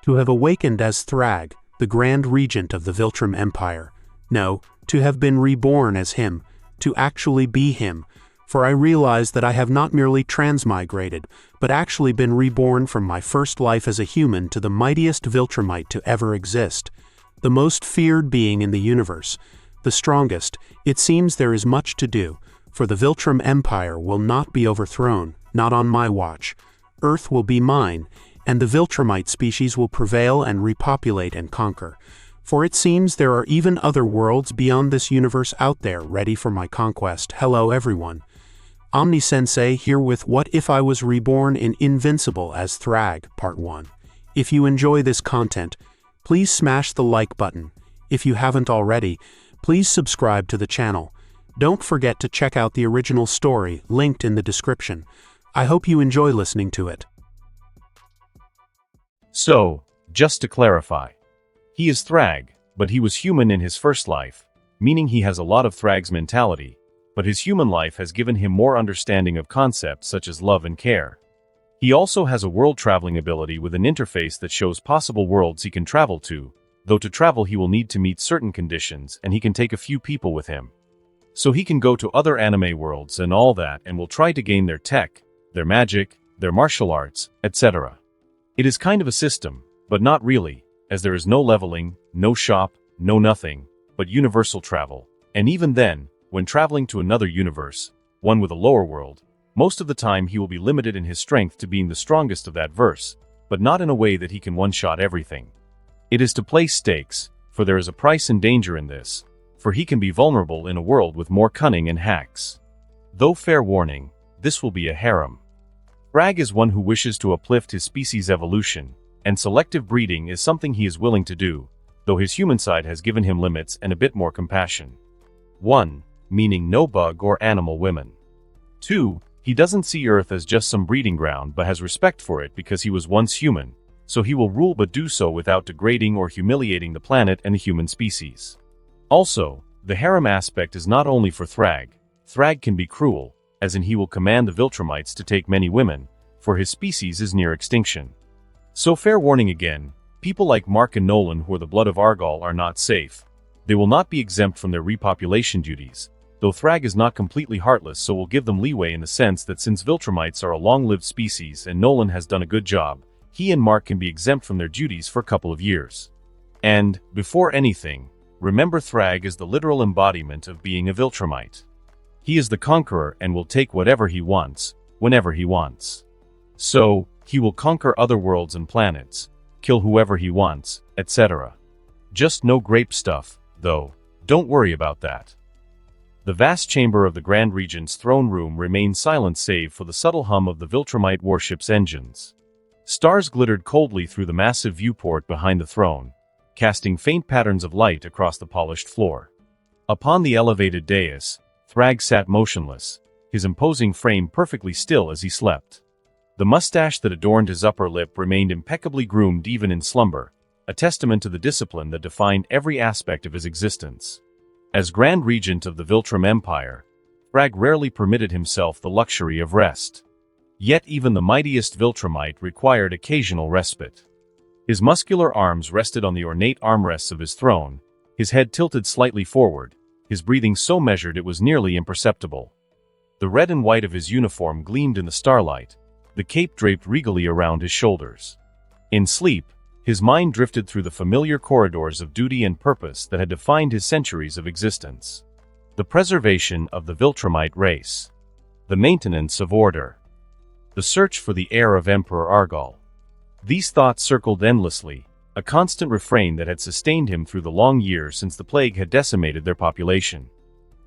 To have awakened as Thragg, the Grand Regent of the Viltrum Empire. No, to have been reborn as him, to actually be him, for I realize that I have not merely transmigrated, but actually been reborn from my first life as a human to the mightiest Viltrumite to ever exist, the most feared being in the universe, the strongest. It seems there is much to do, for the Viltrum Empire will not be overthrown, not on my watch. Earth will be mine, and the Viltrumite species will prevail and repopulate and conquer. For it seems there are even other worlds beyond this universe out there ready for my conquest. Hello everyone. Omni-Sensei here with What If I Was Reborn in Invincible as Thragg, Part 1. If you enjoy this content, please smash the like button. If you haven't already, please subscribe to the channel. Don't forget to check out the original story, linked in the description. I hope you enjoy listening to it. So, just to clarify, he is Thragg, but he was human in his first life, meaning he has a lot of Thragg's mentality, but his human life has given him more understanding of concepts such as love and care. He also has a world-traveling ability with an interface that shows possible worlds he can travel to, though to travel he will need to meet certain conditions and he can take a few people with him. So he can go to other anime worlds and all that and will try to gain their tech, their magic, their martial arts, etc. It is kind of a system, but not really, as there is no leveling, no shop, no nothing, but universal travel, and even then, when traveling to another universe, one with a lower world, most of the time he will be limited in his strength to being the strongest of that verse, but not in a way that he can one-shot everything. It is to play stakes, for there is a price and danger in this, for he can be vulnerable in a world with more cunning and hacks. Though fair warning, this will be a harem. Thragg is one who wishes to uplift his species' evolution, and selective breeding is something he is willing to do, though his human side has given him limits and a bit more compassion. 1. Meaning no bug or animal women. 2. He doesn't see Earth as just some breeding ground but has respect for it because he was once human, so he will rule but do so without degrading or humiliating the planet and the human species. Also, the harem aspect is not only for Thragg. Thragg can be cruel, as in he will command the Viltrumites to take many women, for his species is near extinction. So fair warning again, people like Mark and Nolan who are the blood of Argal are not safe. They will not be exempt from their repopulation duties, though Thragg is not completely heartless, so will give them leeway in the sense that since Viltrumites are a long-lived species and Nolan has done a good job, he and Mark can be exempt from their duties for a couple of years. And, before anything, remember Thragg is the literal embodiment of being a Viltrumite. He is the conqueror and will take whatever he wants, whenever he wants. So, he will conquer other worlds and planets, kill whoever he wants, etc. Just no grape stuff, though. Don't worry about that. The vast chamber of the Grand Regent's throne room remained silent save for the subtle hum of the Viltrumite warship's engines. Stars glittered coldly through the massive viewport behind the throne, casting faint patterns of light across the polished floor. Upon the elevated dais, Thragg sat motionless, his imposing frame perfectly still as he slept. The mustache that adorned his upper lip remained impeccably groomed even in slumber, a testament to the discipline that defined every aspect of his existence. As Grand Regent of the Viltrum Empire, Thragg rarely permitted himself the luxury of rest. Yet even the mightiest Viltrumite required occasional respite. His muscular arms rested on the ornate armrests of his throne, his head tilted slightly forward, his breathing so measured it was nearly imperceptible. The red and white of his uniform gleamed in the starlight, the cape draped regally around his shoulders. In sleep, his mind drifted through the familiar corridors of duty and purpose that had defined his centuries of existence. The preservation of the Viltrumite race. The maintenance of order. The search for the heir of Emperor Argal. These thoughts circled endlessly, a constant refrain that had sustained him through the long years since the plague had decimated their population.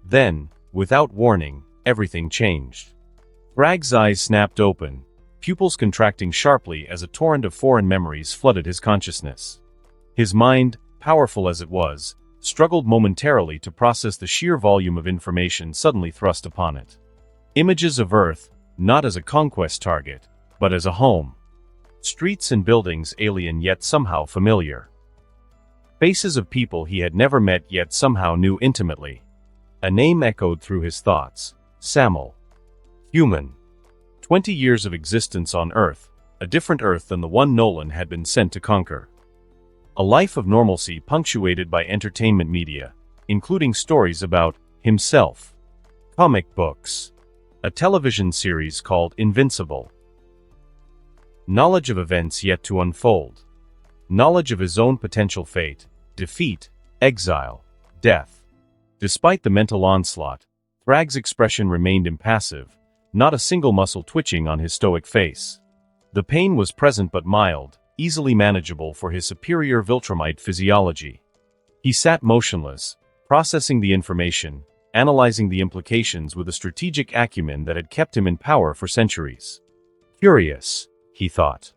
Then, without warning, everything changed. Thragg's eyes snapped open, pupils contracting sharply as a torrent of foreign memories flooded his consciousness. His mind, powerful as it was, struggled momentarily to process the sheer volume of information suddenly thrust upon it. Images of Earth, not as a conquest target, but as a home. Streets and buildings alien yet somehow familiar. Faces of people he had never met yet somehow knew intimately. A name echoed through his thoughts. Samuel. Human. 20 years of existence on Earth, a different Earth than the one Nolan had been sent to conquer. A life of normalcy punctuated by entertainment media, including stories about himself, comic books, a television series called Invincible, knowledge of events yet to unfold, knowledge of his own potential fate, defeat, exile, death. Despite the mental onslaught, Thragg's expression remained impassive, not a single muscle twitching on his stoic face. The pain was present but mild, easily manageable for his superior Viltrumite physiology. He sat motionless, processing the information, analyzing the implications with a strategic acumen that had kept him in power for centuries. Curious, he thought.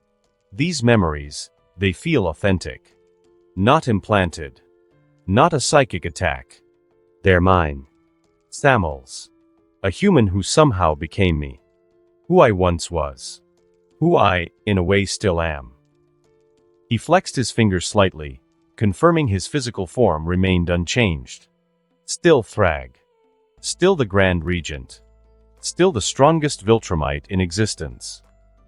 These memories, they feel authentic. Not implanted. Not a psychic attack. They're mine. Samuel's. A human who somehow became me. Who I once was. Who I, in a way, still am. He flexed his fingers slightly, confirming his physical form remained unchanged. Still Thragg. Still the Grand Regent. Still the strongest Viltrumite in existence.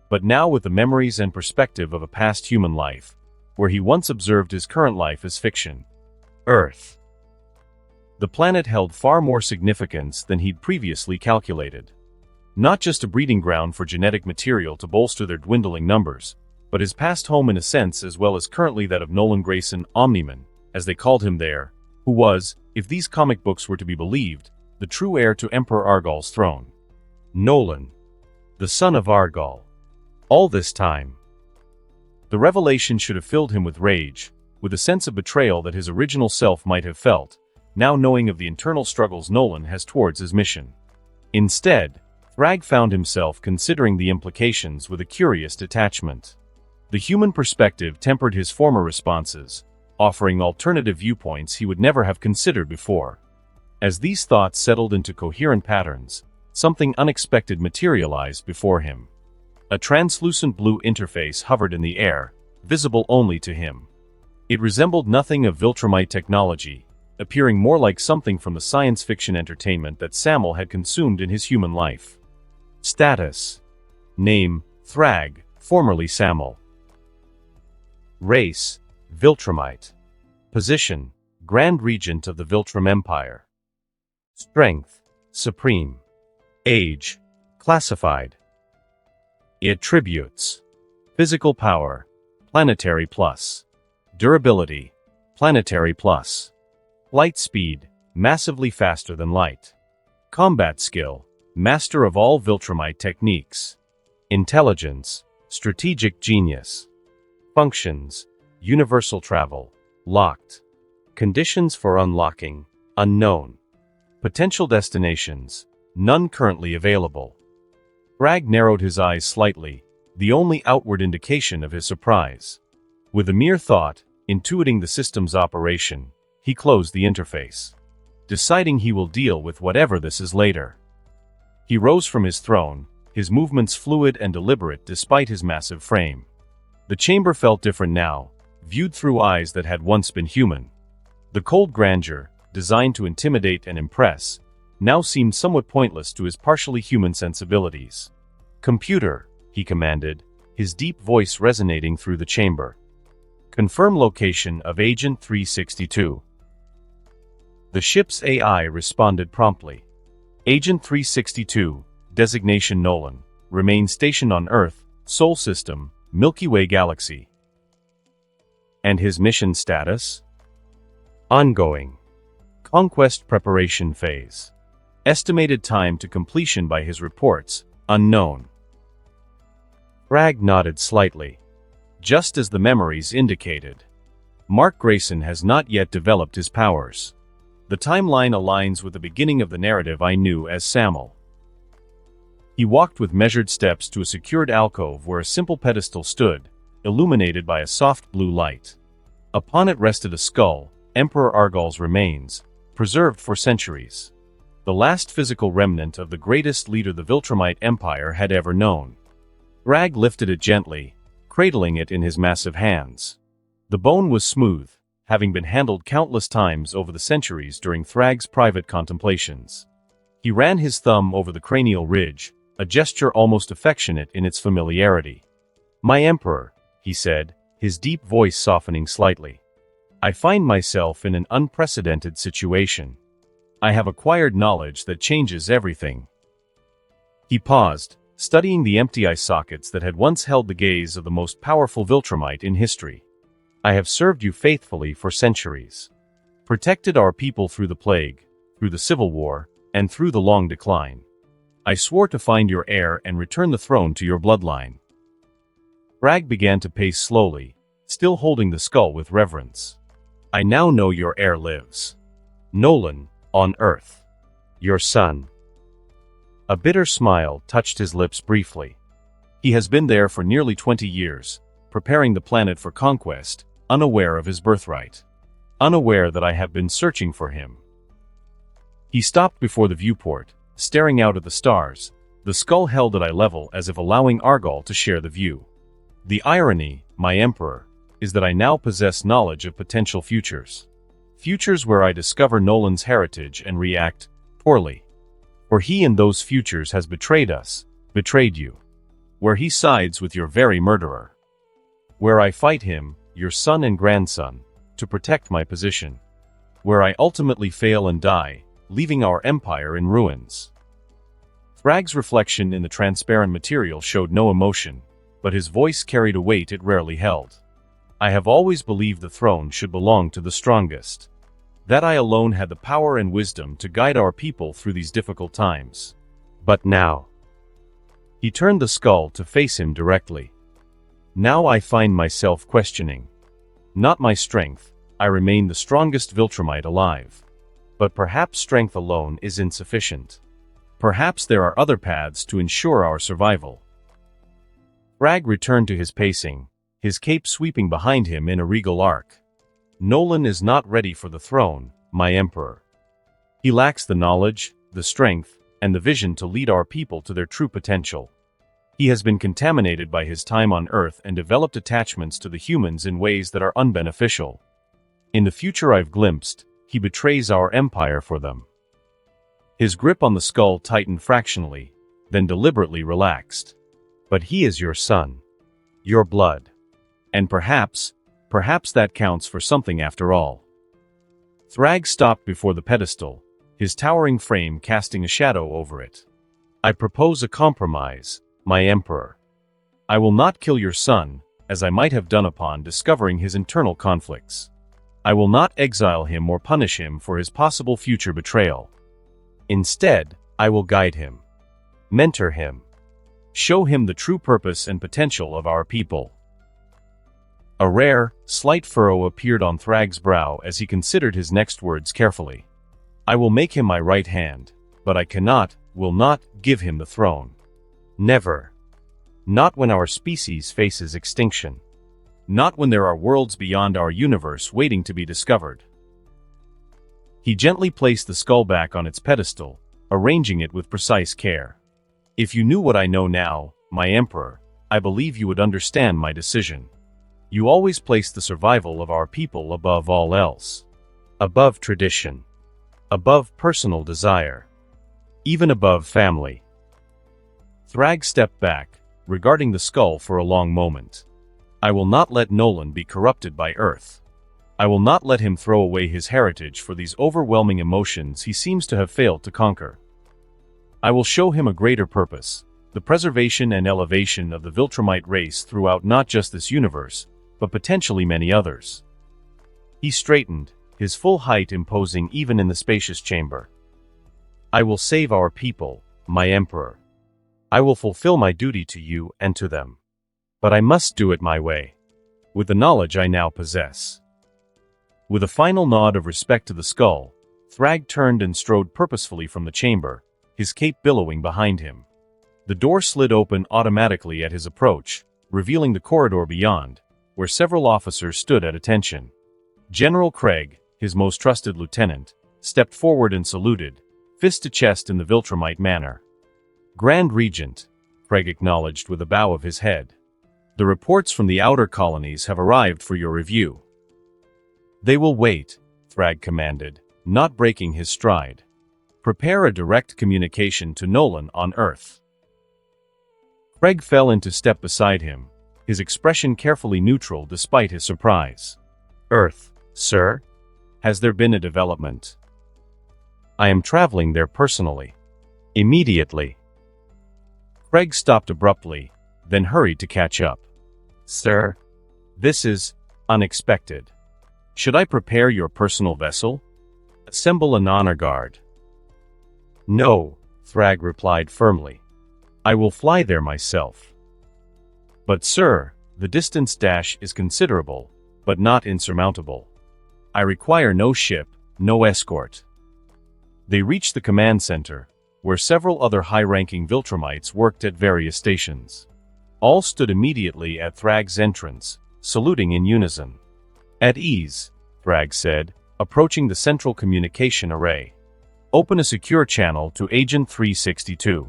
But now with the memories and perspective of a past human life, where he once observed his current life as fiction. Earth. The planet held far more significance than he'd previously calculated. Not just a breeding ground for genetic material to bolster their dwindling numbers, but his past home in a sense as well as currently that of Nolan Grayson, Omniman, as they called him there, who was, if these comic books were to be believed, the true heir to Emperor Argal's throne. Nolan. The son of Argal. All this time. The revelation should have filled him with rage, with a sense of betrayal that his original self might have felt, now knowing of the internal struggles Nolan has towards his mission. Instead, Thragg found himself considering the implications with a curious detachment. The human perspective tempered his former responses, offering alternative viewpoints he would never have considered before. As these thoughts settled into coherent patterns, something unexpected materialized before him. A translucent blue interface hovered in the air, visible only to him. It resembled nothing of Viltrumite technology, appearing more like something from the science fiction entertainment that Samuel had consumed in his human life. Status. Name, Thragg, formerly Samuel. Race, Viltrumite. Position, Grand Regent of the Viltrum Empire. Strength, Supreme. Age, Classified. Attributes. Physical power, Planetary Plus. Durability, Planetary Plus. Light speed, massively faster than light. Combat skill, master of all Viltrumite techniques. Intelligence, strategic genius. Functions, universal travel, locked. Conditions for unlocking, unknown. Potential destinations, none currently available. Thragg narrowed his eyes slightly, the only outward indication of his surprise. With a mere thought, intuiting the system's operation, he closed the interface, deciding he will deal with whatever this is later. He rose from his throne, his movements fluid and deliberate despite his massive frame. The chamber felt different now, viewed through eyes that had once been human. The cold grandeur, designed to intimidate and impress, now seemed somewhat pointless to his partially human sensibilities. "Computer," he commanded, his deep voice resonating through the chamber. "Confirm location of Agent 362. The ship's AI responded promptly. Agent 362, designation Nolan, remains stationed on Earth, Sol System, Milky Way Galaxy. And his mission status? Ongoing. Conquest preparation phase. Estimated time to completion by his reports, unknown. Thragg nodded slightly. Just as the memories indicated. Mark Grayson has not yet developed his powers. The timeline aligns with the beginning of the narrative I knew as Samuel. He walked with measured steps to a secured alcove where a simple pedestal stood, illuminated by a soft blue light. Upon it rested a skull, Emperor Argal's remains, preserved for centuries. The last physical remnant of the greatest leader the Viltrumite Empire had ever known. Thragg lifted it gently, cradling it in his massive hands. The bone was smooth, having been handled countless times over the centuries during Thragg's private contemplations. He ran his thumb over the cranial ridge, a gesture almost affectionate in its familiarity. "My emperor," he said, his deep voice softening slightly. I find myself in an unprecedented situation. I have acquired knowledge that changes everything. He paused, studying the empty eye sockets that had once held the gaze of the most powerful Viltrumite in history. I have served you faithfully for centuries. Protected our people through the plague, through the civil war, and through the long decline. I swore to find your heir and return the throne to your bloodline. Thragg began to pace slowly, still holding the skull with reverence. I now know your heir lives. Nolan, on Earth. Your son. A bitter smile touched his lips briefly. He has been there for nearly 20 years, preparing the planet for conquest, unaware of his birthright. Unaware that I have been searching for him. He stopped before the viewport, staring out at the stars, the skull held at eye level as if allowing Argal to share the view. The irony, my emperor, is that I now possess knowledge of potential futures. Futures where I discover Nolan's heritage and react poorly. For he in those futures has betrayed us, betrayed you. Where he sides with your very murderer. Where I fight him, your son and grandson, to protect my position. Where I ultimately fail and die, leaving our empire in ruins. Thragg's reflection in the transparent material showed no emotion, but his voice carried a weight it rarely held. I have always believed the throne should belong to the strongest. That I alone had the power and wisdom to guide our people through these difficult times. But now... He turned the skull to face him directly. Now I find myself questioning. Not my strength, I remain the strongest Viltrumite alive. But perhaps strength alone is insufficient. Perhaps there are other paths to ensure our survival. Thragg returned to his pacing, his cape sweeping behind him in a regal arc. Nolan is not ready for the throne, my emperor. He lacks the knowledge, the strength, and the vision to lead our people to their true potential. He has been contaminated by his time on Earth and developed attachments to the humans in ways that are unbeneficial. In the future I've glimpsed, he betrays our empire for them. His grip on the skull tightened fractionally, then deliberately relaxed. But he is your son. Your blood. And perhaps that counts for something after all. Thragg stopped before the pedestal, his towering frame casting a shadow over it. I propose a compromise, my emperor. I will not kill your son, as I might have done upon discovering his internal conflicts. I will not exile him or punish him for his possible future betrayal. Instead, I will guide him. Mentor him. Show him the true purpose and potential of our people. A rare, slight furrow appeared on Thragg's brow as he considered his next words carefully. I will make him my right hand, but I will not give him the throne. Never. Not when our species faces extinction. Not when there are worlds beyond our universe waiting to be discovered. He gently placed the skull back on its pedestal, arranging it with precise care. If you knew what I know now, my emperor, I believe you would understand my decision. You always place the survival of our people above all else. Above tradition. Above personal desire. Even above family. Thragg stepped back, regarding the skull for a long moment. I will not let Nolan be corrupted by Earth. I will not let him throw away his heritage for these overwhelming emotions he seems to have failed to conquer. I will show him a greater purpose, the preservation and elevation of the Viltrumite race throughout not just this universe, but potentially many others. He straightened, his full height imposing even in the spacious chamber. I will save our people, my emperor. I will fulfill my duty to you and to them. But I must do it my way, with the knowledge I now possess. With a final nod of respect to the skull, Thragg turned and strode purposefully from the chamber, his cape billowing behind him. The door slid open automatically at his approach, revealing the corridor beyond, where several officers stood at attention. General Craig, his most trusted lieutenant, stepped forward and saluted, fist to chest in the Viltrumite manner. Grand Regent, Craig acknowledged with a bow of his head. The reports from the outer colonies have arrived for your review. They will wait, Thragg commanded, not breaking his stride. Prepare a direct communication to Nolan on Earth. Craig fell into step beside him, his expression carefully neutral despite his surprise. Earth, sir? Has there been a development? I am traveling there personally. Immediately. Thragg stopped abruptly, then hurried to catch up. Sir? This is unexpected. Should I prepare your personal vessel? Assemble an honor guard. No, Thragg replied firmly. I will fly there myself. But sir, the distance dash is considerable, but not insurmountable. I require no ship, no escort. They reached the command center, where several other high-ranking Viltrumites worked at various stations. All stood immediately at Thragg's entrance, saluting in unison. At ease, Thragg said, approaching the central communication array. Open a secure channel to Agent 362.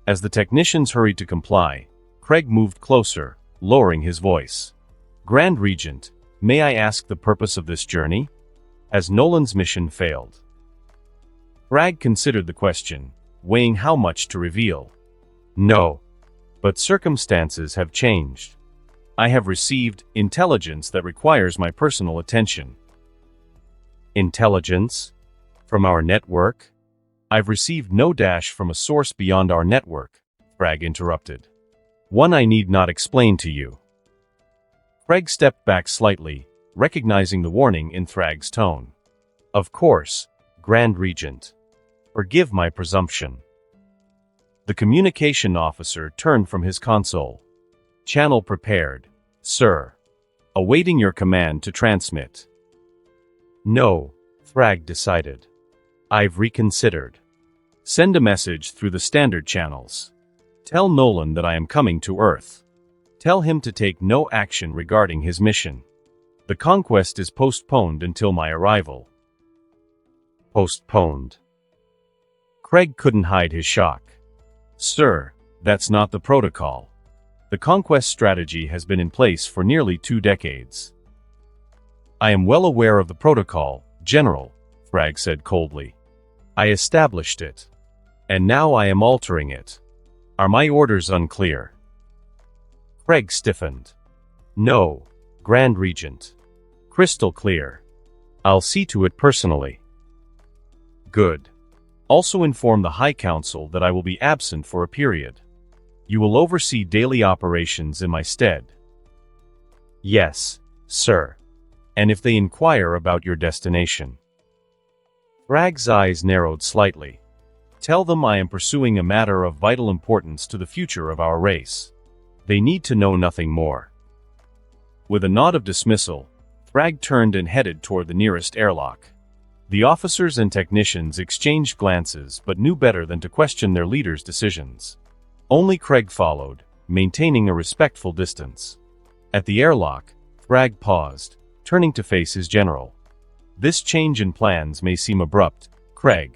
As the technicians hurried to comply, Thragg moved closer, lowering his voice. Grand Regent, may I ask the purpose of this journey? Has Nolan's mission failed? Thragg considered the question, weighing how much to reveal. No. But circumstances have changed. I have received intelligence that requires my personal attention. Intelligence? From our network? I've received no dash from a source beyond our network, Thragg interrupted. One I need not explain to you. Thragg stepped back slightly, recognizing the warning in Thragg's tone. Of course, Grand Regent. Forgive my presumption. The communication officer turned from his console. Channel prepared, sir. Awaiting your command to transmit. No, Thragg decided. I've reconsidered. Send a message through the standard channels. Tell Nolan that I am coming to Earth. Tell him to take no action regarding his mission. The conquest is postponed until my arrival. Postponed. Thragg couldn't hide his shock. Sir, that's not the protocol. The conquest strategy has been in place for nearly 2 decades. I am well aware of the protocol, General, Thragg said coldly. I established it. And now I am altering it. Are my orders unclear? Thragg stiffened. No, Grand Regent. Crystal clear. I'll see to it personally. Good. Also inform the High Council that I will be absent for a period. You will oversee daily operations in my stead. Yes, sir. And if they inquire about your destination. Thragg's eyes narrowed slightly. Tell them I am pursuing a matter of vital importance to the future of our race. They need to know nothing more. With a nod of dismissal, Thragg turned and headed toward the nearest airlock. The officers and technicians exchanged glances but knew better than to question their leader's decisions. Only Thragg followed, maintaining a respectful distance. At the airlock, Thragg paused, turning to face his general. This change in plans may seem abrupt, Thragg.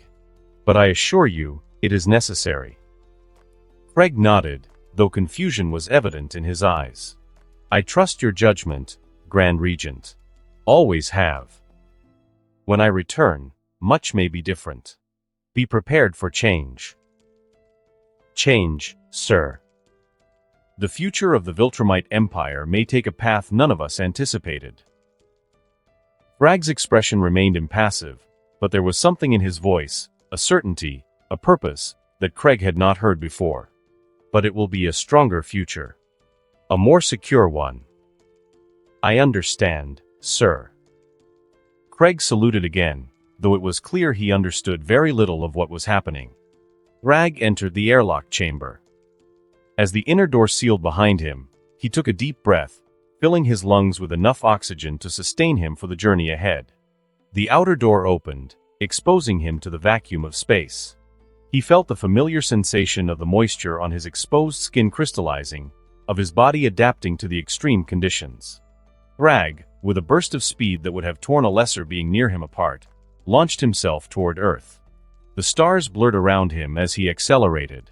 But I assure you, it is necessary. Thragg nodded, though confusion was evident in his eyes. I trust your judgment, Grand Regent. Always have. When I return, much may be different. Be prepared for change. Change, sir. The future of the Viltrumite Empire may take a path none of us anticipated. Thragg's expression remained impassive, but there was something in his voice, a certainty, a purpose, that Thragg had not heard before. But it will be a stronger future. A more secure one. I understand, sir. Thragg saluted again, though it was clear he understood very little of what was happening. Thragg entered the airlock chamber. As the inner door sealed behind him, he took a deep breath, filling his lungs with enough oxygen to sustain him for the journey ahead. The outer door opened, exposing him to the vacuum of space. He felt the familiar sensation of the moisture on his exposed skin crystallizing, of his body adapting to the extreme conditions. Thragg, with a burst of speed that would have torn a lesser being near him apart, launched himself toward Earth. The stars blurred around him as he accelerated.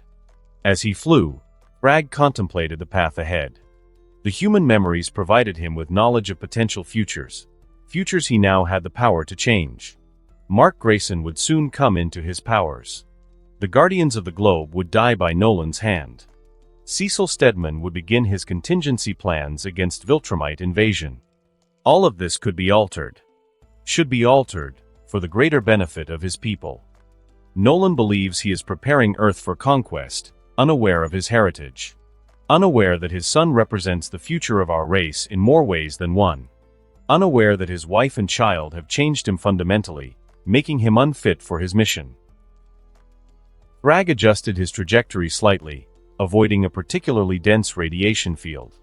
As he flew, Thragg contemplated the path ahead. The human memories provided him with knowledge of potential futures he now had the power to change. Mark Grayson would soon come into his powers. The Guardians of the Globe would die by Nolan's hand. Cecil Stedman would begin his contingency plans against Viltrumite invasion. All of this could be altered. Should be altered, for the greater benefit of his people. Nolan believes he is preparing Earth for conquest, unaware of his heritage. Unaware that his son represents the future of our race in more ways than one. Unaware that his wife and child have changed him fundamentally, making him unfit for his mission. Thragg adjusted his trajectory slightly, avoiding a particularly dense radiation field.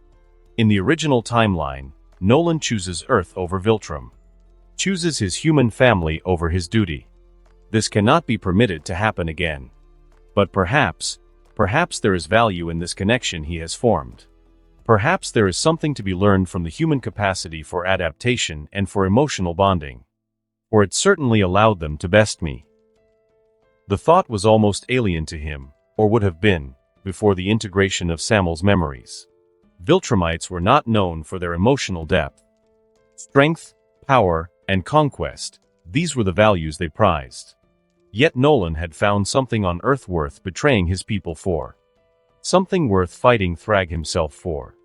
In the original timeline, Nolan chooses Earth over Viltrum. Chooses his human family over his duty. This cannot be permitted to happen again. But perhaps there is value in this connection he has formed. Perhaps there is something to be learned from the human capacity for adaptation and for emotional bonding. For it certainly allowed them to best me. The thought was almost alien to him, or would have been, before the integration of Samuel's memories. Viltrumites were not known for their emotional depth. Strength, power, and conquest, these were the values they prized. Yet Nolan had found something on Earth worth betraying his people for. Something worth fighting Thragg himself for.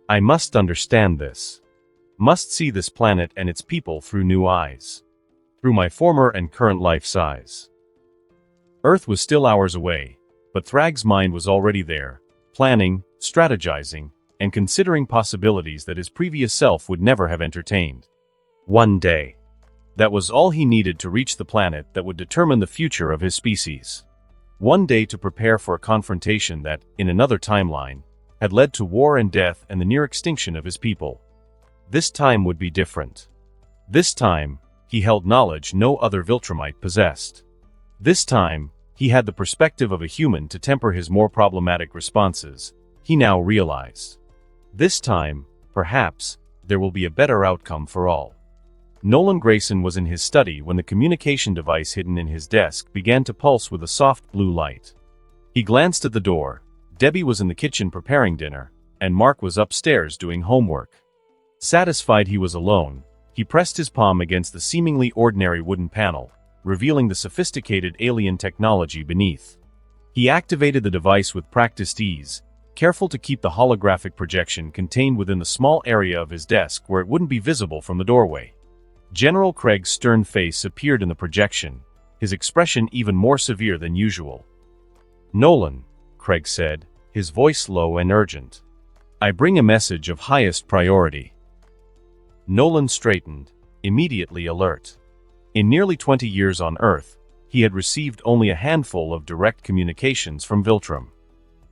I must understand this. Must see this planet and its people through new eyes. Through my former and current life's eyes. Earth was still hours away, but Thragg's mind was already there, planning, strategizing, and considering possibilities that his previous self would never have entertained. One day. That was all he needed to reach the planet that would determine the future of his species. One day to prepare for a confrontation that, in another timeline, had led to war and death and the near extinction of his people. This time would be different. This time, he held knowledge no other Viltrumite possessed. This time, he had the perspective of a human to temper his more problematic responses, he now realized. This time, perhaps, there will be a better outcome for all. Nolan Grayson was in his study when the communication device hidden in his desk began to pulse with a soft blue light. He glanced at the door. Debbie was in the kitchen preparing dinner, and Mark was upstairs doing homework. Satisfied he was alone, he pressed his palm against the seemingly ordinary wooden panel, revealing the sophisticated alien technology beneath. He activated the device with practiced ease, careful to keep the holographic projection contained within the small area of his desk where it wouldn't be visible from the doorway. General Craig's stern face appeared in the projection, his expression even more severe than usual. "Nolan," Craig said, his voice low and urgent. "I bring a message of highest priority." Nolan straightened, immediately alert. In nearly 20 years on Earth, he had received only a handful of direct communications from Viltrum.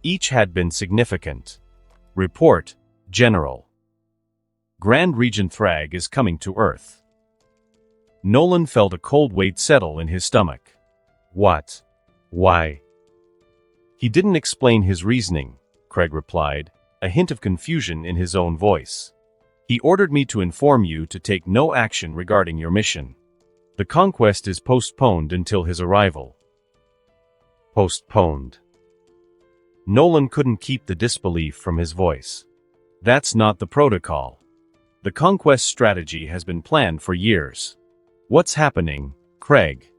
Each had been significant. Report, General. Grand Regent Thragg is coming to Earth. Nolan felt a cold weight settle in his stomach. What? Why? He didn't explain his reasoning, Craig replied, a hint of confusion in his own voice. He ordered me to inform you to take no action regarding your mission. The conquest is postponed until his arrival. Postponed. Nolan couldn't keep the disbelief from his voice. That's not the protocol. The conquest strategy has been planned for years. What's happening, Craig?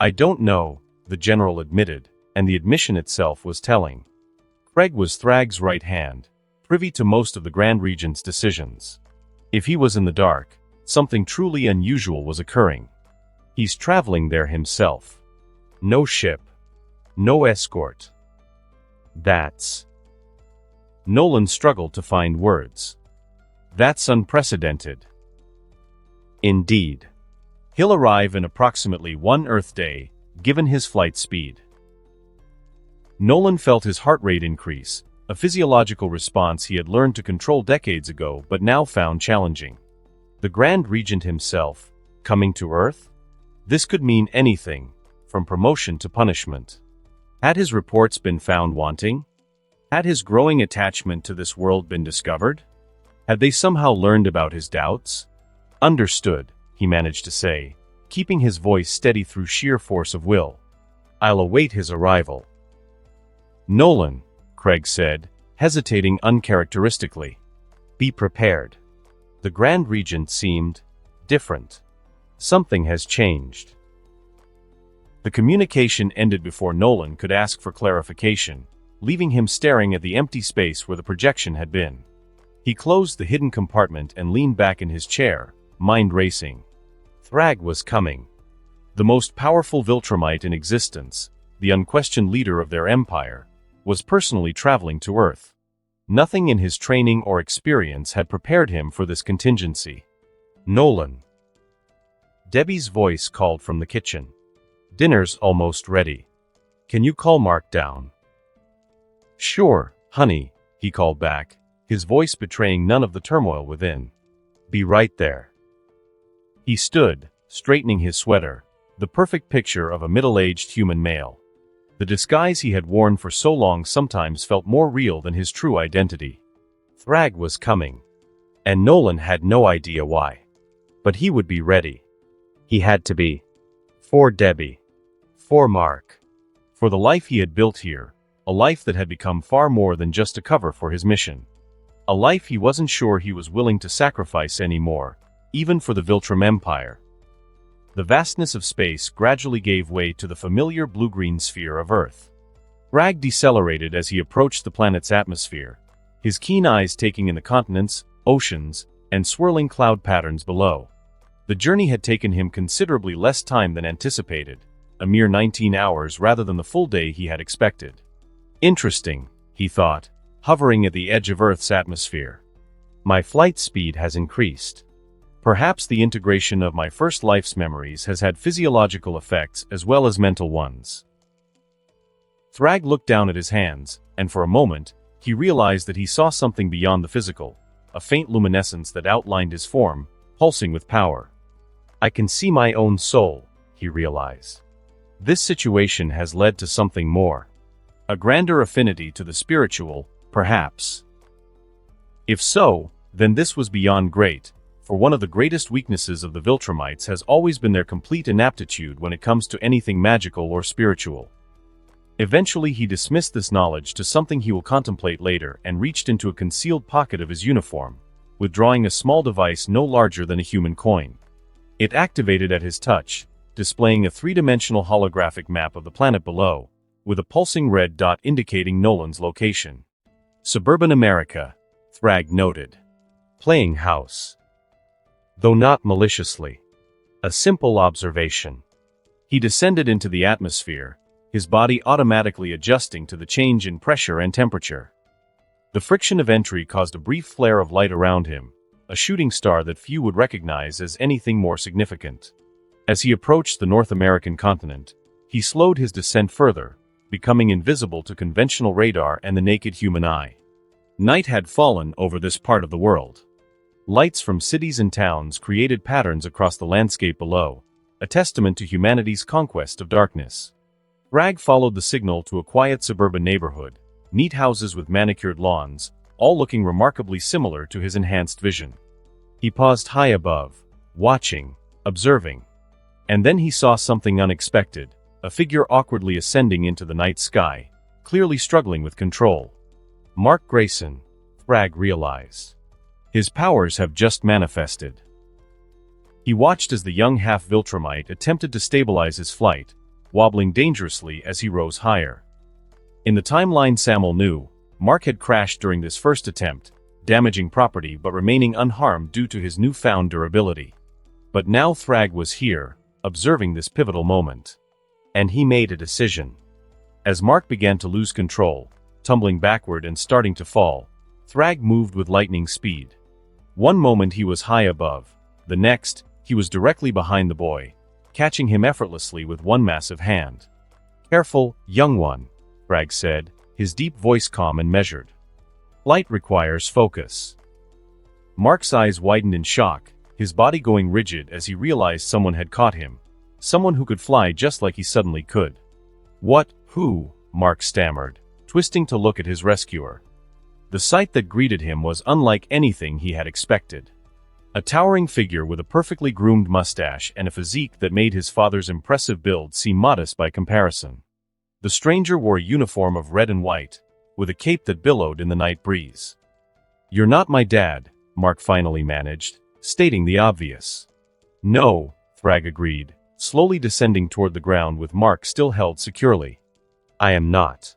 I don't know, the general admitted, and the admission itself was telling. Craig was Thragg's right hand, privy to most of the Grand Regent's decisions. If he was in the dark, something truly unusual was occurring. He's traveling there himself. No ship. No escort. That's... Nolan struggled to find words. That's unprecedented. Indeed. He'll arrive in approximately 1 Earth day, given his flight speed. Nolan felt his heart rate increase, a physiological response he had learned to control decades ago but now found challenging. The Grand Regent himself, coming to Earth? This could mean anything, from promotion to punishment. Had his reports been found wanting? Had his growing attachment to this world been discovered? Had they somehow learned about his doubts? Understood, he managed to say, keeping his voice steady through sheer force of will. I'll await his arrival. Nolan, Craig said, hesitating uncharacteristically. Be prepared. The Grand Regent seemed different. Something has changed. The communication ended before Nolan could ask for clarification, leaving him staring at the empty space where the projection had been. He closed the hidden compartment and leaned back in his chair, mind racing. Thragg was coming. The most powerful Viltrumite in existence, the unquestioned leader of their empire, was personally traveling to Earth. Nothing in his training or experience had prepared him for this contingency. Nolan. Debbie's voice called from the kitchen. Dinner's almost ready. Can you call Mark down? Sure, honey, he called back, his voice betraying none of the turmoil within. Be right there. He stood, straightening his sweater, the perfect picture of a middle-aged human male. The disguise he had worn for so long sometimes felt more real than his true identity. Thragg was coming. And Nolan had no idea why. But he would be ready. He had to be. For Debbie. For Mark. For the life he had built here, a life that had become far more than just a cover for his mission. A life he wasn't sure he was willing to sacrifice anymore, even for the Viltrum Empire. The vastness of space gradually gave way to the familiar blue-green sphere of Earth. Thragg decelerated as he approached the planet's atmosphere, his keen eyes taking in the continents, oceans, and swirling cloud patterns below. The journey had taken him considerably less time than anticipated, a mere 19 hours rather than the full day he had expected. Interesting, he thought, hovering at the edge of Earth's atmosphere. My flight speed has increased. Perhaps the integration of my first life's memories has had physiological effects as well as mental ones. Thragg looked down at his hands, and for a moment, he realized that he saw something beyond the physical, a faint luminescence that outlined his form, pulsing with power. I can see my own soul, he realized. This situation has led to something more. A grander affinity to the spiritual, perhaps. If so, then this was beyond great. For one of the greatest weaknesses of the Viltrumites has always been their complete inaptitude when it comes to anything magical or spiritual. Eventually he dismissed this knowledge to something he will contemplate later and reached into a concealed pocket of his uniform, withdrawing a small device no larger than a human coin. It activated at his touch, displaying a three-dimensional holographic map of the planet below, with a pulsing red dot indicating Nolan's location. Suburban America, Thragg noted. Playing house. Though not maliciously. A simple observation. He descended into the atmosphere, his body automatically adjusting to the change in pressure and temperature. The friction of entry caused a brief flare of light around him, a shooting star that few would recognize as anything more significant. As he approached the North American continent, he slowed his descent further, becoming invisible to conventional radar and the naked human eye. Night had fallen over this part of the world. Lights from cities and towns created patterns across the landscape below, a testament to humanity's conquest of darkness. Thragg followed the signal to a quiet suburban neighborhood, neat houses with manicured lawns, all looking remarkably similar to his enhanced vision. He paused high above, watching, observing. And then he saw something unexpected, a figure awkwardly ascending into the night sky, clearly struggling with control. Mark Grayson, Thragg realized. His powers have just manifested. He watched as the young half-Viltrumite attempted to stabilize his flight, wobbling dangerously as he rose higher. In the timeline Samuel knew, Mark had crashed during this first attempt, damaging property but remaining unharmed due to his newfound durability. But now Thragg was here, observing this pivotal moment. And he made a decision. As Mark began to lose control, tumbling backward and starting to fall, Thragg moved with lightning speed. One moment he was high above, the next, he was directly behind the boy, catching him effortlessly with one massive hand. Careful, young one, Thragg said, his deep voice calm and measured. Flight requires focus. Mark's eyes widened in shock, his body going rigid as he realized someone had caught him, someone who could fly just like he suddenly could. What, who? Mark stammered, twisting to look at his rescuer. The sight that greeted him was unlike anything he had expected. A towering figure with a perfectly groomed mustache and a physique that made his father's impressive build seem modest by comparison. The stranger wore a uniform of red and white, with a cape that billowed in the night breeze. You're not my dad, Mark finally managed, stating the obvious. No, Thragg agreed, slowly descending toward the ground with Mark still held securely. I am not.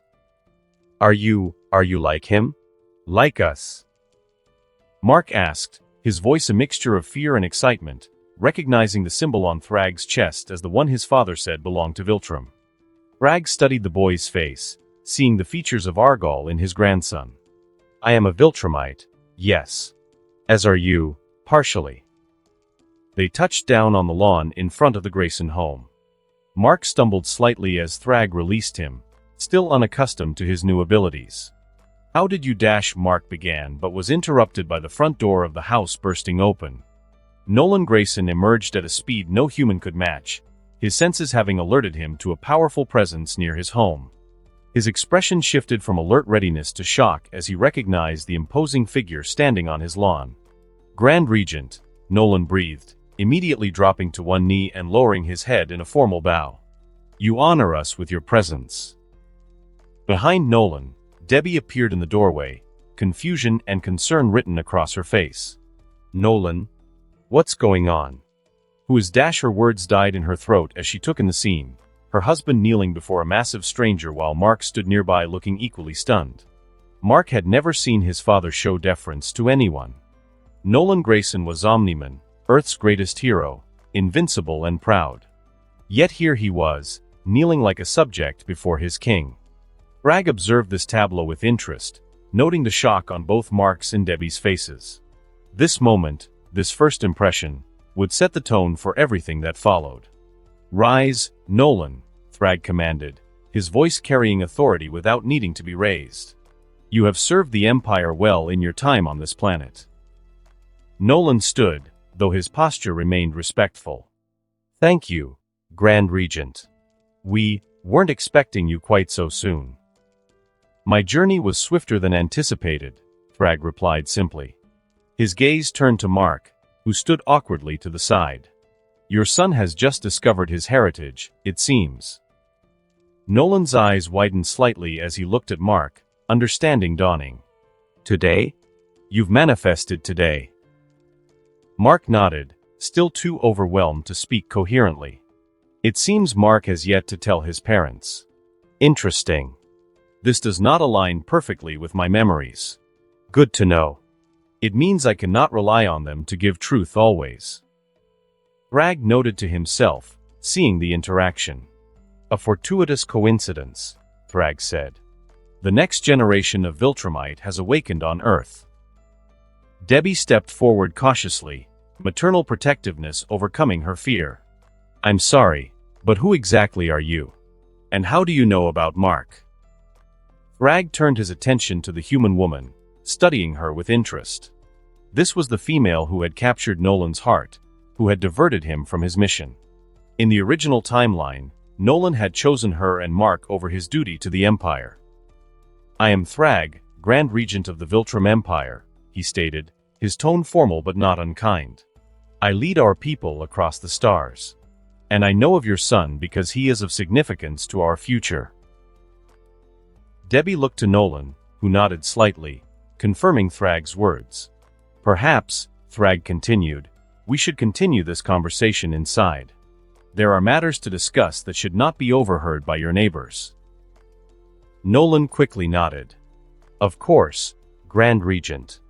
Are you like him? Like us? Mark asked, his voice a mixture of fear and excitement, recognizing the symbol on Thragg's chest as the one his father said belonged to Viltrum. Thragg studied the boy's face, seeing the features of Argol in his grandson. I am a Viltrumite, yes. As are you, partially. They touched down on the lawn in front of the Grayson home. Mark stumbled slightly as Thragg released him, still unaccustomed to his new abilities. How did you dash? Mark began but was interrupted by the front door of the house bursting open. Nolan Grayson emerged at a speed no human could match, his senses having alerted him to a powerful presence near his home. His expression shifted from alert readiness to shock as he recognized the imposing figure standing on his lawn. Grand Regent, Nolan breathed, immediately dropping to one knee and lowering his head in a formal bow. You honor us with your presence. Behind Nolan, Debbie appeared in the doorway, confusion and concern written across her face. Nolan? What's going on? Who is dash? Her words died in her throat as she took in the scene, her husband kneeling before a massive stranger while Mark stood nearby looking equally stunned. Mark had never seen his father show deference to anyone. Nolan Grayson was Omni-Man, Earth's greatest hero, invincible and proud. Yet here he was, kneeling like a subject before his king. Thragg observed this tableau with interest, noting the shock on both Mark's and Debbie's faces. This moment, this first impression, would set the tone for everything that followed. Rise, Nolan, Thragg commanded, his voice carrying authority without needing to be raised. You have served the Empire well in your time on this planet. Nolan stood, though his posture remained respectful. Thank you, Grand Regent. We weren't expecting you quite so soon. My journey was swifter than anticipated, Thragg replied simply. His gaze turned to Mark, who stood awkwardly to the side. Your son has just discovered his heritage, it seems. Nolan's eyes widened slightly as he looked at Mark, understanding dawning. Today? You've manifested today. Mark nodded, still too overwhelmed to speak coherently. It seems Mark has yet to tell his parents. Interesting. This does not align perfectly with my memories. Good to know. It means I cannot rely on them to give truth always. Thragg noted to himself, seeing the interaction. A fortuitous coincidence, Thragg said. The next generation of Viltrumite has awakened on Earth. Debbie stepped forward cautiously, maternal protectiveness overcoming her fear. I'm sorry, but who exactly are you? And how do you know about Mark? Thragg turned his attention to the human woman, studying her with interest. This was the female who had captured Nolan's heart, who had diverted him from his mission. In the original timeline, Nolan had chosen her and Mark over his duty to the Empire. I am Thragg, Grand Regent of the Viltrum Empire, he stated, his tone formal but not unkind. I lead our people across the stars. And I know of your son because he is of significance to our future. Debbie looked to Nolan, who nodded slightly, confirming Thragg's words. Perhaps, Thragg continued, we should continue this conversation inside. There are matters to discuss that should not be overheard by your neighbors. Nolan quickly nodded. Of course, Grand Regent.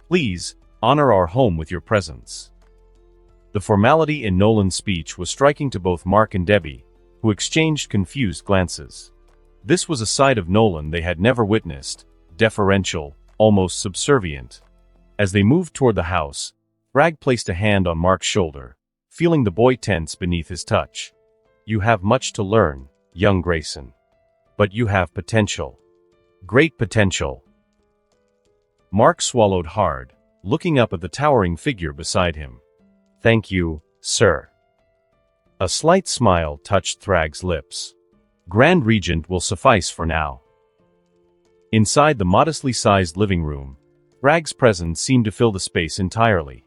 Please, honor our home with your presence. The formality in Nolan's speech was striking to both Mark and Debbie, who exchanged confused glances. This was a side of Nolan they had never witnessed, deferential, almost subservient. As they moved toward the house, Thragg placed a hand on Mark's shoulder, feeling the boy tense beneath his touch. You have much to learn, young Grayson. But you have potential. Great potential. Mark swallowed hard, looking up at the towering figure beside him. Thank you, sir. A slight smile touched Thragg's lips. Grand Regent will suffice for now. Inside the modestly sized living room, Thragg's presence seemed to fill the space entirely.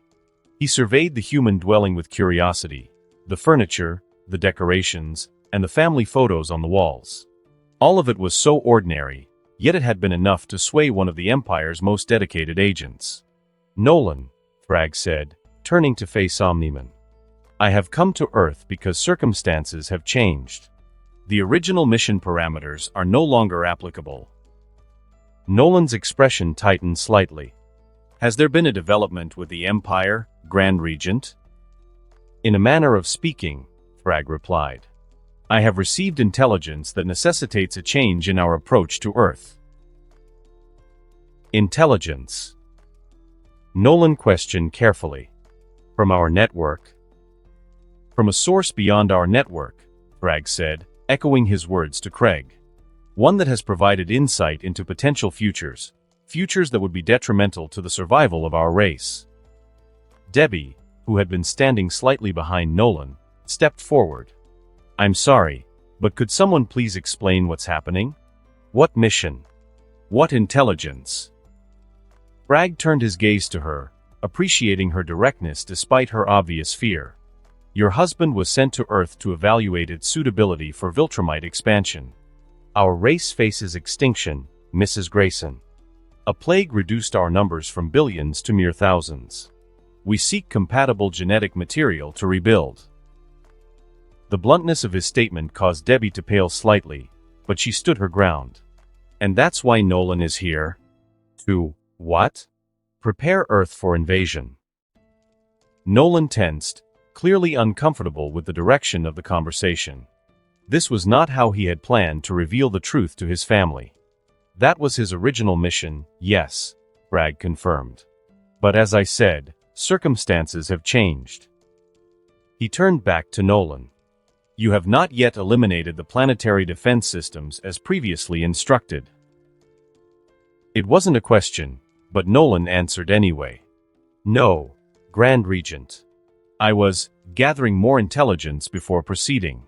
He surveyed the human dwelling with curiosity, the furniture, the decorations, and the family photos on the walls. All of it was so ordinary, yet it had been enough to sway one of the Empire's most dedicated agents. Nolan, Thragg said, turning to face Omni-Man. I have come to Earth because circumstances have changed. The original mission parameters are no longer applicable. Nolan's expression tightened slightly. Has there been a development with the Empire, Grand Regent? In a manner of speaking, Thragg replied. I have received intelligence that necessitates a change in our approach to Earth. Intelligence? Nolan questioned carefully. From our network? From a source beyond our network, Thragg said, echoing his words to Craig. One that has provided insight into potential futures that would be detrimental to the survival of our race. Debbie, who had been standing slightly behind Nolan, stepped forward. I'm sorry, but could someone please explain what's happening? What mission? What intelligence? Thragg turned his gaze to her, appreciating her directness despite her obvious fear. Your husband was sent to Earth to evaluate its suitability for Viltrumite expansion. Our race faces extinction, Mrs. Grayson. A plague reduced our numbers from billions to mere thousands. We seek compatible genetic material to rebuild. The bluntness of his statement caused Debbie to pale slightly, but she stood her ground. And that's why Nolan is here? To what? Prepare Earth for invasion. Nolan tensed, clearly uncomfortable with the direction of the conversation. This was not how he had planned to reveal the truth to his family. That was his original mission, yes, Thragg confirmed. But as I said, circumstances have changed. He turned back to Nolan. You have not yet eliminated the planetary defense systems as previously instructed. It wasn't a question, but Nolan answered anyway. No, Grand Regent. I was gathering more intelligence before proceeding.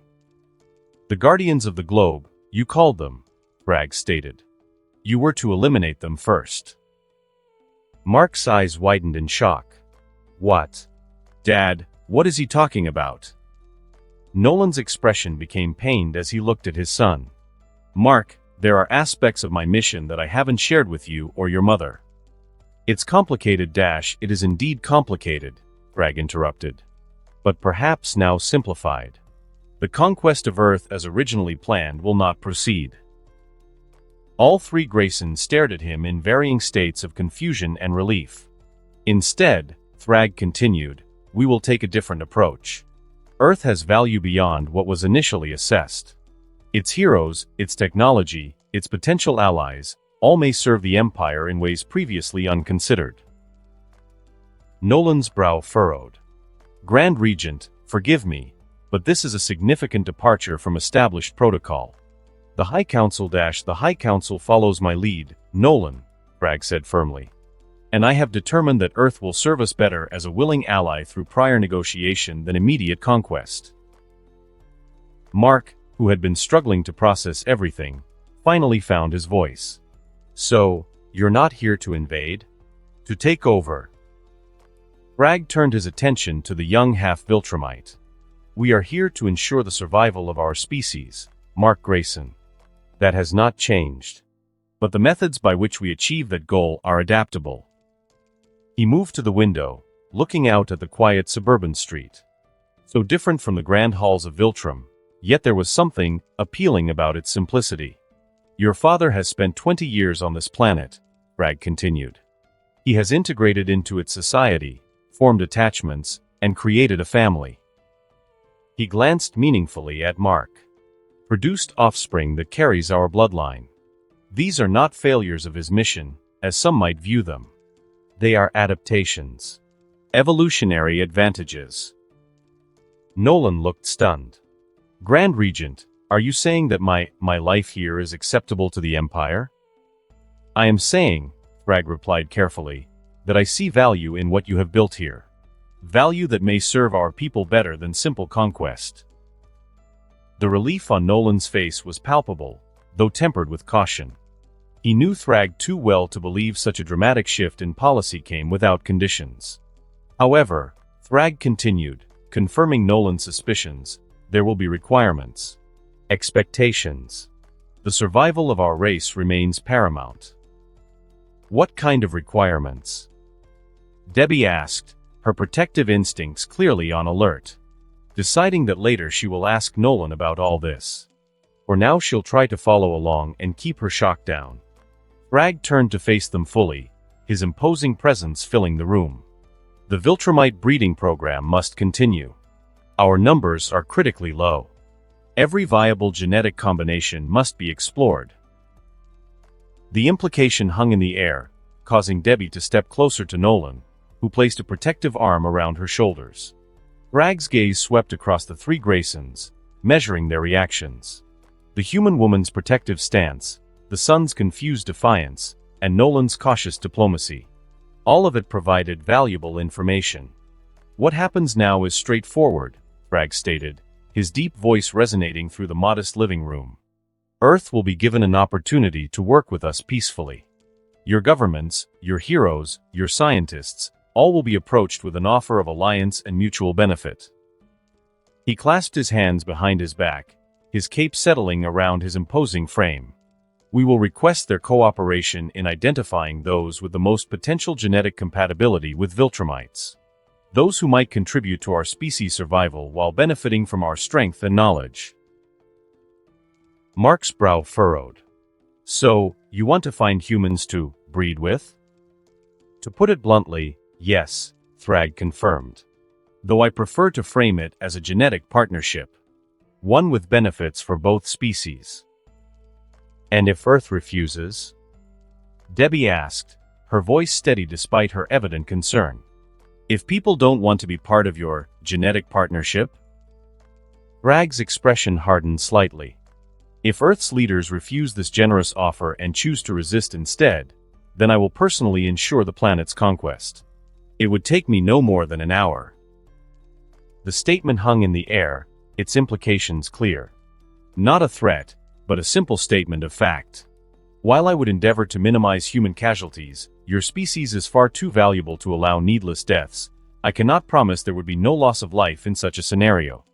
The Guardians of the Globe, you called them, Thragg stated. You were to eliminate them first. Mark's eyes widened in shock. What? Dad, what is he talking about? Nolan's expression became pained as he looked at his son. Mark, there are aspects of my mission that I haven't shared with you or your mother. It's complicated, it is indeed complicated, Thragg interrupted. But perhaps now simplified. The conquest of Earth as originally planned will not proceed. All three Graysons stared at him in varying states of confusion and relief. Instead, Thragg continued, we will take a different approach. Earth has value beyond what was initially assessed. Its heroes, its technology, its potential allies, all may serve the Empire in ways previously unconsidered. Nolan's brow furrowed. Grand Regent, forgive me, but this is a significant departure from established protocol. The High Council follows my lead, Nolan, Thragg said firmly. And I have determined that Earth will serve us better as a willing ally through prior negotiation than immediate conquest. Mark, who had been struggling to process everything, finally found his voice. So, you're not here to invade? To take over? Thragg turned his attention to the young half-Viltrumite. We are here to ensure the survival of our species, Mark Grayson. That has not changed. But the methods by which we achieve that goal are adaptable. He moved to the window, looking out at the quiet suburban street. So different from the grand halls of Viltrum, yet there was something appealing about its simplicity. Your father has spent 20 years on this planet, Thragg continued. He has integrated into its society, formed attachments, and created a family. He glanced meaningfully at Mark. Produced offspring that carries our bloodline. These are not failures of his mission, as some might view them. They are adaptations. Evolutionary advantages. Nolan looked stunned. Grand Regent, are you saying that my life here is acceptable to the Empire? I am saying, Thragg replied carefully, that I see value in what you have built here. Value that may serve our people better than simple conquest. The relief on Nolan's face was palpable, though tempered with caution. He knew Thragg too well to believe such a dramatic shift in policy came without conditions. However, Thragg continued, confirming Nolan's suspicions, there will be requirements. Expectations. The survival of our race remains paramount. What kind of requirements? Debbie asked, her protective instincts clearly on alert. Deciding that later she will ask Nolan about all this. For now she'll try to follow along and keep her shock down. Thragg turned to face them fully, his imposing presence filling the room. The Viltrumite breeding program must continue. Our numbers are critically low. Every viable genetic combination must be explored. The implication hung in the air, causing Debbie to step closer to Nolan, who placed a protective arm around her shoulders. Thragg's gaze swept across the three Graysons, measuring their reactions. The human woman's protective stance, the son's confused defiance, and Nolan's cautious diplomacy. All of it provided valuable information. What happens now is straightforward, Thragg stated, his deep voice resonating through the modest living room. Earth will be given an opportunity to work with us peacefully. Your governments, your heroes, your scientists, all will be approached with an offer of alliance and mutual benefit. He clasped his hands behind his back, his cape settling around his imposing frame. We will request their cooperation in identifying those with the most potential genetic compatibility with Viltrumites. Those who might contribute to our species' survival while benefiting from our strength and knowledge. Mark's brow furrowed. So, you want to find humans to breed with? To put it bluntly, yes, Thragg confirmed. Though I prefer to frame it as a genetic partnership. One with benefits for both species. And if Earth refuses? Debbie asked, her voice steady despite her evident concern. If people don't want to be part of your genetic partnership? Thragg's expression hardened slightly. If Earth's leaders refuse this generous offer and choose to resist instead, then I will personally ensure the planet's conquest. It would take me no more than an hour. The statement hung in the air, its implications clear. Not a threat, but a simple statement of fact. While I would endeavor to minimize human casualties, your species is far too valuable to allow needless deaths. I cannot promise there would be no loss of life in such a scenario.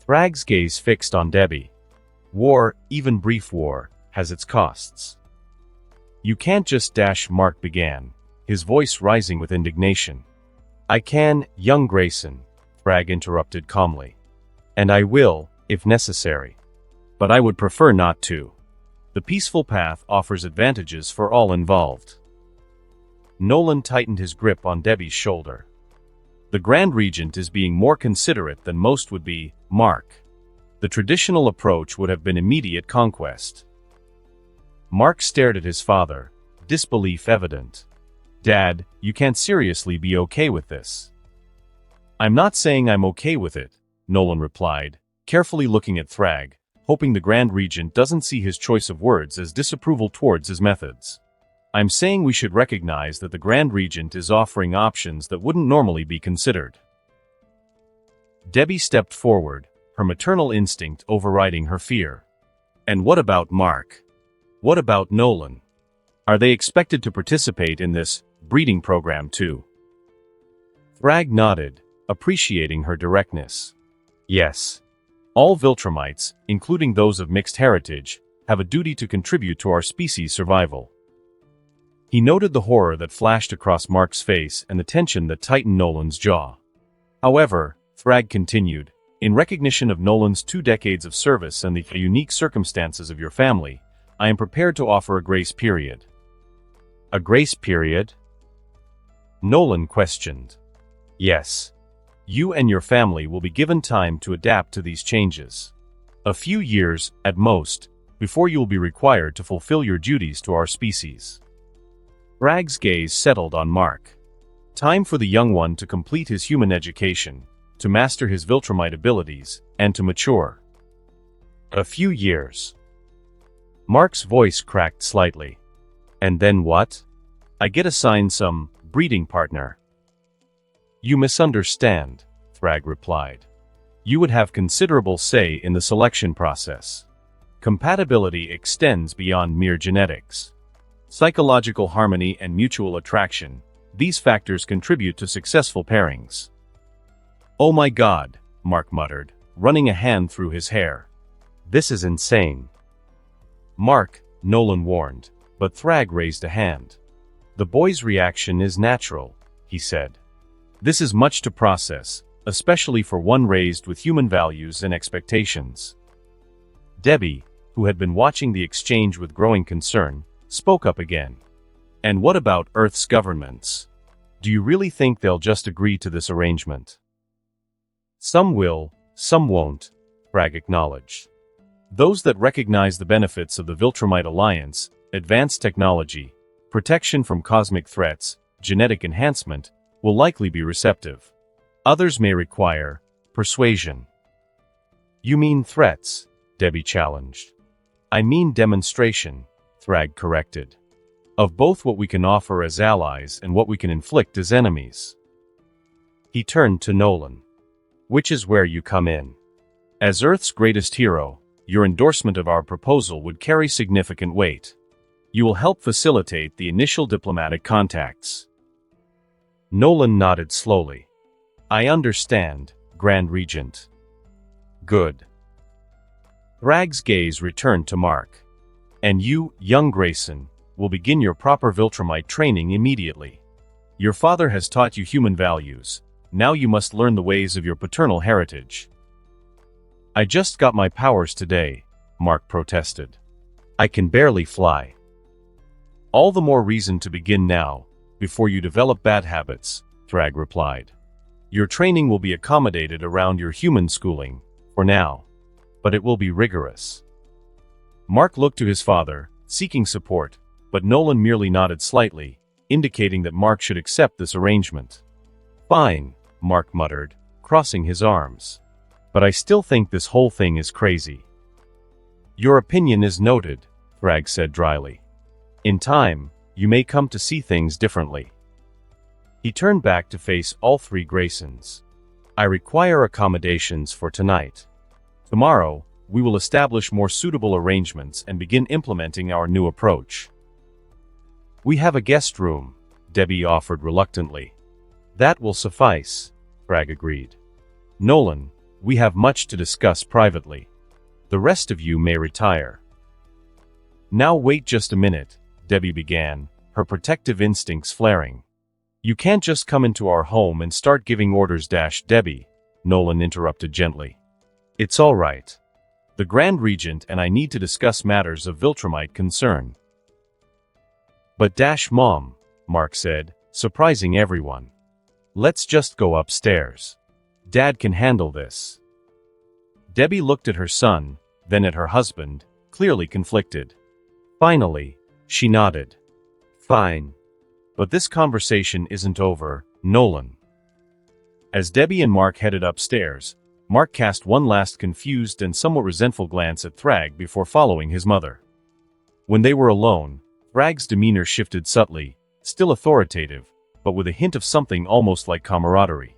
Thragg's gaze fixed on Debbie. War, even brief war, has its costs. You can't just Mark began, his voice rising with indignation. I can, young Grayson, Thragg interrupted calmly. And I will, if necessary. But I would prefer not to. The peaceful path offers advantages for all involved. Nolan tightened his grip on Debbie's shoulder. The Grand Regent is being more considerate than most would be, Mark. The traditional approach would have been immediate conquest. Mark stared at his father, disbelief evident. Dad, you can't seriously be okay with this. I'm not saying I'm okay with it, Nolan replied, carefully looking at Thragg, hoping the Grand Regent doesn't see his choice of words as disapproval towards his methods. I'm saying we should recognize that the Grand Regent is offering options that wouldn't normally be considered. Debbie stepped forward, her maternal instinct overriding her fear. And what about Mark? What about Nolan? Are they expected to participate in this breeding program too? Thragg nodded, appreciating her directness. Yes. All Viltrumites, including those of mixed heritage, have a duty to contribute to our species' survival. He noted the horror that flashed across Mark's face and the tension that tightened Nolan's jaw. However, Thragg continued, in recognition of Nolan's 2 decades of service and the unique circumstances of your family, I am prepared to offer a grace period. A grace period? Nolan questioned. Yes. You and your family will be given time to adapt to these changes. A few years, at most, before you will be required to fulfill your duties to our species. Thragg's gaze settled on Mark. Time for the young one to complete his human education, to master his Viltrumite abilities, and to mature. A few years. Mark's voice cracked slightly. And then what? I get assigned some breeding partner. You misunderstand, Thragg replied. You would have considerable say in the selection process. Compatibility extends beyond mere genetics. Psychological harmony and mutual attraction, these factors contribute to successful pairings. Oh my God, Mark muttered, running a hand through his hair. This is insane. Mark, Nolan warned, but Thragg raised a hand. The boy's reaction is natural, he said. This is much to process, especially for one raised with human values and expectations. Debbie, who had been watching the exchange with growing concern, spoke up again. And what about Earth's governments? Do you really think they'll just agree to this arrangement? Some will, some won't, Thragg acknowledged. Those that recognize the benefits of the Viltrumite alliance, advanced technology, protection from cosmic threats, genetic enhancement, will likely be receptive. Others may require persuasion. You mean threats? Debbie challenged. I mean demonstration, Thragg corrected. Of both what we can offer as allies and what we can inflict as enemies. He turned to Nolan. Which is where you come in. As Earth's greatest hero, your endorsement of our proposal would carry significant weight. You will help facilitate the initial diplomatic contacts. Nolan nodded slowly. I understand, Grand Regent. Good. Thragg's gaze returned to Mark. And you, young Grayson, will begin your proper Viltrumite training immediately. Your father has taught you human values. Now you must learn the ways of your paternal heritage. I just got my powers today, Mark protested. I can barely fly. All the more reason to begin now, before you develop bad habits, Thragg replied. Your training will be accommodated around your human schooling, for now. But it will be rigorous. Mark looked to his father, seeking support, but Nolan merely nodded slightly, indicating that Mark should accept this arrangement. Fine, Mark muttered, crossing his arms. But I still think this whole thing is crazy. Your opinion is noted, Thragg said dryly. In time, you may come to see things differently. He turned back to face all three Graysons. I require accommodations for tonight. Tomorrow, we will establish more suitable arrangements and begin implementing our new approach. We have a guest room, Debbie offered reluctantly. That will suffice, Thragg agreed. Nolan, we have much to discuss privately. The rest of you may retire. Now wait just a minute, Debbie began, her protective instincts flaring. You can't just come into our home and start giving orders. Debbie, Nolan interrupted gently. It's all right. The Grand Regent and I need to discuss matters of Viltrumite concern. But Mom, Mark said, surprising everyone. Let's just go upstairs. Dad can handle this. Debbie looked at her son, then at her husband, clearly conflicted. Finally, she nodded. Fine. But this conversation isn't over, Nolan. As Debbie and Mark headed upstairs, Mark cast one last confused and somewhat resentful glance at Thragg before following his mother. When they were alone, Thragg's demeanor shifted subtly, still authoritative, but with a hint of something almost like camaraderie.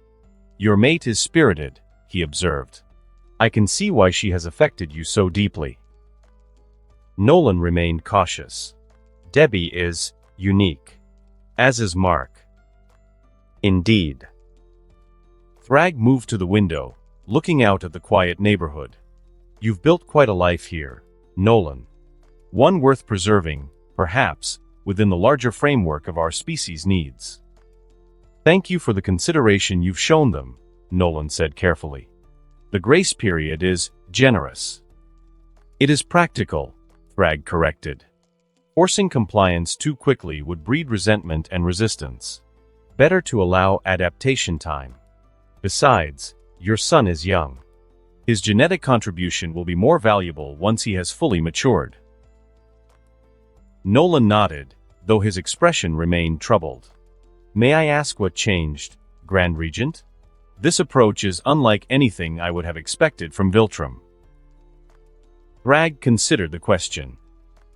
Your mate is spirited, he observed. I can see why she has affected you so deeply. Nolan remained cautious. Debbie is unique. As is Mark. Indeed. Thragg moved to the window, looking out at the quiet neighborhood. You've built quite a life here, Nolan. One worth preserving, perhaps, within the larger framework of our species' needs. Thank you for the consideration you've shown them, Nolan said carefully. The grace period is generous. It is practical, Thragg corrected. Forcing compliance too quickly would breed resentment and resistance. Better to allow adaptation time. Besides, your son is young. His genetic contribution will be more valuable once he has fully matured. Nolan nodded, though his expression remained troubled. May I ask what changed, Grand Regent? This approach is unlike anything I would have expected from Viltrum. Thragg considered the question.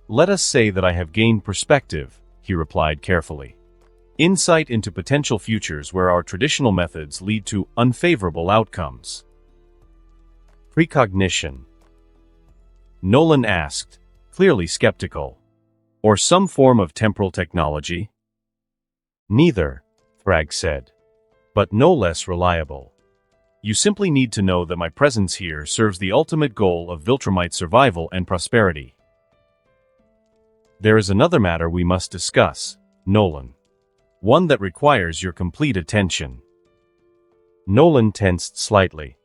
Let us say that I have gained perspective, he replied carefully. Insight into potential futures where our traditional methods lead to unfavorable outcomes. Precognition. Nolan asked, clearly skeptical. Or some form of temporal technology? Neither, Thragg said. But no less reliable. You simply need to know that my presence here serves the ultimate goal of Viltrumite survival and prosperity. There is another matter we must discuss, Nolan. One that requires your complete attention. Nolan tensed slightly.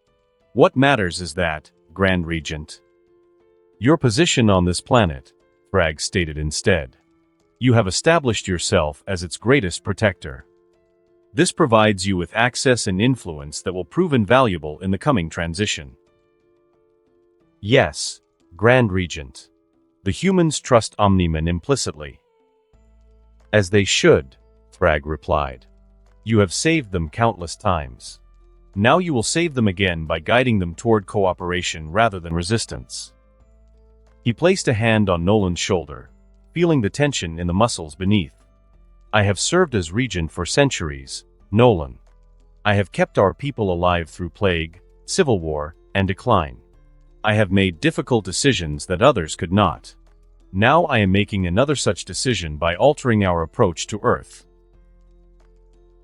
What matters is that, Grand Regent? Your position on this planet, Thragg stated instead. You have established yourself as its greatest protector. This provides you with access and influence that will prove invaluable in the coming transition. Yes, Grand Regent. The humans trust Omniman implicitly. As they should, Thragg replied. You have saved them countless times. Now you will save them again by guiding them toward cooperation rather than resistance. He placed a hand on Nolan's shoulder, feeling the tension in the muscles beneath. I have served as regent for centuries, Nolan. I have kept our people alive through plague, civil war, and decline. I have made difficult decisions that others could not. Now I am making another such decision by altering our approach to Earth.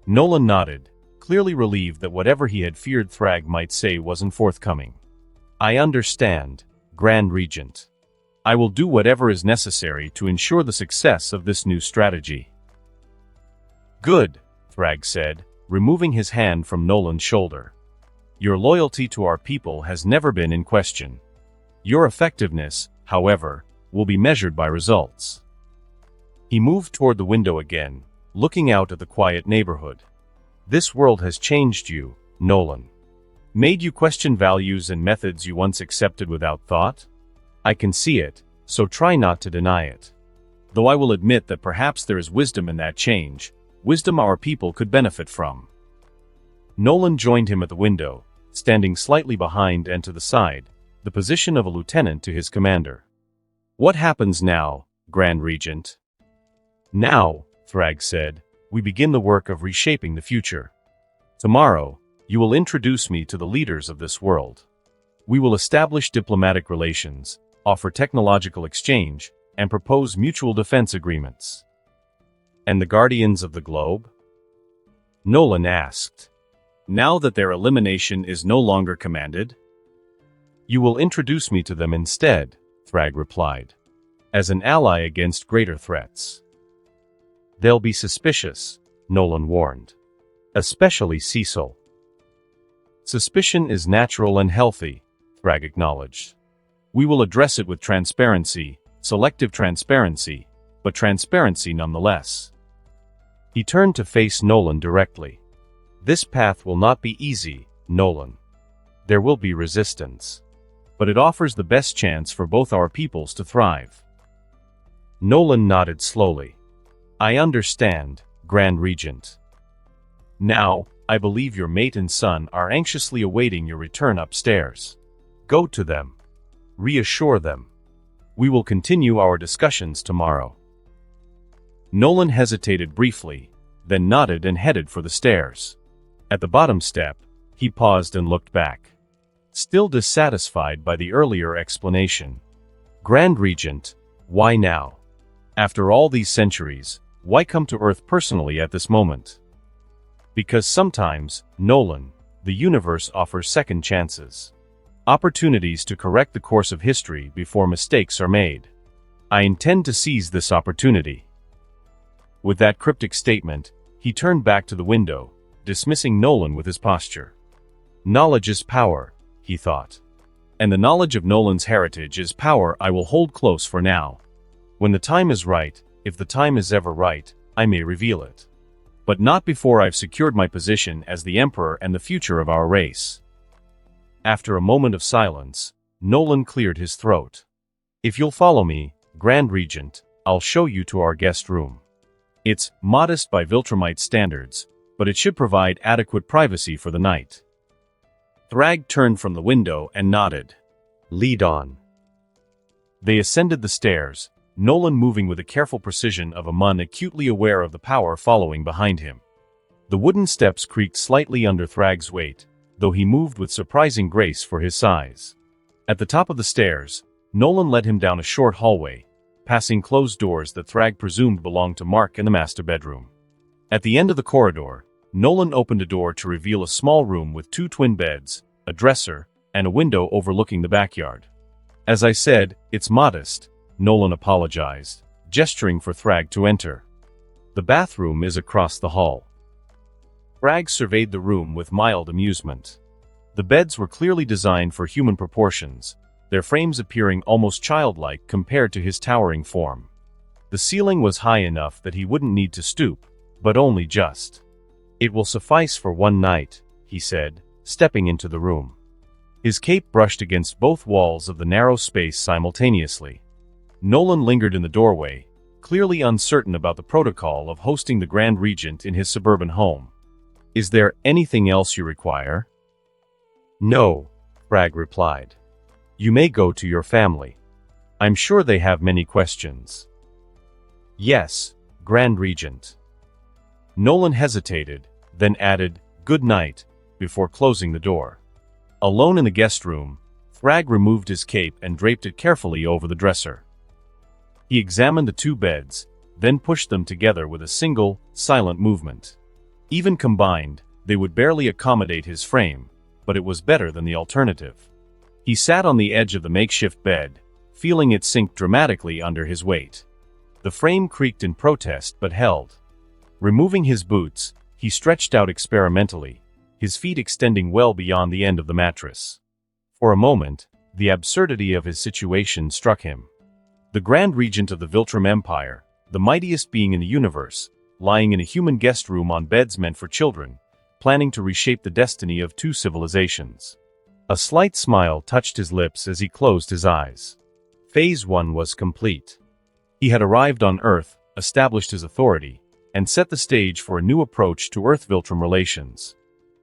Nolan nodded, clearly relieved that whatever he had feared Thragg might say wasn't forthcoming. I understand, Grand Regent. I will do whatever is necessary to ensure the success of this new strategy. Good, Thragg said, removing his hand from Nolan's shoulder. Your loyalty to our people has never been in question. Your effectiveness, however, will be measured by results. He moved toward the window again, looking out at the quiet neighborhood. This world has changed you, Nolan. Made you question values and methods you once accepted without thought? I can see it, so try not to deny it. Though I will admit that perhaps there is wisdom in that change, wisdom our people could benefit from. Nolan joined him at the window, standing slightly behind and to the side, the position of a lieutenant to his commander. What happens now, Grand Regent? Now, Thragg said, we begin the work of reshaping the future. Tomorrow, you will introduce me to the leaders of this world. We will establish diplomatic relations, offer technological exchange, and propose mutual defense agreements. And the guardians of the globe? Nolan asked. Now that their elimination is no longer commanded? You will introduce me to them instead, Thragg replied. As an ally against greater threats. They'll be suspicious, Nolan warned. Especially Cecil. Suspicion is natural and healthy, Thragg acknowledged. We will address it with transparency, selective transparency, but transparency nonetheless. He turned to face Nolan directly. This path will not be easy, Nolan. There will be resistance. But it offers the best chance for both our peoples to thrive. Nolan nodded slowly. I understand, Grand Regent. Now, I believe your mate and son are anxiously awaiting your return upstairs. Go to them. Reassure them. We will continue our discussions tomorrow. Nolan hesitated briefly, then nodded and headed for the stairs. At the bottom step, he paused and looked back. Still dissatisfied by the earlier explanation. Grand Regent, why now? After all these centuries, why come to Earth personally at this moment? Because sometimes, Nolan, the universe offers second chances. Opportunities to correct the course of history before mistakes are made. I intend to seize this opportunity. With that cryptic statement, he turned back to the window, dismissing Nolan with his posture. Knowledge is power, he thought. And the knowledge of Nolan's heritage is power I will hold close for now. When the time is right, if the time is ever right, I may reveal it. But not before I've secured my position as the Emperor and the future of our race. After a moment of silence, Nolan cleared his throat. If you'll follow me, Grand Regent, I'll show you to our guest room. It's modest by Viltrumite standards, but it should provide adequate privacy for the night. Thragg turned from the window and nodded. Lead on. They ascended the stairs, Nolan moving with the careful precision of a man acutely aware of the power following behind him. The wooden steps creaked slightly under Thragg's weight, though he moved with surprising grace for his size. At the top of the stairs, Nolan led him down a short hallway, passing closed doors that Thragg presumed belonged to Mark in the master bedroom. At the end of the corridor, Nolan opened a door to reveal a small room with 2 twin beds, a dresser, and a window overlooking the backyard. As I said, it's modest, Nolan apologized, gesturing for Thragg to enter. The bathroom is across the hall. Thragg surveyed the room with mild amusement. The beds were clearly designed for human proportions, their frames appearing almost childlike compared to his towering form. The ceiling was high enough that he wouldn't need to stoop, but only just. "It will suffice for one night," he said, stepping into the room. His cape brushed against both walls of the narrow space simultaneously. Nolan lingered in the doorway, clearly uncertain about the protocol of hosting the Grand Regent in his suburban home. "Is there anything else you require?" "No," Thragg replied. "You may go to your family. I'm sure they have many questions." "Yes, Grand Regent." Nolan hesitated, then added, "Good night," before closing the door. Alone in the guest room, Thragg removed his cape and draped it carefully over the dresser. He examined the two beds, then pushed them together with a single, silent movement. Even combined, they would barely accommodate his frame, but it was better than the alternative. He sat on the edge of the makeshift bed, feeling it sink dramatically under his weight. The frame creaked in protest but held. Removing his boots, he stretched out experimentally, his feet extending well beyond the end of the mattress. For a moment, the absurdity of his situation struck him. The Grand Regent of the Viltrum Empire, the mightiest being in the universe, lying in a human guest room on beds meant for children, planning to reshape the destiny of two civilizations. A slight smile touched his lips as he closed his eyes. Phase 1 was complete. He had arrived on Earth, established his authority, and set the stage for a new approach to Earth-Viltrum relations.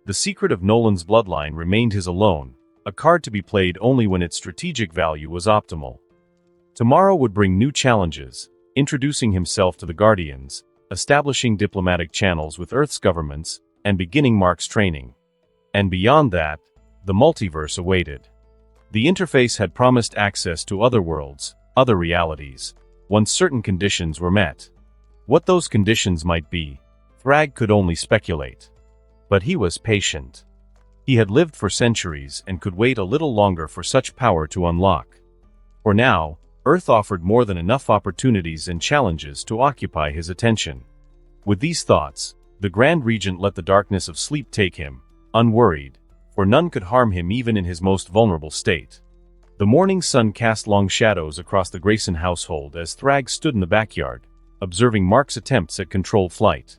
The secret of Nolan's bloodline remained his alone, a card to be played only when its strategic value was optimal. Tomorrow would bring new challenges, introducing himself to the Guardians, establishing diplomatic channels with Earth's governments, and beginning Mark's training. And beyond that, the multiverse awaited. The interface had promised access to other worlds, other realities, once certain conditions were met. What those conditions might be, Thragg could only speculate. But he was patient. He had lived for centuries and could wait a little longer for such power to unlock. For now, Earth offered more than enough opportunities and challenges to occupy his attention. With these thoughts, the Grand Regent let the darkness of sleep take him, unworried, for none could harm him even in his most vulnerable state. The morning sun cast long shadows across the Grayson household as Thragg stood in the backyard, observing Mark's attempts at controlled flight.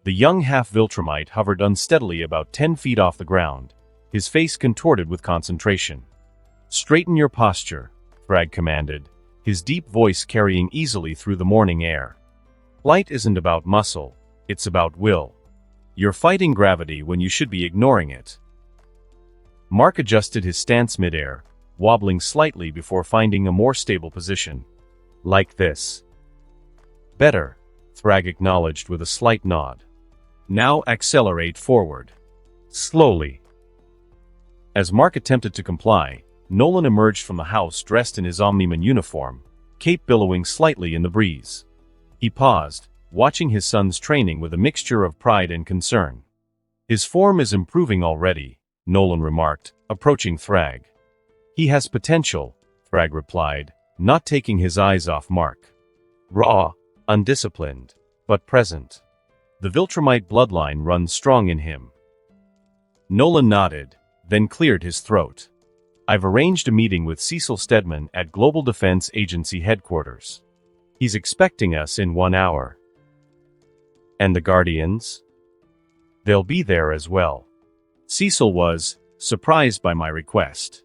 The young half-Viltrumite hovered unsteadily about 10 feet off the ground, his face contorted with concentration. "Straighten your posture," Thragg commanded, his deep voice carrying easily through the morning air. "Flight isn't about muscle, it's about will. You're fighting gravity when you should be ignoring it." Mark adjusted his stance midair, wobbling slightly before finding a more stable position. "Like this." "Better," Thragg acknowledged with a slight nod. "Now accelerate forward. Slowly." As Mark attempted to comply, Nolan emerged from the house dressed in his Omniman uniform, cape billowing slightly in the breeze. He paused, watching his son's training with a mixture of pride and concern. "His form is improving already," Nolan remarked, approaching Thragg. "He has potential," Thragg replied, not taking his eyes off Mark. "Raw, undisciplined, but present. The Viltrumite bloodline runs strong in him." Nolan nodded, then cleared his throat. "I've arranged a meeting with Cecil Stedman at Global Defense Agency headquarters. He's expecting us in 1 hour." "And the Guardians?" "They'll be there as well." Cecil was surprised by my request.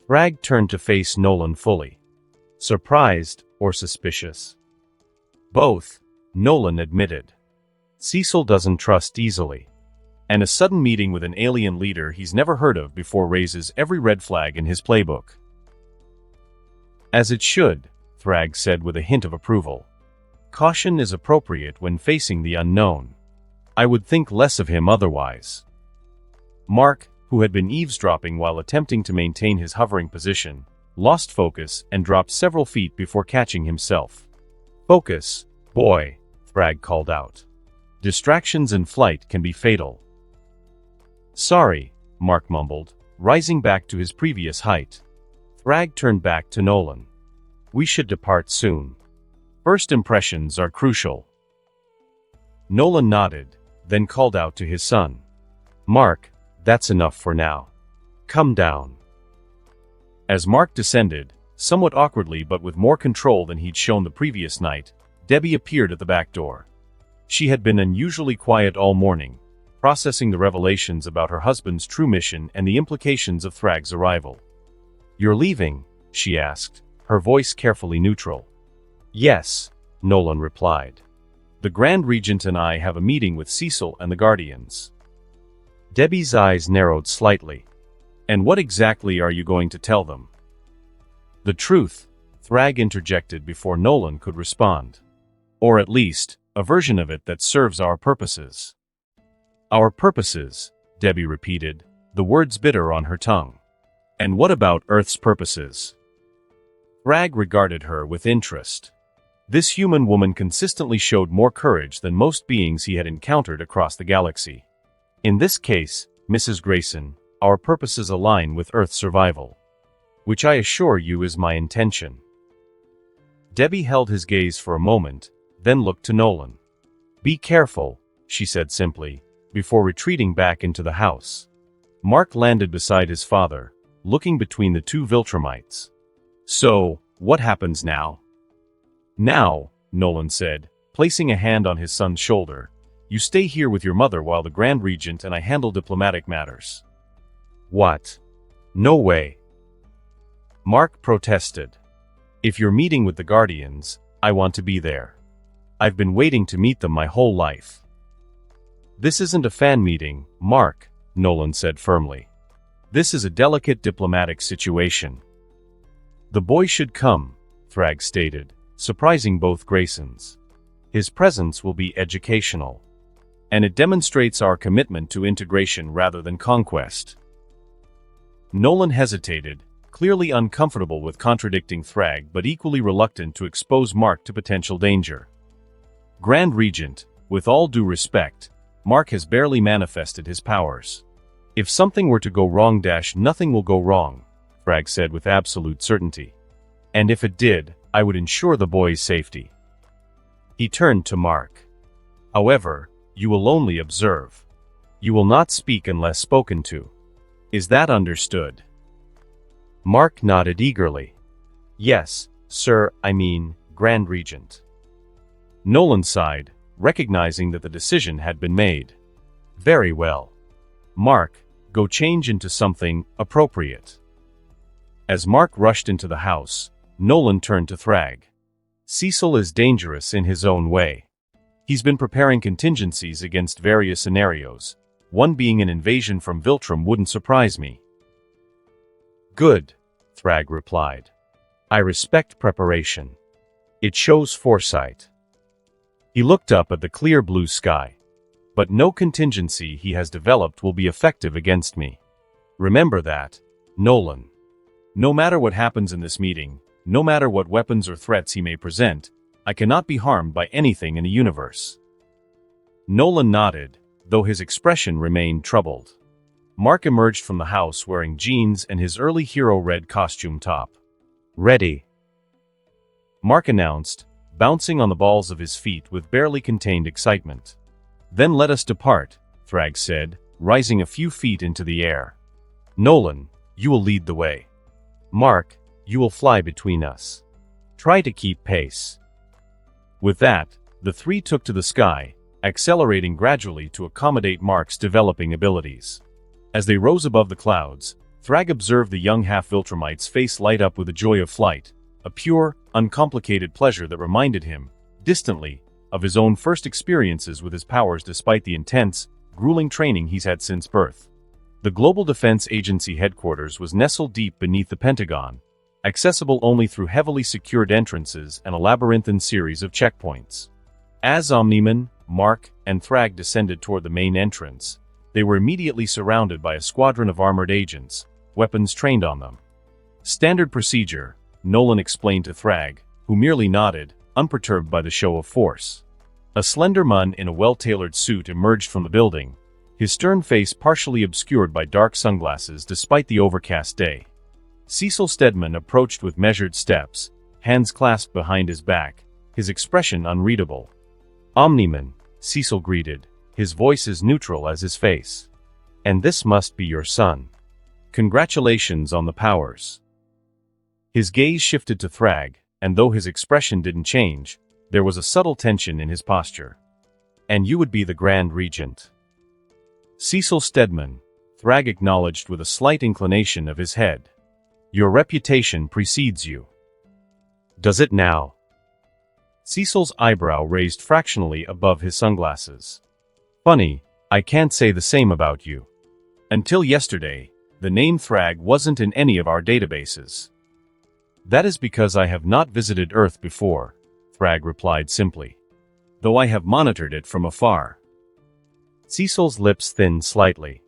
Thragg turned to face Nolan fully. "Surprised or suspicious?" "Both," Nolan admitted. "Cecil doesn't trust easily. And a sudden meeting with an alien leader he's never heard of before raises every red flag in his playbook." "As it should," Thragg said with a hint of approval. "Caution is appropriate when facing the unknown. I would think less of him otherwise." Mark, who had been eavesdropping while attempting to maintain his hovering position, lost focus and dropped several feet before catching himself. "Focus, boy," Thragg called out. "Distractions in flight can be fatal." "Sorry," Mark mumbled, rising back to his previous height. Thragg turned back to Nolan. "We should depart soon. First impressions are crucial." Nolan nodded, then called out to his son. "Mark, that's enough for now. Come down." As Mark descended, somewhat awkwardly but with more control than he'd shown the previous night, Debbie appeared at the back door. She had been unusually quiet all morning, processing the revelations about her husband's true mission and the implications of Thragg's arrival. "You're leaving?" she asked, her voice carefully neutral. "Yes," Nolan replied. "The Grand Regent and I have a meeting with Cecil and the Guardians." Debbie's eyes narrowed slightly. "And what exactly are you going to tell them?" "The truth," Thragg interjected before Nolan could respond. "Or at least, a version of it that serves our purposes." "Our purposes," Debbie repeated, the words bitter on her tongue. "And what about Earth's purposes?" Thragg regarded her with interest. This human woman consistently showed more courage than most beings he had encountered across the galaxy. "In this case, Mrs. Grayson, our purposes align with Earth's survival. Which I assure you is my intention." Debbie held his gaze for a moment, then looked to Nolan. "Be careful," she said simply, before retreating back into the house. Mark landed beside his father, looking between the two Viltrumites. "So, what happens now?" "Now," Nolan said, placing a hand on his son's shoulder, "you stay here with your mother while the Grand Regent and I handle diplomatic matters." "What? No way." Mark protested. "If you're meeting with the Guardians, I want to be there. I've been waiting to meet them my whole life." "This isn't a fan meeting, Mark," Nolan said firmly. "This is a delicate diplomatic situation." "The boy should come," Thragg stated, surprising both Graysons. "His presence will be educational. And it demonstrates our commitment to integration rather than conquest." Nolan hesitated, clearly uncomfortable with contradicting Thragg but equally reluctant to expose Mark to potential danger. "Grand Regent, with all due respect, Mark has barely manifested his powers. If something were to go wrong, nothing will go wrong," Thragg said with absolute certainty. "And if it did, I would ensure the boy's safety." He turned to Mark. "However, you will only observe. You will not speak unless spoken to. Is that understood?" Mark nodded eagerly. "Yes, sir, I mean, Grand Regent." Nolan sighed, recognizing that the decision had been made. "Very well. Mark, go change into something appropriate." As Mark rushed into the house, Nolan turned to Thragg. "Cecil is dangerous in his own way. He's been preparing contingencies against various scenarios. One being an invasion from Viltrum wouldn't surprise me." "Good," Thragg replied. "I respect preparation. It shows foresight." He looked up at the clear blue sky. "But no contingency he has developed will be effective against me. Remember that, Nolan. No matter what happens in this meeting, no matter what weapons or threats he may present, I cannot be harmed by anything in the universe." Nolan nodded, though his expression remained troubled. Mark emerged from the house wearing jeans and his early hero red costume top. "Ready," Mark announced, bouncing on the balls of his feet with barely contained excitement. "Then let us depart," Thragg said, rising a few feet into the air. "Nolan, you will lead the way. Mark, you will fly between us. Try to keep pace." With that, the three took to the sky, accelerating gradually to accommodate Mark's developing abilities. As they rose above the clouds, Thragg observed the young half-Viltrumite's face light up with the joy of flight, a pure, uncomplicated pleasure that reminded him, distantly, of his own first experiences with his powers despite the intense, grueling training he's had since birth. The Global Defense Agency headquarters was nestled deep beneath the Pentagon, accessible only through heavily secured entrances and a labyrinthine series of checkpoints. As Omniman, Mark, and Thragg descended toward the main entrance, they were immediately surrounded by a squadron of armored agents, weapons trained on them. "Standard procedure," Nolan explained to Thragg, who merely nodded, unperturbed by the show of force. A slender man in a well-tailored suit emerged from the building, his stern face partially obscured by dark sunglasses despite the overcast day. Cecil Stedman approached with measured steps, hands clasped behind his back, his expression unreadable. "Omniman," Cecil greeted, his voice as neutral as his face. "And this must be your son. Congratulations on the powers." His gaze shifted to Thragg, and though his expression didn't change, there was a subtle tension in his posture. And you would be the Grand Regent. Cecil Stedman, Thragg acknowledged with a slight inclination of his head. Your reputation precedes you. Does it now? Cecil's eyebrow raised fractionally above his sunglasses. Funny, I can't say the same about you. Until yesterday, the name Thragg wasn't in any of our databases. That is because I have not visited Earth before, Thragg replied simply. Though I have monitored it from afar. Cecil's lips thinned slightly.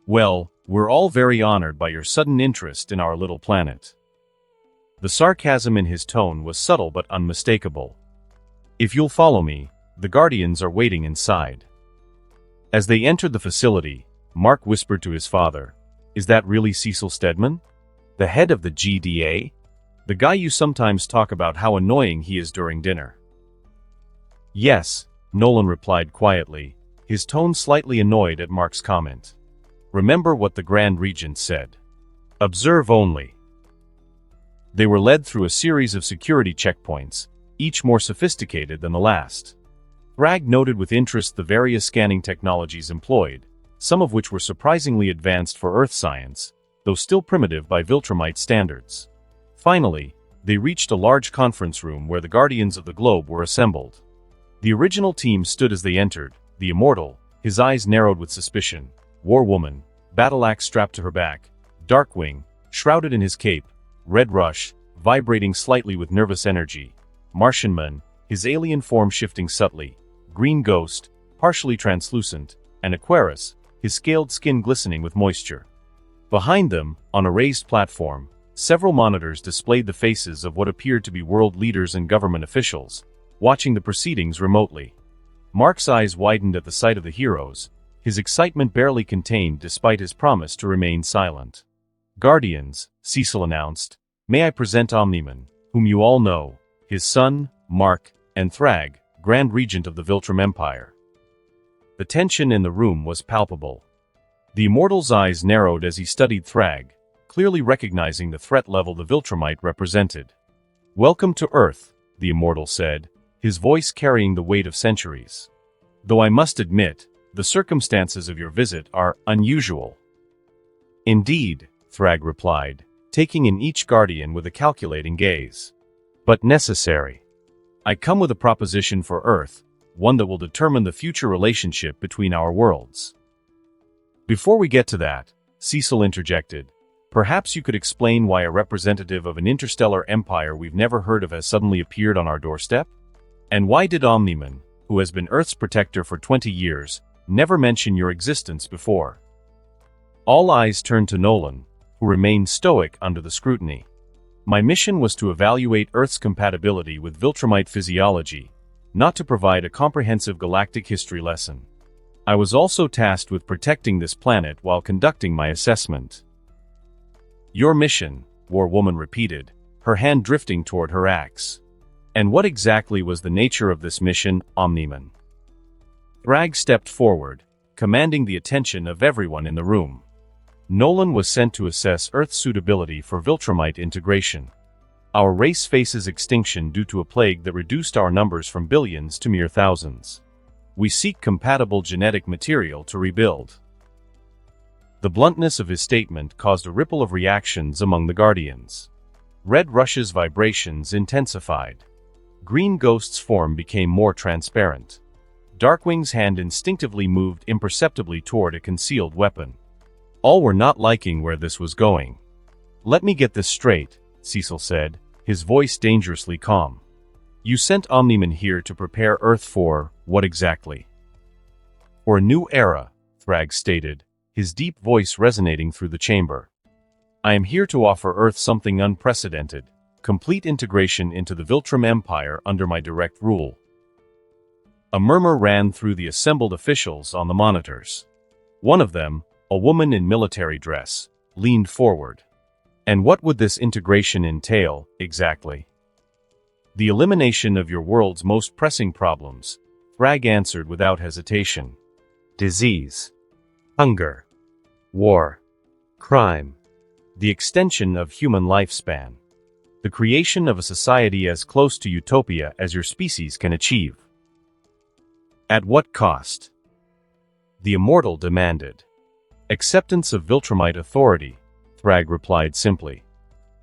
Well, we're all very honored by your sudden interest in our little planet. The sarcasm in his tone was subtle but unmistakable. If you'll follow me, the Guardians are waiting inside. As they entered the facility, Mark whispered to his father, Is that really Cecil Stedman? The head of the GDA? The guy you sometimes talk about how annoying he is during dinner. Yes, Nolan replied quietly, his tone slightly annoyed at Mark's comment. Remember what the Grand Regent said. Observe only. They were led through a series of security checkpoints, each more sophisticated than the last. Thragg noted with interest the various scanning technologies employed, some of which were surprisingly advanced for Earth science, though still primitive by Viltrumite standards. Finally, they reached a large conference room where the Guardians of the Globe were assembled. The original team stood as they entered, the Immortal, his eyes narrowed with suspicion, War Woman, battle axe strapped to her back, Darkwing, shrouded in his cape, Red Rush, vibrating slightly with nervous energy, Martianman, his alien form shifting subtly, Green Ghost, partially translucent, and Aquarius, his scaled skin glistening with moisture. Behind them, on a raised platform, several monitors displayed the faces of what appeared to be world leaders and government officials, watching the proceedings remotely. Mark's eyes widened at the sight of the heroes, his excitement barely contained despite his promise to remain silent. Guardians, Cecil announced, may I present Omniman, whom you all know, his son, Mark, and Thragg, Grand Regent of the Viltrum Empire. The tension in the room was palpable. The Immortal's eyes narrowed as he studied Thragg, clearly recognizing the threat level the Viltrumite represented. Welcome to Earth, the Immortal said, his voice carrying the weight of centuries. Though I must admit, the circumstances of your visit are unusual. Indeed, Thragg replied, taking in each Guardian with a calculating gaze. But necessary. I come with a proposition for Earth, one that will determine the future relationship between our worlds. Before we get to that, Cecil interjected, perhaps you could explain why a representative of an interstellar empire we've never heard of has suddenly appeared on our doorstep? And why did Omniman, who has been Earth's protector for 20 years, never mention your existence before? All eyes turned to Nolan, who remained stoic under the scrutiny. My mission was to evaluate Earth's compatibility with Viltrumite physiology, not to provide a comprehensive galactic history lesson. I was also tasked with protecting this planet while conducting my assessment. Your mission, War Woman repeated, her hand drifting toward her axe. And what exactly was the nature of this mission, Omniman? Thragg stepped forward, commanding the attention of everyone in the room. Nolan was sent to assess Earth's suitability for Viltrumite integration. Our race faces extinction due to a plague that reduced our numbers from billions to mere thousands. We seek compatible genetic material to rebuild. The bluntness of his statement caused a ripple of reactions among the Guardians. Red Rush's vibrations intensified. Green Ghost's form became more transparent. Darkwing's hand instinctively moved imperceptibly toward a concealed weapon. All were not liking where this was going. Let me get this straight, Cecil said, his voice dangerously calm. You sent Omniman here to prepare Earth for, what exactly? For a new era, Thragg stated, his deep voice resonating through the chamber. I am here to offer Earth something unprecedented, complete integration into the Viltrum Empire under my direct rule. A murmur ran through the assembled officials on the monitors. One of them, a woman in military dress, leaned forward. And what would this integration entail, exactly? The elimination of your world's most pressing problems, Thragg answered without hesitation. Disease, hunger, war, crime, the extension of human lifespan. The creation of a society as close to utopia as your species can achieve. At what cost? The immortal demanded. Acceptance of Viltrumite authority, Thragg replied simply.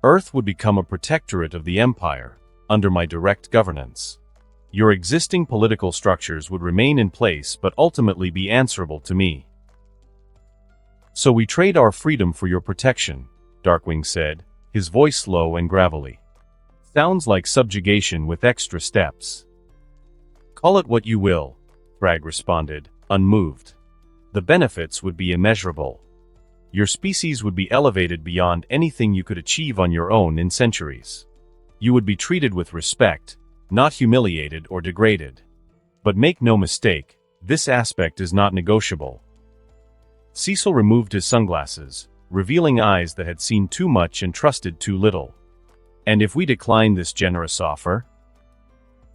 Earth would become a protectorate of the Empire, under my direct governance. Your existing political structures would remain in place but ultimately be answerable to me. So we trade our freedom for your protection, Darkwing said, his voice low and gravelly. Sounds like subjugation with extra steps. Call it what you will, Thragg responded, unmoved. The benefits would be immeasurable. Your species would be elevated beyond anything you could achieve on your own in centuries. You would be treated with respect, not humiliated or degraded. But make no mistake, this aspect is not negotiable. Cecil removed his sunglasses, revealing eyes that had seen too much and trusted too little. And if we decline this generous offer?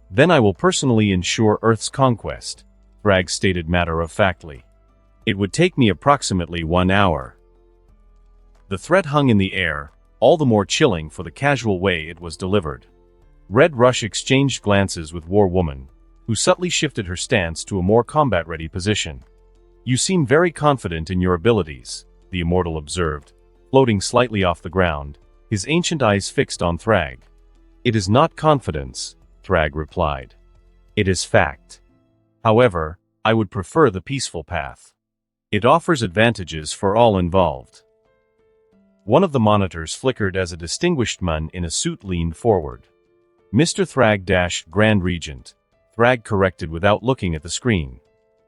Then I will personally ensure Earth's conquest, Thragg stated matter-of-factly. It would take me approximately 1 hour. The threat hung in the air, all the more chilling for the casual way it was delivered. Red Rush exchanged glances with War Woman, who subtly shifted her stance to a more combat-ready position. You seem very confident in your abilities, the immortal observed, floating slightly off the ground, his ancient eyes fixed on Thragg. It is not confidence, Thragg replied. It is fact. However, I would prefer the peaceful path. It offers advantages for all involved. One of the monitors flickered as a distinguished man in a suit leaned forward. Mr. Thragg - Grand Regent, Thragg corrected without looking at the screen.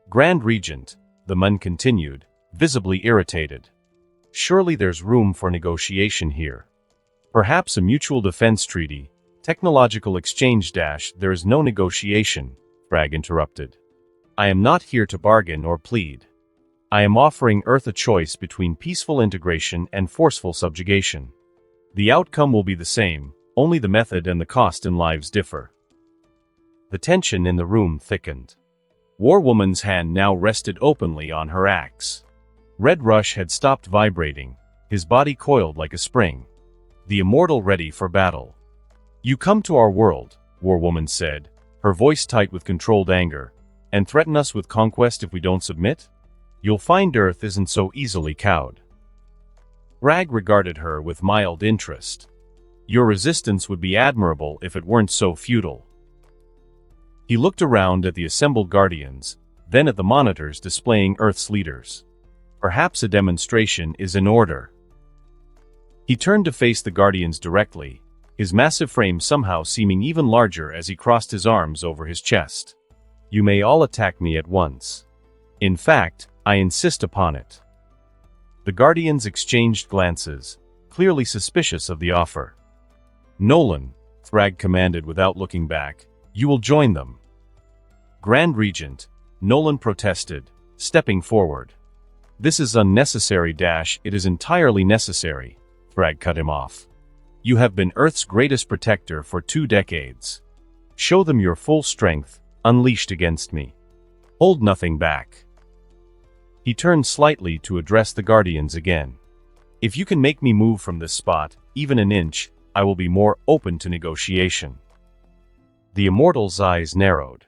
Grand Regent, the man continued, visibly irritated. Surely there's room for negotiation here. Perhaps a mutual defense treaty, technological exchange - there is no negotiation, Thragg interrupted. I am not here to bargain or plead. I am offering Earth a choice between peaceful integration and forceful subjugation. The outcome will be the same, only the method and the cost in lives differ. The tension in the room thickened. War Woman's hand now rested openly on her axe. Red Rush had stopped vibrating, his body coiled like a spring. The immortal ready for battle. You come to our world, War Woman said, her voice tight with controlled anger, and threaten us with conquest if we don't submit? You'll find Earth isn't so easily cowed. Thragg regarded her with mild interest. Your resistance would be admirable if it weren't so futile. He looked around at the assembled Guardians, then at the monitors displaying Earth's leaders. Perhaps a demonstration is in order. He turned to face the Guardians directly, his massive frame somehow seeming even larger as he crossed his arms over his chest. You may all attack me at once. In fact, I insist upon it. The Guardians exchanged glances, clearly suspicious of the offer. Nolan, Thragg commanded without looking back, you will join them. Grand Regent, Nolan protested, stepping forward. This is unnecessary - it is entirely necessary, Thragg cut him off. You have been Earth's greatest protector for 2 decades. Show them your full strength, unleashed against me. Hold nothing back. He turned slightly to address the Guardians again. If you can make me move from this spot, even an inch, I will be more open to negotiation. The immortal's eyes narrowed.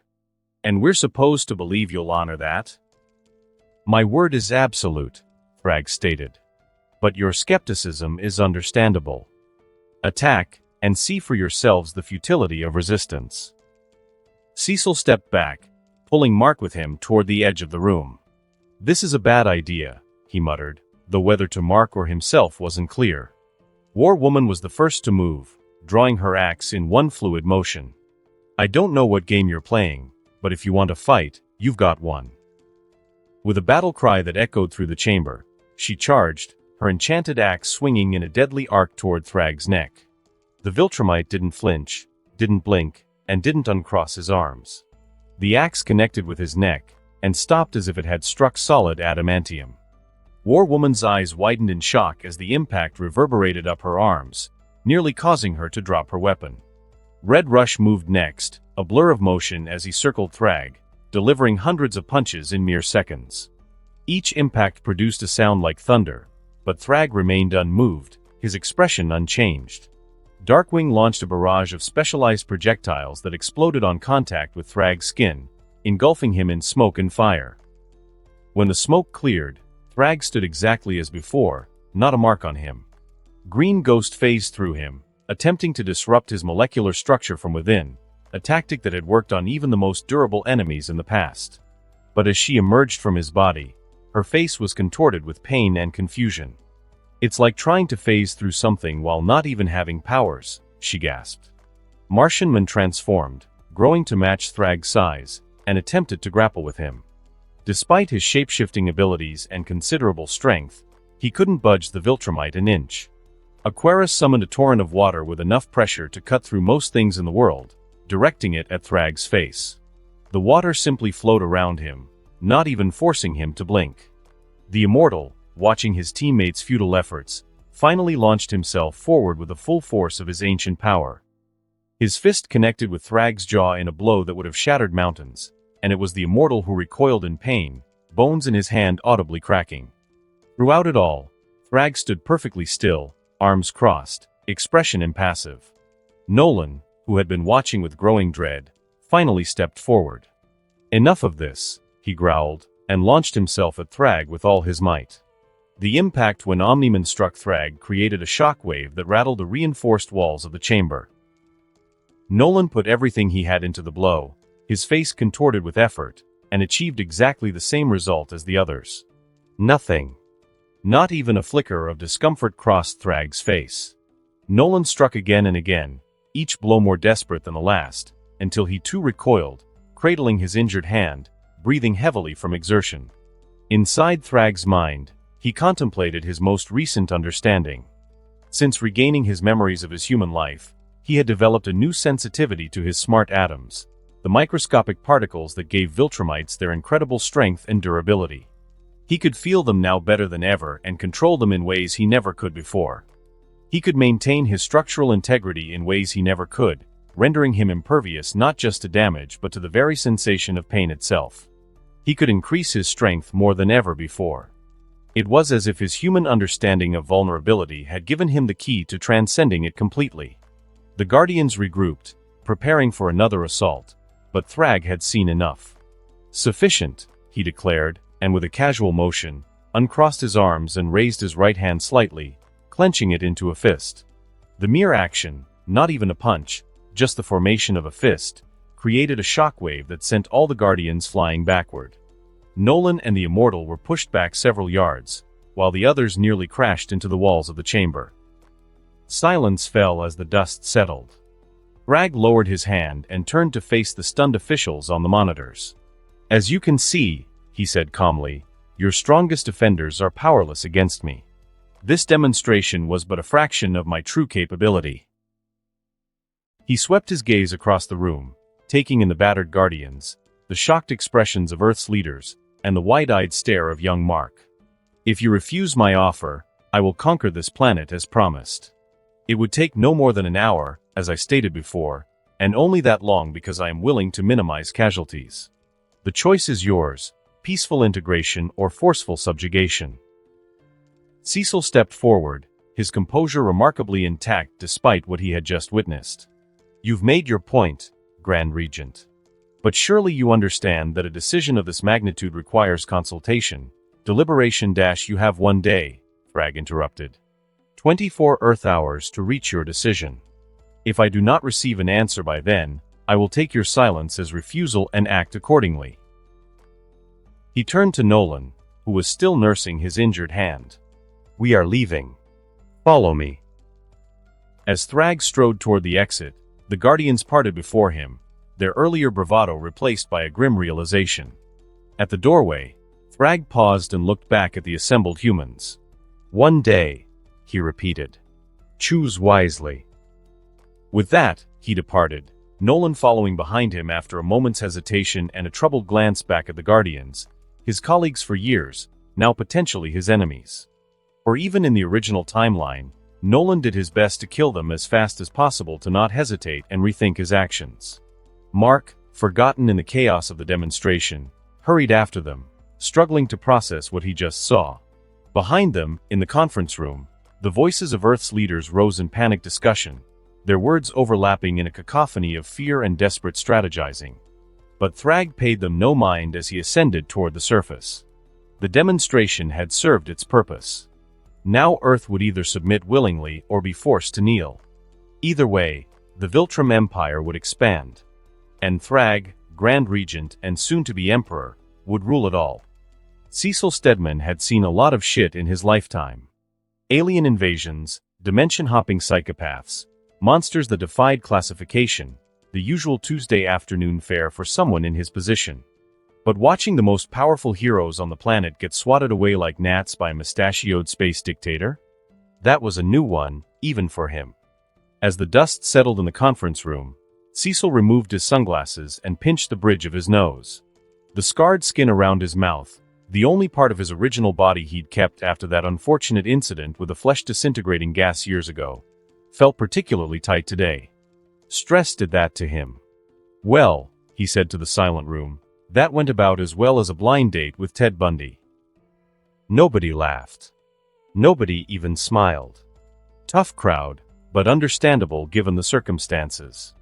And we're supposed to believe you'll honor that? My word is absolute, Thragg stated. But your skepticism is understandable. Attack, and see for yourselves the futility of resistance. Cecil stepped back, pulling Mark with him toward the edge of the room. This is a bad idea, he muttered, though whether to Mark or himself wasn't clear. War Woman was the first to move, drawing her axe in one fluid motion. I don't know what game you're playing, but if you want to fight, you've got one. With a battle cry that echoed through the chamber, she charged, her enchanted axe swinging in a deadly arc toward Thragg's neck. The Viltrumite didn't flinch, didn't blink, and didn't uncross his arms. The axe connected with his neck, and stopped as if it had struck solid adamantium. War Woman's eyes widened in shock as the impact reverberated up her arms, nearly causing her to drop her weapon. Red Rush moved next, a blur of motion as he circled Thragg, delivering hundreds of punches in mere seconds. Each impact produced a sound like thunder, but Thragg remained unmoved, his expression unchanged. Darkwing launched a barrage of specialized projectiles that exploded on contact with Thragg's skin, engulfing him in smoke and fire. When the smoke cleared, Thragg stood exactly as before, not a mark on him. Green Ghost phased through him, attempting to disrupt his molecular structure from within, a tactic that had worked on even the most durable enemies in the past. But as she emerged from his body, her face was contorted with pain and confusion. "It's like trying to phase through something while not even having powers," she gasped. Martianman transformed, growing to match Thragg's size, and attempted to grapple with him. Despite his shape-shifting abilities and considerable strength, he couldn't budge the Viltrumite an inch. Aquarius summoned a torrent of water with enough pressure to cut through most things in the world, directing it at Thragg's face. The water simply flowed around him, not even forcing him to blink. The Immortal, watching his teammates' futile efforts, finally launched himself forward with the full force of his ancient power. His fist connected with Thragg's jaw in a blow that would have shattered mountains, and it was the Immortal who recoiled in pain, bones in his hand audibly cracking. Throughout it all, Thragg stood perfectly still, arms crossed, expression impassive. Nolan, who had been watching with growing dread, finally stepped forward. "Enough of this," he growled, and launched himself at Thragg with all his might. The impact when Omniman struck Thragg created a shockwave that rattled the reinforced walls of the chamber. Nolan put everything he had into the blow, his face contorted with effort, and achieved exactly the same result as the others. Nothing. Not even a flicker of discomfort crossed Thragg's face. Nolan struck again and again, each blow more desperate than the last, until he too recoiled, cradling his injured hand, breathing heavily from exertion. Inside Thragg's mind, he contemplated his most recent understanding. Since regaining his memories of his human life, he had developed a new sensitivity to his smart atoms, the microscopic particles that gave Viltrumites their incredible strength and durability. He could feel them now better than ever and control them in ways he never could before. He could maintain his structural integrity in ways he never could, rendering him impervious not just to damage but to the very sensation of pain itself. He could increase his strength more than ever before. It was as if his human understanding of vulnerability had given him the key to transcending it completely. The Guardians regrouped, preparing for another assault, but Thragg had seen enough. "Sufficient," he declared, and with a casual motion, uncrossed his arms and raised his right hand slightly, clenching it into a fist. The mere action, not even a punch, just the formation of a fist, created a shockwave that sent all the Guardians flying backward. Nolan and the Immortal were pushed back several yards, while the others nearly crashed into the walls of the chamber. Silence fell as the dust settled. Thragg lowered his hand and turned to face the stunned officials on the monitors. "As you can see," he said calmly, "your strongest defenders are powerless against me. This demonstration was but a fraction of my true capability." He swept his gaze across the room, taking in the battered Guardians, the shocked expressions of Earth's leaders, and the wide-eyed stare of young Mark. "If you refuse my offer, I will conquer this planet as promised. It would take no more than an hour, as I stated before, and only that long because I am willing to minimize casualties. The choice is yours, peaceful integration or forceful subjugation." Cecil stepped forward, his composure remarkably intact despite what he had just witnessed. "You've made your point, Grand Regent. But surely you understand that a decision of this magnitude requires consultation, deliberation. You have 1 day, Thragg interrupted. 24 Earth hours to reach your decision. If I do not receive an answer by then, I will take your silence as refusal and act accordingly." He turned to Nolan, who was still nursing his injured hand. "We are leaving. Follow me." As Thragg strode toward the exit, the Guardians parted before him, their earlier bravado replaced by a grim realization. At the doorway, Thragg paused and looked back at the assembled humans. 1 day, he repeated. "Choose wisely." With that, he departed, Nolan following behind him after a moment's hesitation and a troubled glance back at the Guardians, his colleagues for years, now potentially his enemies. Or even in the original timeline, Nolan did his best to kill them as fast as possible to not hesitate and rethink his actions. Mark, forgotten in the chaos of the demonstration, hurried after them, struggling to process what he just saw. Behind them, in the conference room, the voices of Earth's leaders rose in panicked discussion, their words overlapping in a cacophony of fear and desperate strategizing. But Thragg paid them no mind as he ascended toward the surface. The demonstration had served its purpose. Now Earth would either submit willingly or be forced to kneel. Either way, the Viltrum Empire would expand. And Thragg, Grand Regent and soon-to-be Emperor, would rule it all. Cecil Stedman had seen a lot of shit in his lifetime. Alien invasions, dimension-hopping psychopaths, monsters that defied classification, the usual Tuesday afternoon fare for someone in his position. But watching the most powerful heroes on the planet get swatted away like gnats by a mustachioed space dictator? That was a new one, even for him. As the dust settled in the conference room, Cecil removed his sunglasses and pinched the bridge of his nose. The scarred skin around his mouth, the only part of his original body he'd kept after that unfortunate incident with the flesh-disintegrating gas years ago, felt particularly tight today. Stress did that to him. "Well," he said to the silent room, "that went about as well as a blind date with Ted Bundy." Nobody laughed. Nobody even smiled. Tough crowd, but understandable given the circumstances.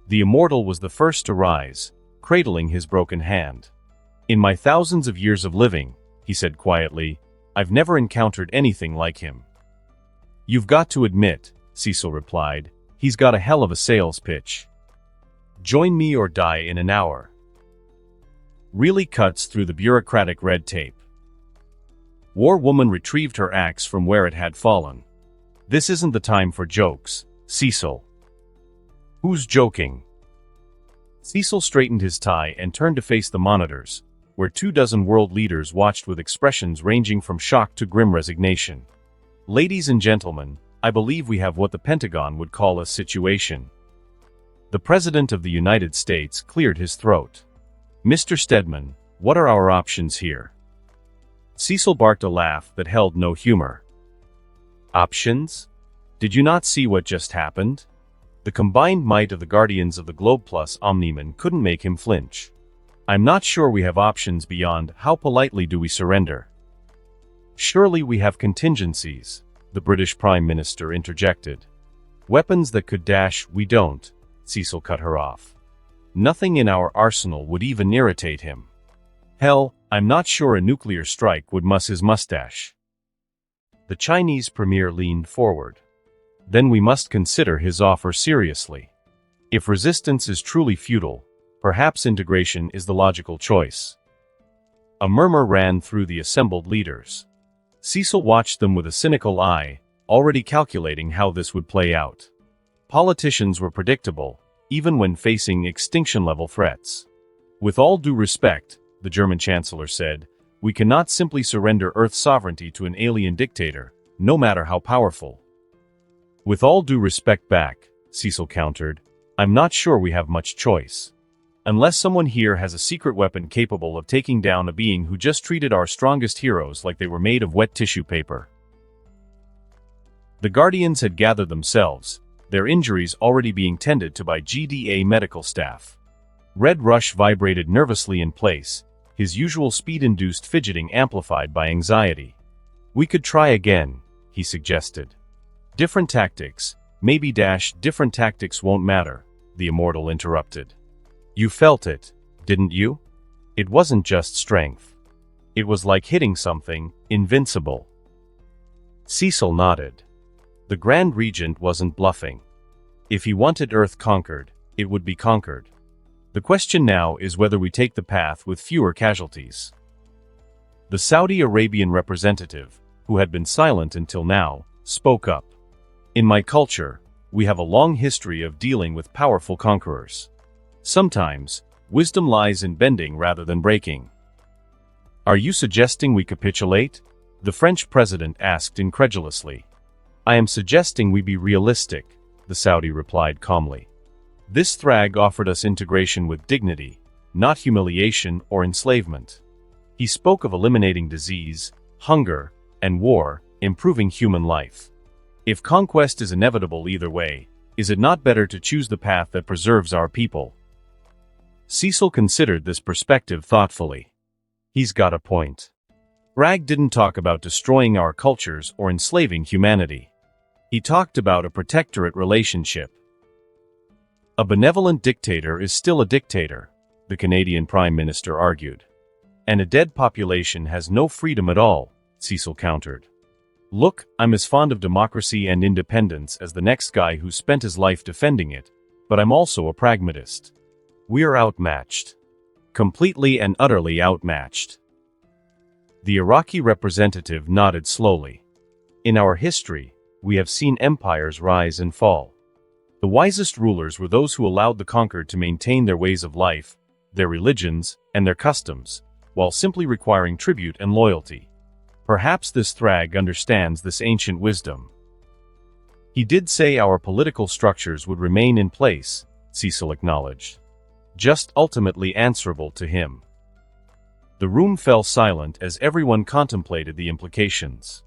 The immortal was the first to rise, cradling his broken hand. "In my thousands of years of living," he said quietly, "I've never encountered anything like him." "You've got to admit," Cecil replied, "he's got a hell of a sales pitch. Join me or die in an hour. Really cuts through the bureaucratic red tape." War Woman retrieved her axe from where it had fallen. "This isn't the time for jokes, Cecil." "Who's joking?" Cecil straightened his tie and turned to face the monitors, where 24 world leaders watched with expressions ranging from shock to grim resignation. "Ladies and gentlemen, I believe we have what the Pentagon would call a situation." The President of the United States cleared his throat. "Mr. Stedman, what are our options here?" Cecil barked a laugh that held no humor. "Options? Did you not see what just happened?" The combined might of the Guardians of the Globe plus Omniman couldn't make him flinch. "I'm not sure we have options beyond how politely do we surrender." "Surely we have contingencies," the British Prime Minister interjected. "Weapons that could dash, we don't," Cecil cut her off. "Nothing in our arsenal would even irritate him. Hell, I'm not sure a nuclear strike would muss his mustache." The Chinese premier leaned forward. "Then we must consider his offer seriously. If resistance is truly futile, perhaps integration is the logical choice." A murmur ran through the assembled leaders. Cecil watched them with a cynical eye, already calculating how this would play out. Politicians were predictable, even when facing extinction-level threats. "With all due respect," the German Chancellor said, "we cannot simply surrender Earth's sovereignty to an alien dictator, no matter how powerful." "With all due respect back," Cecil countered, "I'm not sure we have much choice. Unless someone here has a secret weapon capable of taking down a being who just treated our strongest heroes like they were made of wet tissue paper." The Guardians had gathered themselves, their injuries already being tended to by GDA medical staff. Red Rush vibrated nervously in place, his usual speed-induced fidgeting amplified by anxiety. "We could try again," he suggested. "Different tactics, maybe different tactics won't matter," the immortal interrupted. "You felt it, didn't you? It wasn't just strength. It was like hitting something invincible." Cecil nodded. The Grand Regent wasn't bluffing. If he wanted Earth conquered, it would be conquered. The question now is whether we take the path with fewer casualties. The Saudi Arabian representative, who had been silent until now, spoke up. "In my culture, we have a long history of dealing with powerful conquerors. Sometimes, wisdom lies in bending rather than breaking." "Are you suggesting we capitulate?" the French president asked incredulously. "I am suggesting we be realistic," the Saudi replied calmly. "This Thragg offered us integration with dignity, not humiliation or enslavement. He spoke of eliminating disease, hunger, and war, improving human life. If conquest is inevitable either way, is it not better to choose the path that preserves our people?" Cecil considered this perspective thoughtfully. He's got a point. Thragg didn't talk about destroying our cultures or enslaving humanity. He talked about a protectorate relationship, A benevolent dictator is still a dictator, the Canadian Prime Minister argued. And a dead population has no freedom at all, Cecil countered. Look, I'm as fond of democracy and independence as the next guy who spent his life defending it, but I'm also a pragmatist. We're outmatched. Completely and utterly outmatched. The Iraqi representative nodded slowly. In our history, we have seen empires rise and fall. The wisest rulers were those who allowed the conquered to maintain their ways of life, their religions, and their customs, while simply requiring tribute and loyalty. Perhaps this Thragg understands this ancient wisdom. He did say our political structures would remain in place, Cecil acknowledged. Just ultimately answerable to him. The room fell silent as everyone contemplated the implications.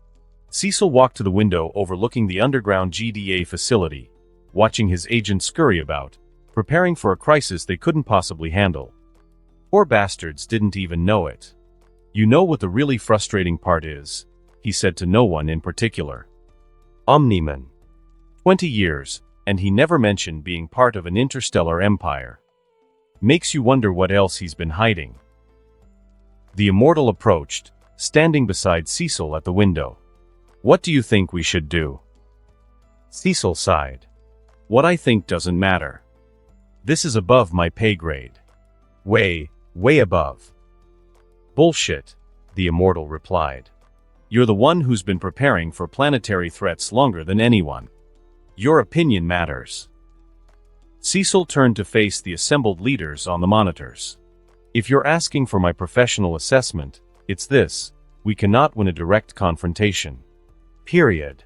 Cecil walked to the window overlooking the underground GDA facility, watching his agents scurry about, preparing for a crisis they couldn't possibly handle. Poor bastards didn't even know it. You know what the really frustrating part is, he said to no one in particular. Omniman. 20 years, and he never mentioned being part of an interstellar empire. Makes you wonder what else he's been hiding. The immortal approached, standing beside Cecil at the window. What do you think we should do? Cecil sighed. What I think doesn't matter. This is above my pay grade. Way above. Bullshit, the immortal replied. You're the one who's been preparing for planetary threats longer than anyone. Your opinion matters. Cecil turned to face the assembled leaders on the monitors. If you're asking for my professional assessment, it's this: we cannot win a direct confrontation. Period.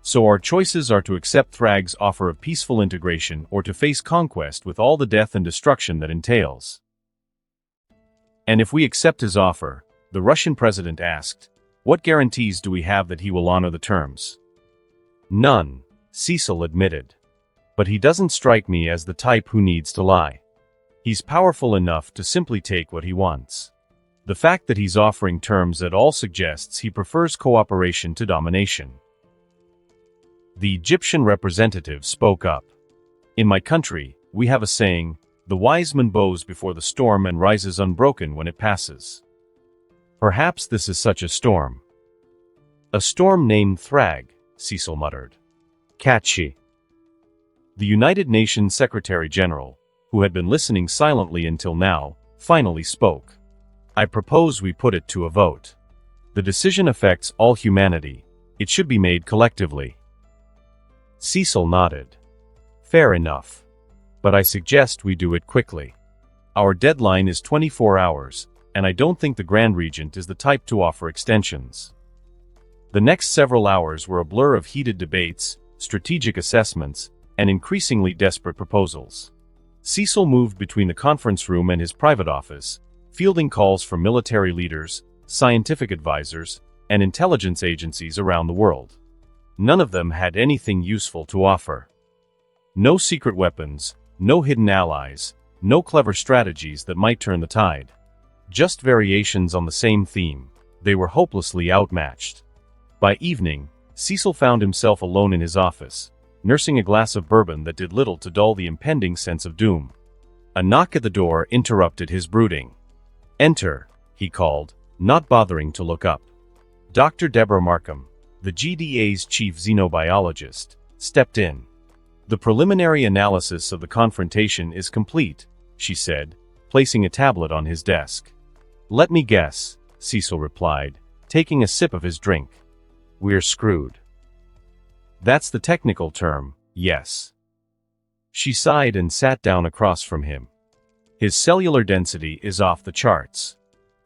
So our choices are to accept Thragg's offer of peaceful integration or to face conquest with all the death and destruction that entails. And if we accept his offer, the Russian president asked, what guarantees do we have that he will honor the terms? None, Cecil admitted. But he doesn't strike me as the type who needs to lie. He's powerful enough to simply take what he wants. The fact that he's offering terms at all suggests he prefers cooperation to domination. The Egyptian representative spoke up. In my country, we have a saying, the wise man bows before the storm and rises unbroken when it passes. Perhaps this is such a storm. A storm named Thragg, Cecil muttered. Catchy. The United Nations Secretary General, who had been listening silently until now, finally spoke. I propose we put it to a vote. The decision affects all humanity. It should be made collectively. Cecil nodded. Fair enough. But I suggest we do it quickly. Our deadline is 24 hours, and I don't think the Grand Regent is the type to offer extensions. The next several hours were a blur of heated debates, strategic assessments, and increasingly desperate proposals. Cecil moved between the conference room and his private office, fielding calls from military leaders, scientific advisors, and intelligence agencies around the world. None of them had anything useful to offer. No secret weapons, no hidden allies, no clever strategies that might turn the tide. Just variations on the same theme. They were hopelessly outmatched. By evening, Cecil found himself alone in his office, nursing a glass of bourbon that did little to dull the impending sense of doom. A knock at the door interrupted his brooding. Enter, he called, not bothering to look up. Dr. Deborah Markham, the GDA's chief xenobiologist, stepped in. The preliminary analysis of the confrontation is complete, she said, placing a tablet on his desk. Let me guess, Cecil replied, taking a sip of his drink. We're screwed. That's the technical term, yes. She sighed and sat down across from him. His cellular density is off the charts.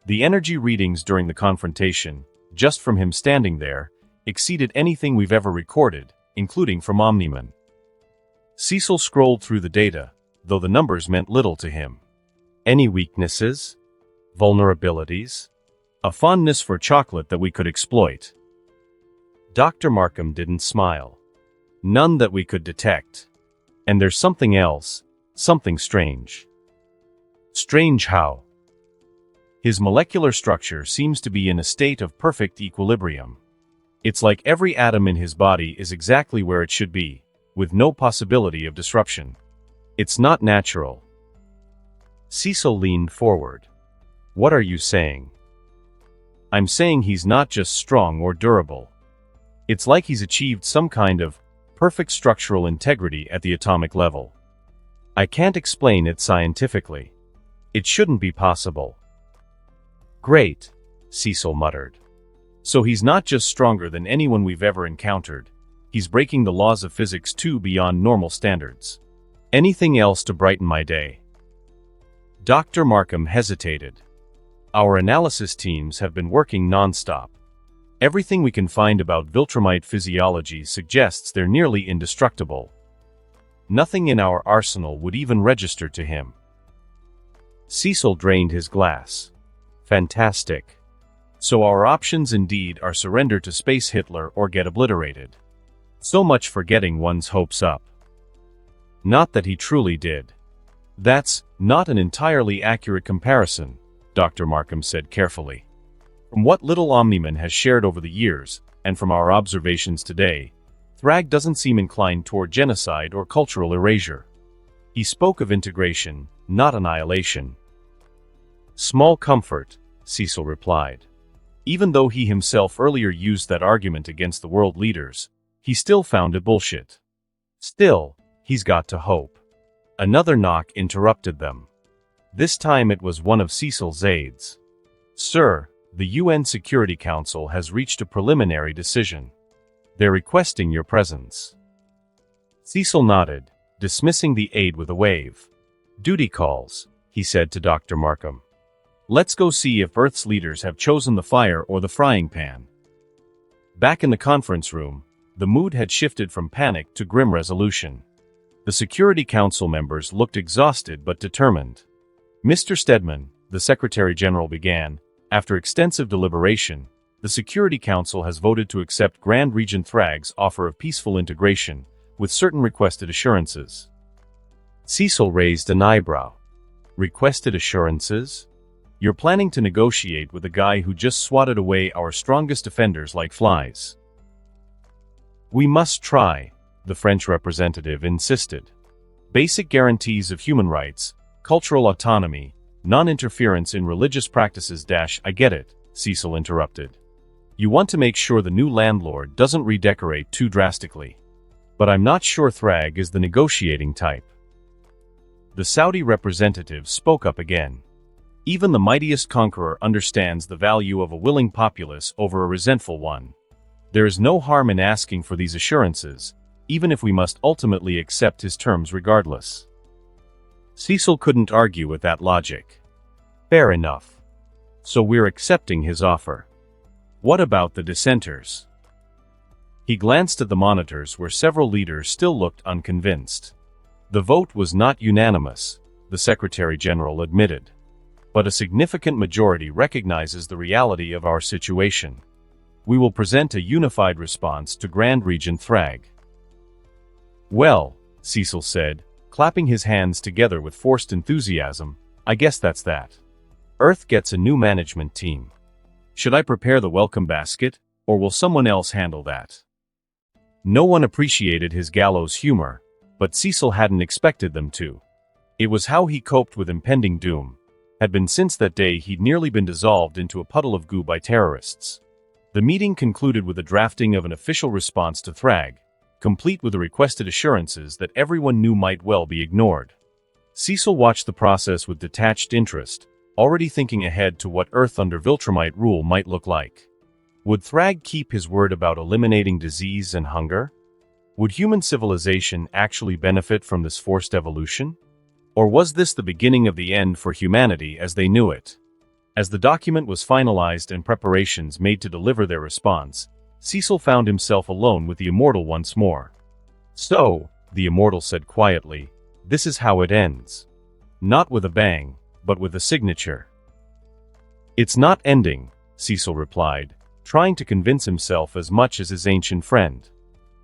The energy readings during the confrontation, just from him standing there, exceeded anything we've ever recorded, including from Omniman. Cecil scrolled through the data, though the numbers meant little to him. Any weaknesses? Vulnerabilities? A fondness for chocolate that we could exploit? Dr. Markham didn't smile. None that we could detect. And there's something else, something strange. Strange how? His molecular structure seems to be in a state of perfect equilibrium. It's like every atom in his body is exactly where it should be, with no possibility of disruption. It's not natural. Cecil leaned forward. What are you saying? I'm saying he's not just strong or durable. It's like he's achieved some kind of perfect structural integrity at the atomic level. I can't explain it scientifically. It shouldn't be possible. Great, Cecil muttered. So he's not just stronger than anyone we've ever encountered. He's breaking the laws of physics too beyond normal standards. Anything else to brighten my day? Dr. Markham hesitated. Our analysis teams have been working non-stop. Everything we can find about Viltrumite physiology suggests they're nearly indestructible. Nothing in our arsenal would even register to him. Cecil drained his glass. Fantastic. So our options indeed are surrender to Space Hitler or get obliterated. So much for getting one's hopes up. Not that he truly did. That's not an entirely accurate comparison, Dr. Markham said carefully. From what little Omniman has shared over the years, and from our observations today, Thragg doesn't seem inclined toward genocide or cultural erasure. He spoke of integration, not annihilation. Small comfort, Cecil replied. Even though he himself earlier used that argument against the world leaders, he still found it bullshit. Still, he's got to hope. Another knock interrupted them. This time it was one of Cecil's aides. Sir, the UN Security Council has reached a preliminary decision. They're requesting your presence. Cecil nodded, dismissing the aide with a wave. Duty calls, he said to Dr. Markham. Let's go see if Earth's leaders have chosen the fire or the frying pan. Back in the conference room, the mood had shifted from panic to grim resolution. The Security Council members looked exhausted but determined. Mr. Stedman, the Secretary General began, after extensive deliberation, the Security Council has voted to accept Grand Regent Thragg's offer of peaceful integration, with certain requested assurances. Cecil raised an eyebrow. Requested assurances? You're planning to negotiate with a guy who just swatted away our strongest defenders like flies. We must try, the French representative insisted. Basic guarantees of human rights, cultural autonomy, non-interference in religious practices — I get it, Cecil interrupted. You want to make sure the new landlord doesn't redecorate too drastically. But I'm not sure Thragg is the negotiating type. The Saudi representative spoke up again. Even the mightiest conqueror understands the value of a willing populace over a resentful one. There is no harm in asking for these assurances, even if we must ultimately accept his terms regardless. Cecil couldn't argue with that logic. Fair enough. So we're accepting his offer. What about the dissenters? He glanced at the monitors where several leaders still looked unconvinced. The vote was not unanimous, the Secretary General admitted. But a significant majority recognizes the reality of our situation. We will present a unified response to Grand Regent Thragg. Well, Cecil said, clapping his hands together with forced enthusiasm, I guess that's that. Earth gets a new management team. Should I prepare the welcome basket, or will someone else handle that? No one appreciated his gallows humor, but Cecil hadn't expected them to. It was how he coped with impending doom. Had been since that day he'd nearly been dissolved into a puddle of goo by terrorists. The meeting concluded with the drafting of an official response to Thragg, complete with the requested assurances that everyone knew might well be ignored. Cecil watched the process with detached interest, already thinking ahead to what Earth under Viltrumite rule might look like. Would Thragg keep his word about eliminating disease and hunger? Would human civilization actually benefit from this forced evolution? Or was this the beginning of the end for humanity as they knew it? As the document was finalized and preparations made to deliver their response, Cecil found himself alone with the Immortal once more. So, the Immortal said quietly, this is how it ends. Not with a bang, but with a signature. It's not ending, Cecil replied, trying to convince himself as much as his ancient friend.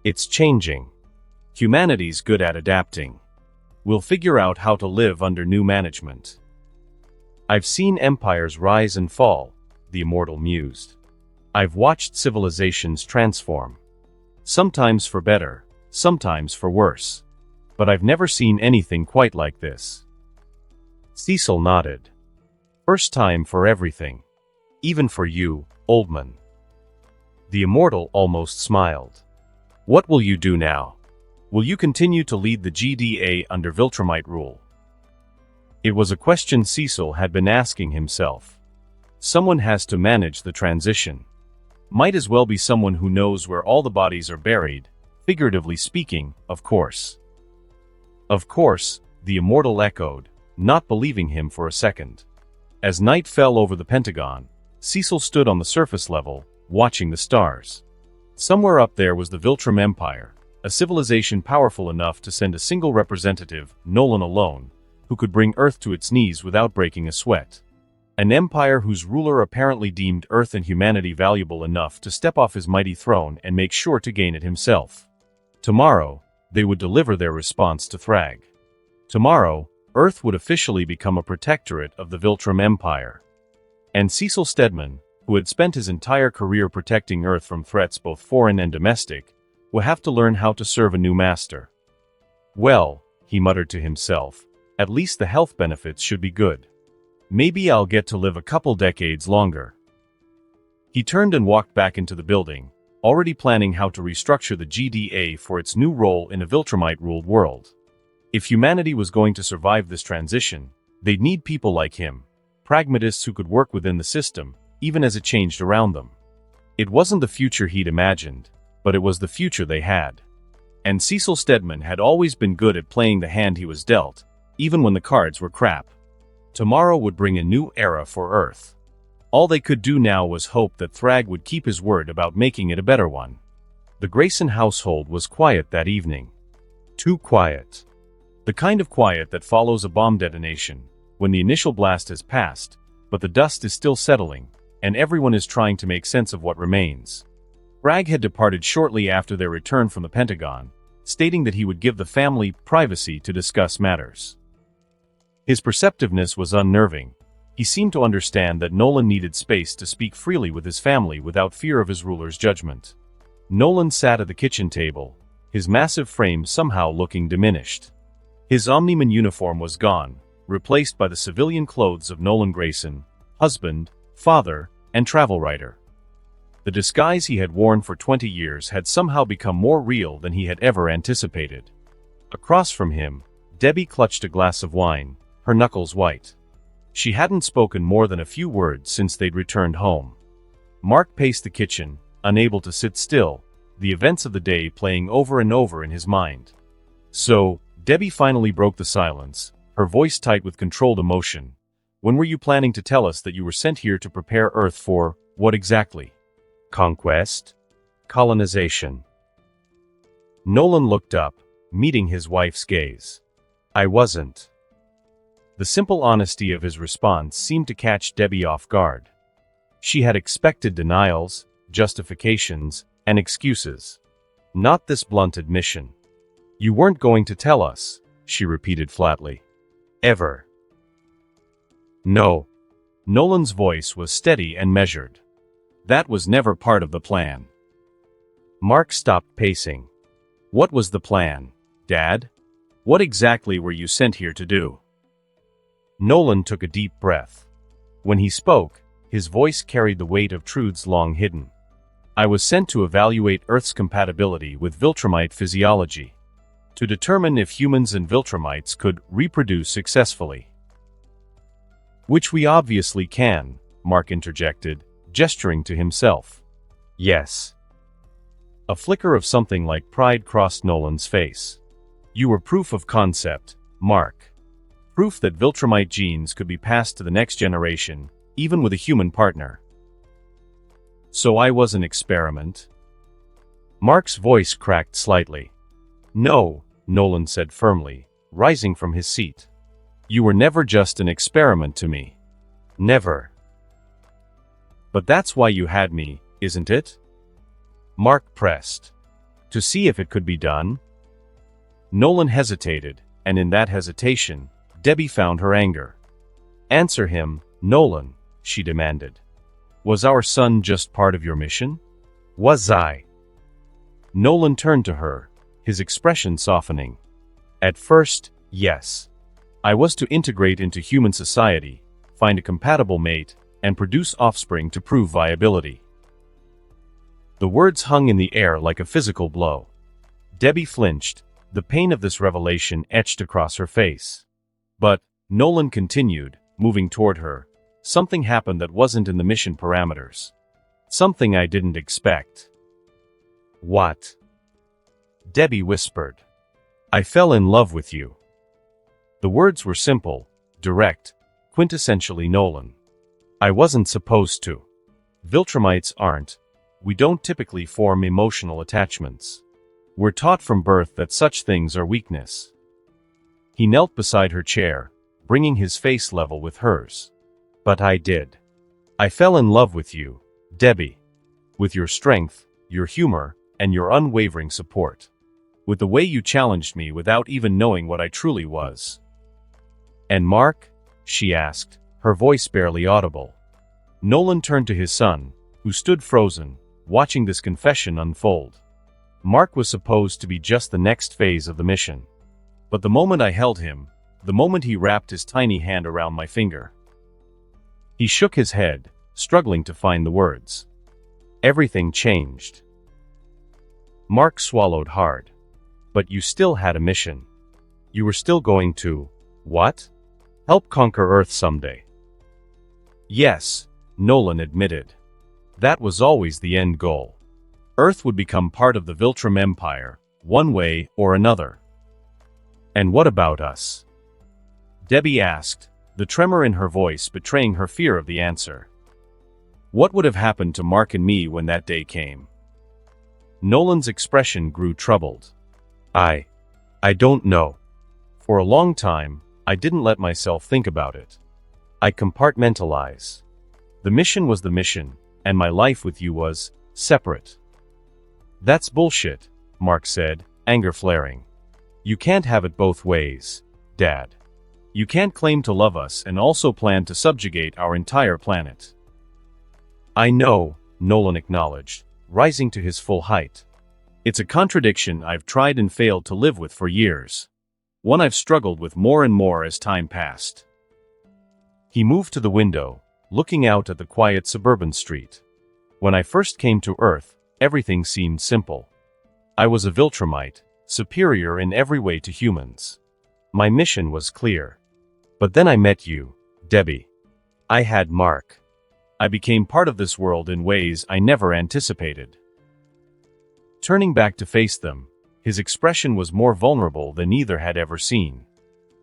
It's changing. Humanity's good at adapting. We'll figure out how to live under new management. I've seen empires rise and fall, the Immortal mused. I've watched civilizations transform. Sometimes for better, sometimes for worse. but I've never seen anything quite like this. Cecil nodded. First time for everything. Even for you, old man. The immortal almost smiled. What will you do now? Will you continue to lead the GDA under Viltrumite rule? It was a question Cecil had been asking himself. Someone has to manage the transition. Might as well be someone who knows where all the bodies are buried, figuratively speaking, of course. Of course, the immortal echoed, not believing him for a second. As night fell over the Pentagon, Cecil stood on the surface level, watching the stars. Somewhere up there was the Viltrum Empire, a civilization powerful enough to send a single representative, Nolan alone, who could bring Earth to its knees without breaking a sweat. An empire whose ruler apparently deemed Earth and humanity valuable enough to step off his mighty throne and make sure to gain it himself. Tomorrow, they would deliver their response to Thragg. Tomorrow, Earth would officially become a protectorate of the Viltrum Empire. And Cecil Stedman, who had spent his entire career protecting Earth from threats both foreign and domestic, would have to learn how to serve a new master. Well, he muttered to himself, at least the health benefits should be good. Maybe I'll get to live a couple decades longer. He turned and walked back into the building, already planning how to restructure the GDA for its new role in a Viltrumite-ruled world. If humanity was going to survive this transition, they'd need people like him, pragmatists who could work within the system, even as it changed around them. It wasn't the future he'd imagined, but it was the future they had. And Cecil Stedman had always been good at playing the hand he was dealt, even when the cards were crap. Tomorrow would bring a new era for Earth. All they could do now was hope that Thragg would keep his word about making it a better one. The Grayson household was quiet that evening. Too quiet. The kind of quiet that follows a bomb detonation, when the initial blast has passed, but the dust is still settling, and everyone is trying to make sense of what remains. Thragg had departed shortly after their return from the Pentagon, stating that he would give the family privacy to discuss matters. His perceptiveness was unnerving. He seemed to understand that Nolan needed space to speak freely with his family without fear of his ruler's judgment. Nolan sat at the kitchen table, his massive frame somehow looking diminished. His Omni-Man uniform was gone, replaced by the civilian clothes of Nolan Grayson, husband, father, and travel writer. The disguise he had worn for 20 years had somehow become more real than he had ever anticipated. Across from him, Debbie clutched a glass of wine, her knuckles white. She hadn't spoken more than a few words since they'd returned home. Mark paced the kitchen, unable to sit still, the events of the day playing over and over in his mind. So, Debbie finally broke the silence, her voice tight with controlled emotion. When were you planning to tell us that you were sent here to prepare Earth for, what exactly? Conquest? Colonization? Nolan looked up, meeting his wife's gaze. I wasn't. The simple honesty of his response seemed to catch Debbie off guard. She had expected denials, justifications, and excuses. Not this blunt admission. You weren't going to tell us, she repeated flatly. Ever. No. Nolan's voice was steady and measured. That was never part of the plan. Mark stopped pacing. What was the plan, Dad? What exactly were you sent here to do? Nolan took a deep breath. When he spoke, his voice carried the weight of truths long hidden. I was sent to evaluate Earth's compatibility with Viltrumite physiology, to determine if humans and Viltrumites could reproduce successfully. Which we obviously can, Mark interjected, gesturing to himself. Yes. A flicker of something like pride crossed Nolan's face. You were proof of concept, Mark. Proof that Viltrumite genes could be passed to the next generation, even with a human partner. So I was an experiment? Mark's voice cracked slightly. No, Nolan said firmly, rising from his seat. You were never just an experiment to me. Never. But that's why you had me, isn't it? Mark pressed. To see if it could be done? Nolan hesitated, and in that hesitation, Debbie found her anger. Answer him, Nolan, she demanded. Was our son just part of your mission? Was I? Nolan turned to her, his expression softening. At first, yes. I was to integrate into human society, find a compatible mate, and produce offspring to prove viability. The words hung in the air like a physical blow. Debbie flinched, the pain of this revelation etched across her face. But, Nolan continued, moving toward her, something happened that wasn't in the mission parameters. Something I didn't expect. What? Debbie whispered. I fell in love with you. The words were simple, direct, quintessentially Nolan. I wasn't supposed to. Viltrumites aren't. We don't typically form emotional attachments. We're taught from birth that such things are weakness. He knelt beside her chair, bringing his face level with hers. But I did. I fell in love with you, Debbie. With your strength, your humor, and your unwavering support. With the way you challenged me without even knowing what I truly was. And Mark? She asked, her voice barely audible. Nolan turned to his son, who stood frozen, watching this confession unfold. Mark was supposed to be just the next phase of the mission. But the moment I held him, the moment he wrapped his tiny hand around my finger, he shook his head, struggling to find the words. Everything changed. Mark swallowed hard. But you still had a mission. You were still going to, what? Help conquer Earth someday. Yes, Nolan admitted. That was always the end goal. Earth would become part of the Viltrum Empire, one way or another. And what about us? Debbie asked, the tremor in her voice betraying her fear of the answer. What would have happened to Mark and me when that day came? Nolan's expression grew troubled. I don't know. For a long time, I didn't let myself think about it. I compartmentalize. The mission was the mission, and my life with you was separate. That's bullshit, Mark said, anger flaring. You can't have it both ways, Dad. You can't claim to love us and also plan to subjugate our entire planet. I know, Nolan acknowledged, rising to his full height. It's a contradiction I've tried and failed to live with for years. One I've struggled with more and more as time passed. He moved to the window, looking out at the quiet suburban street. When I first came to Earth, everything seemed simple. I was a Viltrumite, superior in every way to humans. My mission was clear. But then I met you, Debbie. I had Mark. I became part of this world in ways I never anticipated. Turning back to face them, his expression was more vulnerable than either had ever seen.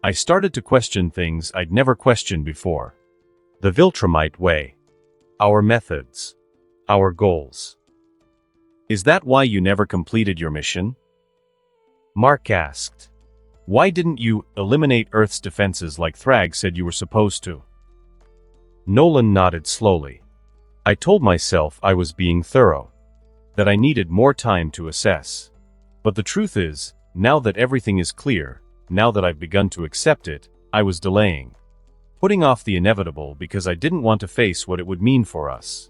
I started to question things I'd never questioned before. The Viltrumite way. Our methods. Our goals. Is that why you never completed your mission? Mark asked. Why didn't you eliminate Earth's defenses like Thragg said you were supposed to? Nolan nodded slowly. I told myself I was being thorough. That I needed more time to assess. But the truth is, now that everything is clear, now that I've begun to accept it, I was delaying. Putting off the inevitable because I didn't want to face what it would mean for us.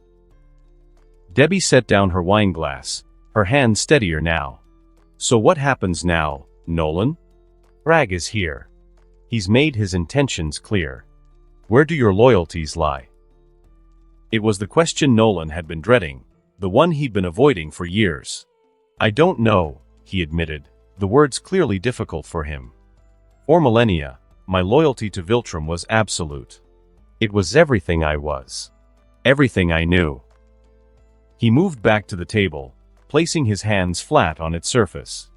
Debbie set down her wine glass, her hand steadier now. So what happens now, Nolan? Thragg is here. He's made his intentions clear. Where do your loyalties lie? It was the question Nolan had been dreading. The one he'd been avoiding for years. I don't know, he admitted, the words clearly difficult for him. For millennia, my loyalty to Viltrum was absolute. It was everything I was. Everything I knew. He moved back to the table, placing his hands flat on its surface.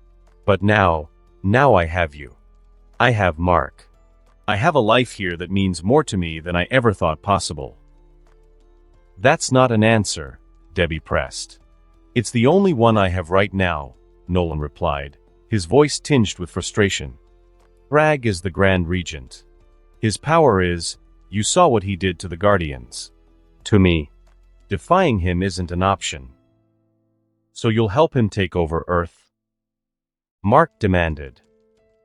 But now I have you. I have Mark. I have a life here that means more to me than I ever thought possible. That's not an answer, Debbie pressed. It's the only one I have right now, Nolan replied, his voice tinged with frustration. Thragg is the Grand Regent. His power is, you saw what he did to the Guardians. To me. Defying him isn't an option. So you'll help him take over Earth? Mark demanded.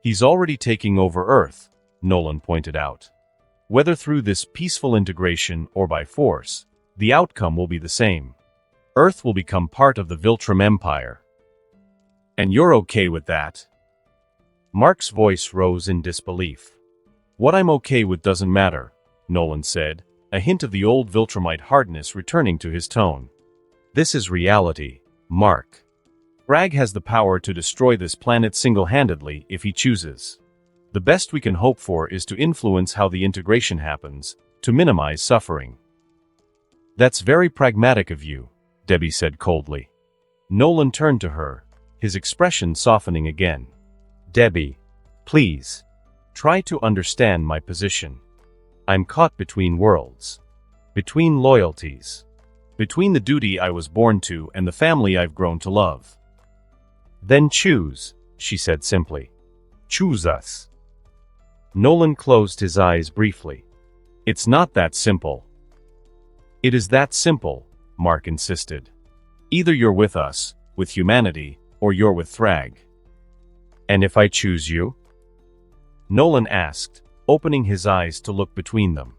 He's already taking over Earth, Nolan pointed out. Whether through this peaceful integration or by force, the outcome will be the same. Earth will become part of the Viltrum Empire. And you're okay with that? Mark's voice rose in disbelief. What I'm okay with doesn't matter, Nolan said, a hint of the old Viltrumite hardness returning to his tone. This is reality, Mark. Thragg has the power to destroy this planet single-handedly if he chooses. The best we can hope for is to influence how the integration happens, to minimize suffering. That's very pragmatic of you, Debbie said coldly. Nolan turned to her, his expression softening again. Debbie, please. Try to understand my position. I'm caught between worlds. Between loyalties. Between the duty I was born to and the family I've grown to love. Then choose, she said simply. Choose us. Nolan closed his eyes briefly. It's not that simple. It is that simple, Mark insisted. Either you're with us, with humanity, or you're with Thragg. And if I choose you? Nolan asked, opening his eyes to look between them.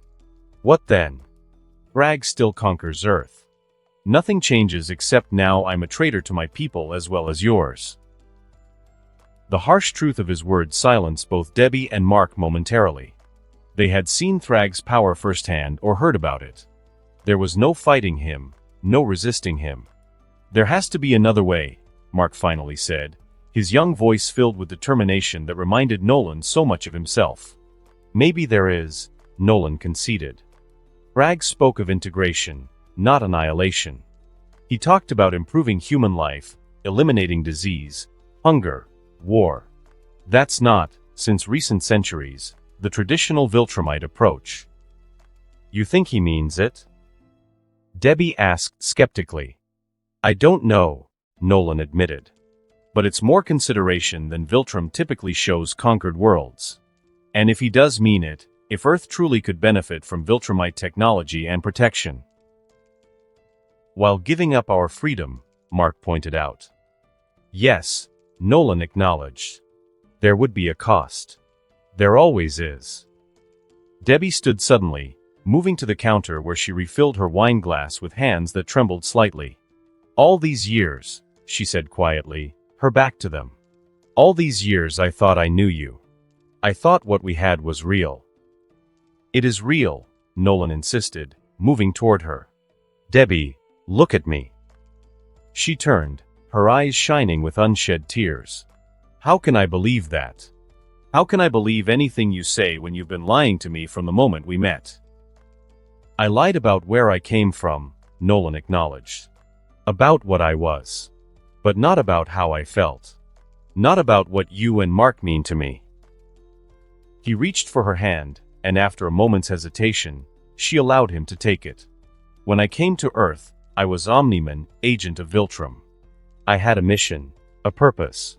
What then? Thragg still conquers Earth. Nothing changes except now I'm a traitor to my people as well as yours. The harsh truth of his words silenced both Debbie and Mark momentarily. They had seen Thragg's power firsthand or heard about it. There was no fighting him, no resisting him. There has to be another way, Mark finally said, his young voice filled with determination that reminded Nolan so much of himself. Maybe there is, Nolan conceded. Thragg spoke of integration, not annihilation. He talked about improving human life, eliminating disease, hunger, war. That's not, since recent centuries, the traditional Viltrumite approach. You think he means it? Debbie asked skeptically. I don't know, Nolan admitted. But it's more consideration than Viltrum typically shows conquered worlds. And if he does mean it, if Earth truly could benefit from Viltrumite technology and protection. While giving up our freedom, Mark pointed out. Yes, Nolan acknowledged. There would be a cost. There always is. Debbie stood suddenly, moving to the counter where she refilled her wine glass with hands that trembled slightly. All these years, she said quietly, her back to them. All these years I thought I knew you. I thought what we had was real. It is real, Nolan insisted, moving toward her. Debbie, look at me. She turned, her eyes shining with unshed tears. How can I believe that? How can I believe anything you say when you've been lying to me from the moment we met? I lied about where I came from, Nolan acknowledged. About what I was. But not about how I felt. Not about what you and Mark mean to me. He reached for her hand, and after a moment's hesitation, she allowed him to take it. When I came to Earth, I was Omniman, agent of Viltrum. I had a mission, a purpose.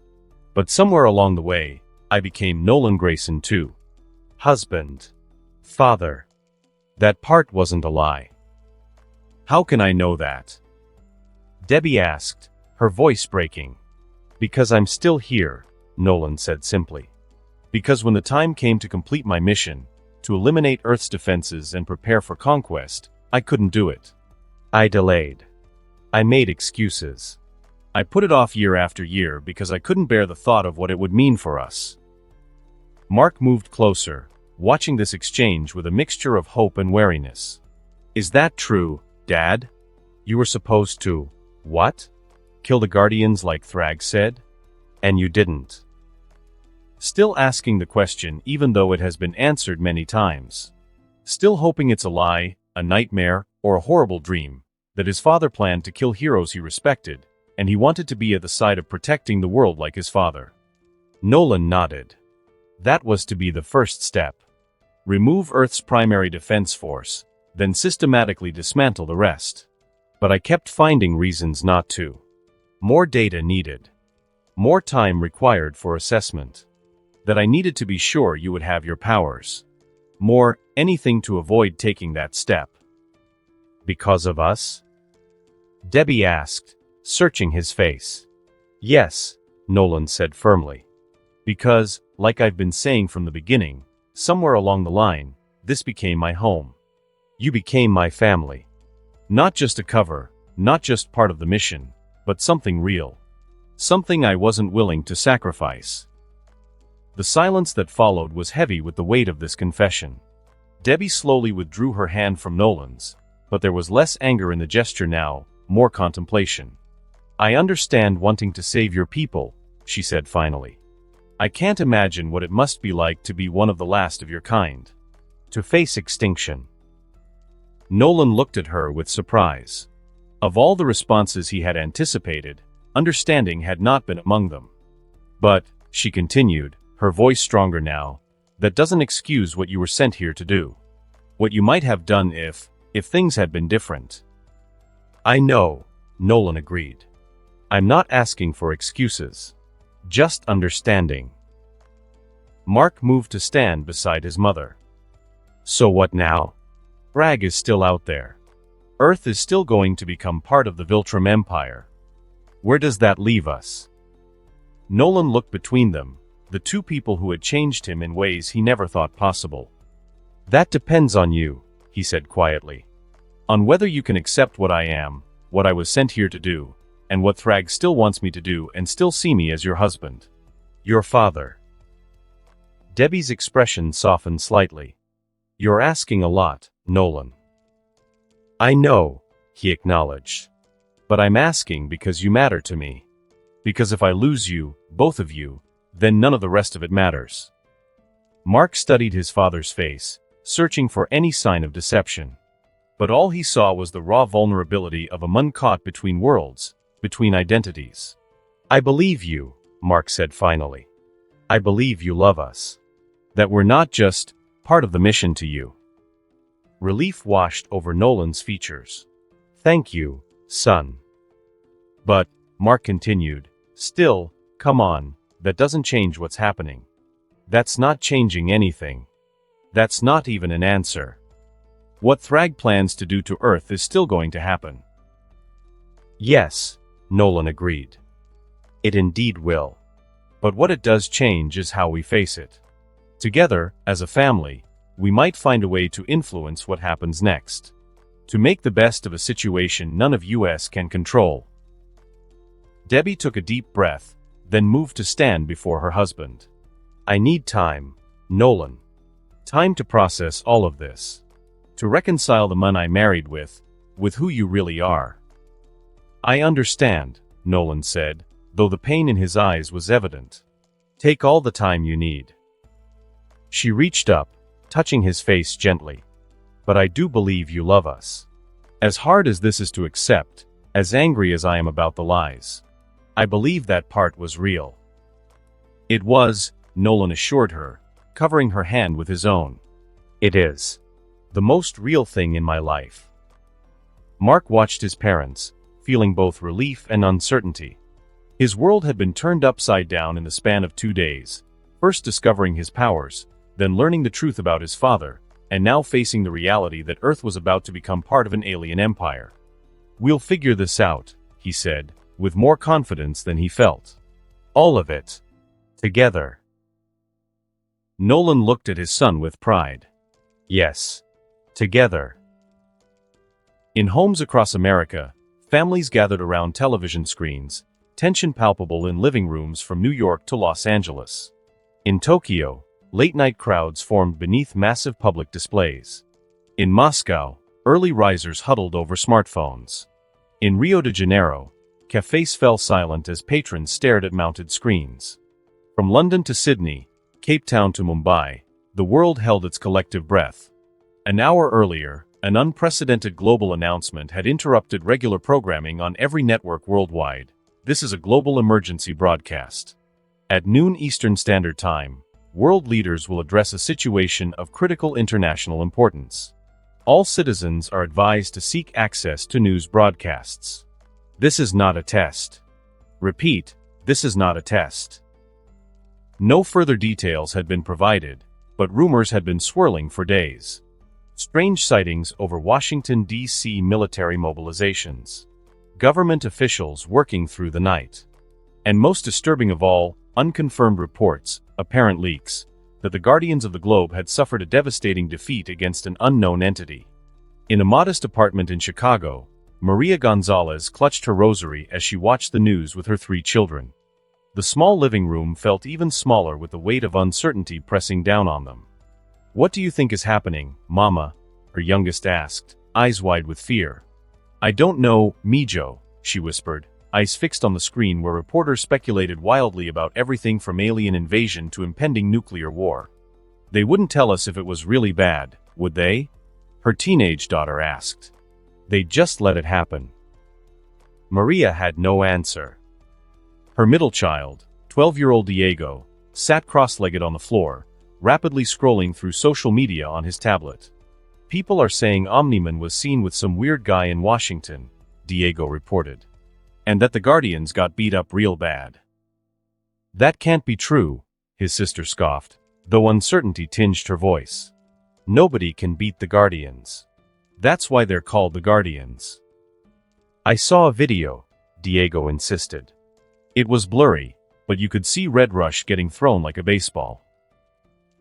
But somewhere along the way, I became Nolan Grayson too. Husband. Father. That part wasn't a lie. How can I know that? Debbie asked, her voice breaking. Because I'm still here, Nolan said simply. Because when the time came to complete my mission, to eliminate Earth's defenses and prepare for conquest, I couldn't do it. I delayed. I made excuses. I put it off year after year because I couldn't bear the thought of what it would mean for us. Mark moved closer, watching this exchange with a mixture of hope and wariness. Is that true, Dad? You were supposed to, what? Kill the Guardians like Thragg said? And you didn't. Still asking the question even though it has been answered many times. Still hoping it's a lie, a nightmare, or a horrible dream, that his father planned to kill heroes he respected, and he wanted to be at the side of protecting the world like his father. Nolan nodded. That was to be the first step. Remove Earth's primary defense force, then systematically dismantle the rest. But I kept finding reasons not to. More data needed. More time required for assessment. That I needed to be sure you would have your powers. More, anything to avoid taking that step. Because of us? Debbie asked, searching his face. Yes, Nolan said firmly. Because, like I've been saying from the beginning, somewhere along the line, this became my home. You became my family. Not just a cover, not just part of the mission, but something real. Something I wasn't willing to sacrifice. The silence that followed was heavy with the weight of this confession. Debbie slowly withdrew her hand from Nolan's, but there was less anger in the gesture now, more contemplation. "I understand wanting to save your people," she said finally. "I can't imagine what it must be like to be one of the last of your kind. To face extinction." Nolan looked at her with surprise. Of all the responses he had anticipated, understanding had not been among them. "But," she continued, her voice stronger now, "that doesn't excuse what you were sent here to do. What you might have done if things had been different." "I know," Nolan agreed. "I'm not asking for excuses. Just understanding." Mark moved to stand beside his mother. "So what now? Thragg is still out there. Earth is still going to become part of the Viltrum Empire. Where does that leave us?" Nolan looked between them, the two people who had changed him in ways he never thought possible. "That depends on you," he said quietly. "On whether you can accept what I am, what I was sent here to do, and what Thragg still wants me to do and still see me as your husband. Your father." Debbie's expression softened slightly. "You're asking a lot, Nolan." "I know," he acknowledged. "But I'm asking because you matter to me. Because if I lose you, both of you, then none of the rest of it matters." Mark studied his father's face, searching for any sign of deception. But all he saw was the raw vulnerability of a man caught between worlds, between identities. "I believe you," Mark said finally. "I believe you love us. That we're not just part of the mission to you." Relief washed over Nolan's features. "Thank you, son." "But," Mark continued, "still, come on, that doesn't change what's happening. That's not changing anything. That's not even an answer. What Thragg plans to do to Earth is still going to happen." "Yes," Nolan agreed. "It indeed will. But what it does change is how we face it. Together, as a family, we might find a way to influence what happens next. To make the best of a situation none of us can control." Debbie took a deep breath, then moved to stand before her husband. "I need time, Nolan. Time to process all of this. To reconcile the man I married with who you really are." "I understand," Nolan said, though the pain in his eyes was evident. "Take all the time you need." She reached up, touching his face gently. "But I do believe you love us. As hard as this is to accept, as angry as I am about the lies, I believe that part was real." "It was," Nolan assured her, covering her hand with his own. "It is. The most real thing in my life." Mark watched his parents, feeling both relief and uncertainty. His world had been turned upside down in the span of 2 days, first discovering his powers, then learning the truth about his father, and now facing the reality that Earth was about to become part of an alien empire. "We'll figure this out," he said, with more confidence than he felt. "All of it. Together." Nolan looked at his son with pride. "Yes. Together." In homes across America, families gathered around television screens, tension palpable in living rooms from New York to Los Angeles. In Tokyo, late-night crowds formed beneath massive public displays. In Moscow, early risers huddled over smartphones. In Rio de Janeiro, cafes fell silent as patrons stared at mounted screens. From London to Sydney, Cape Town to Mumbai, the world held its collective breath. An hour earlier, an unprecedented global announcement had interrupted regular programming on every network worldwide. This is a global emergency broadcast. At noon Eastern Standard Time, world leaders will address a situation of critical international importance. All citizens are advised to seek access to news broadcasts. This is not a test. Repeat, this is not a test. No further details had been provided, but rumors had been swirling for days. Strange sightings over Washington, D.C. military mobilizations. Government officials working through the night. And most disturbing of all, unconfirmed reports, apparent leaks, that the Guardians of the Globe had suffered a devastating defeat against an unknown entity. In a modest apartment in Chicago, Maria Gonzalez clutched her rosary as she watched the news with her 3 children. The small living room felt even smaller with the weight of uncertainty pressing down on them. "What do you think is happening, Mama?" her youngest asked, eyes wide with fear. "I don't know, Mijo," she whispered, eyes fixed on the screen where reporters speculated wildly about everything from alien invasion to impending nuclear war. "They wouldn't tell us if it was really bad, would they?" her teenage daughter asked. "They'd just let it happen." Maria had no answer. Her middle child, 12-year-old Diego, sat cross-legged on the floor, rapidly scrolling through social media on his tablet. "People are saying Omni-Man was seen with some weird guy in Washington," Diego reported. "And that the Guardians got beat up real bad." "That can't be true," his sister scoffed, though uncertainty tinged her voice. "Nobody can beat the Guardians. That's why they're called the Guardians." "I saw a video," Diego insisted. "It was blurry, but you could see Red Rush getting thrown like a baseball."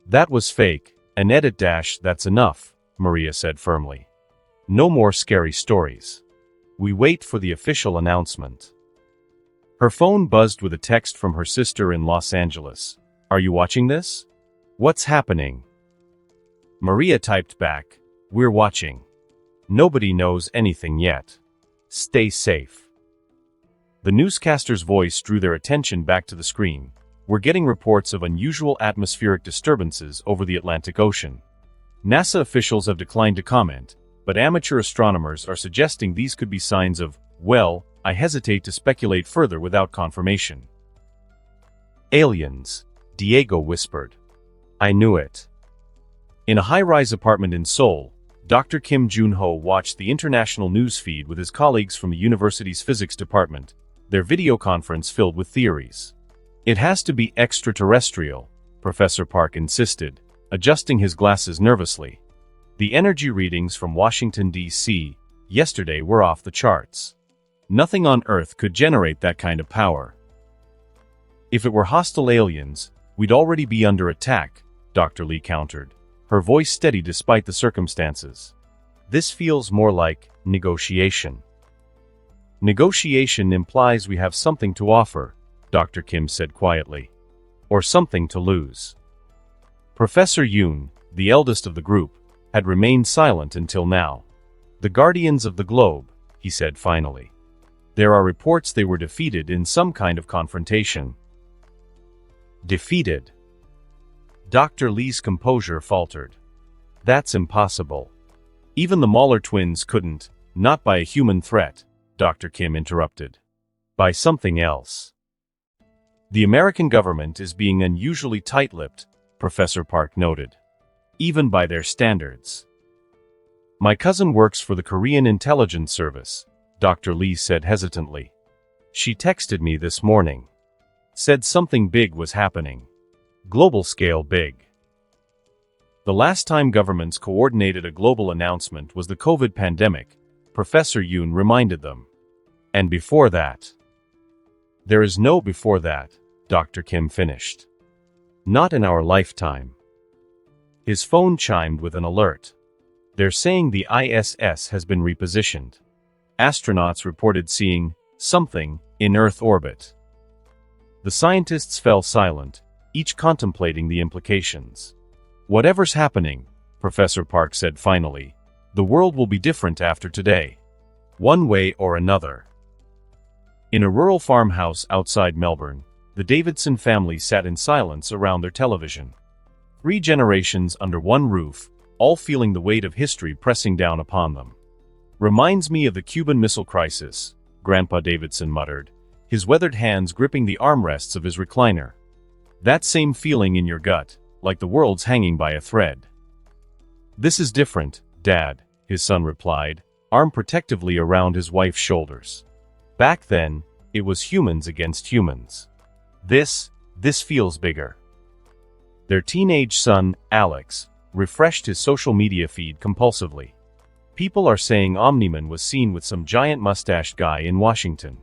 "That was fake, an edit dash, that's enough," Maria said firmly. "No more scary stories. We wait for the official announcement." Her phone buzzed with a text from her sister in Los Angeles. "Are you watching this? What's happening?" Maria typed back, "We're watching. Nobody knows anything yet. Stay safe." The newscaster's voice drew their attention back to the screen. "We're getting reports of unusual atmospheric disturbances over the Atlantic Ocean. NASA officials have declined to comment, but amateur astronomers are suggesting these could be signs of, well, I hesitate to speculate further without confirmation." "Aliens," Diego whispered. "I knew it." In a high-rise apartment in Seoul, Dr. Kim Jun-ho watched the international news feed with his colleagues from the university's physics department, their video conference filled with theories. "It has to be extraterrestrial," Professor Park insisted, adjusting his glasses nervously. "The energy readings from Washington, D.C., yesterday were off the charts. Nothing on Earth could generate that kind of power." "If it were hostile aliens, we'd already be under attack," Dr. Lee countered, her voice steady despite the circumstances. "This feels more like negotiation." "Negotiation implies we have something to offer," Dr. Kim said quietly. "Or something to lose." Professor Yoon, the eldest of the group, had remained silent until now. "The Guardians of the Globe," he said finally. "There are reports they were defeated in some kind of confrontation." "Defeated?" Dr. Lee's composure faltered. "That's impossible. Even the Mahler twins couldn't, not by a human threat," Dr. Kim interrupted. "By something else." "The American government is being unusually tight-lipped," Professor Park noted. "Even by their standards." "My cousin works for the Korean Intelligence Service," Dr. Lee said hesitantly. "She texted me this morning. Said something big was happening. Global scale big." The last time governments coordinated a global announcement was the COVID pandemic, Professor Yoon reminded them. "And before that?" "There is no before that," Dr. Kim finished. "Not in our lifetime." His phone chimed with an alert. "They're saying the ISS has been repositioned." Astronauts reported seeing something in Earth orbit. The scientists fell silent, each contemplating the implications. "Whatever's happening," Professor Park said finally, "the world will be different after today. One way or another." In a rural farmhouse outside Melbourne, the Davidson family sat in silence around their television. 3 generations under one roof, all feeling the weight of history pressing down upon them. "Reminds me of the Cuban Missile Crisis," Grandpa Davidson muttered, his weathered hands gripping the armrests of his recliner. "That same feeling in your gut, like the world's hanging by a thread." "This is different, Dad," his son replied, arm protectively around his wife's shoulders. "Back then, it was humans against humans. This feels bigger." Their teenage son, Alex, refreshed his social media feed compulsively. "People are saying Omni-Man was seen with some giant mustached guy in Washington.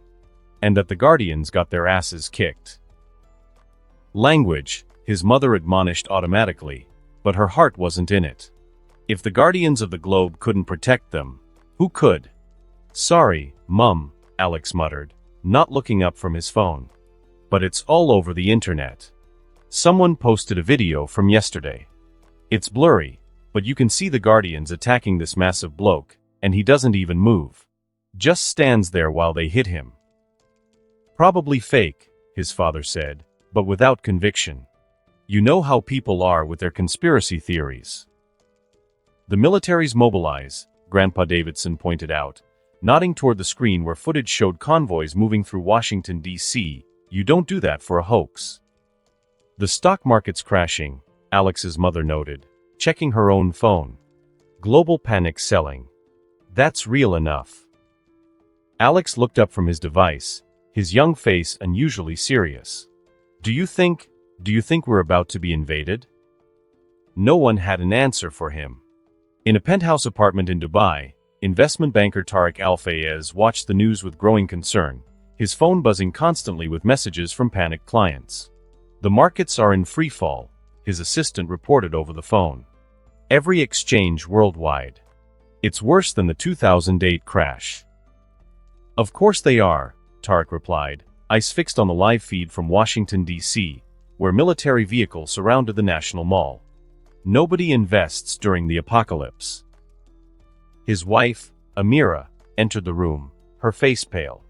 And that the Guardians got their asses kicked." "Language," his mother admonished automatically, but her heart wasn't in it. If the Guardians of the Globe couldn't protect them, who could? "Sorry, Mum," Alex muttered, not looking up from his phone. But it's all over the internet. Someone posted a video from yesterday. It's blurry, but you can see the Guardians attacking this massive bloke, and he doesn't even move. Just stands there while they hit him. Probably fake, his father said, but without conviction. You know how people are with their conspiracy theories. The military's mobilize, Grandpa Davidson pointed out, nodding toward the screen where footage showed convoys moving through Washington, D.C. You don't do that for a hoax. The stock market's crashing, Alex's mother noted, checking her own phone. Global panic selling. That's real enough. Alex looked up from his device, his young face unusually serious. Do you think we're about to be invaded? No one had an answer for him. In a penthouse apartment in Dubai, investment banker Tariq Al-Fayez watched the news with growing concern, his phone buzzing constantly with messages from panicked clients. The markets are in free fall, his assistant reported over the phone. Every exchange worldwide. It's worse than the 2008 crash. Of course they are, Tariq replied, eyes fixed on the live feed from Washington, D.C., where military vehicles surrounded the National Mall. Nobody invests during the apocalypse. His wife, Amira, entered the room, her face pale.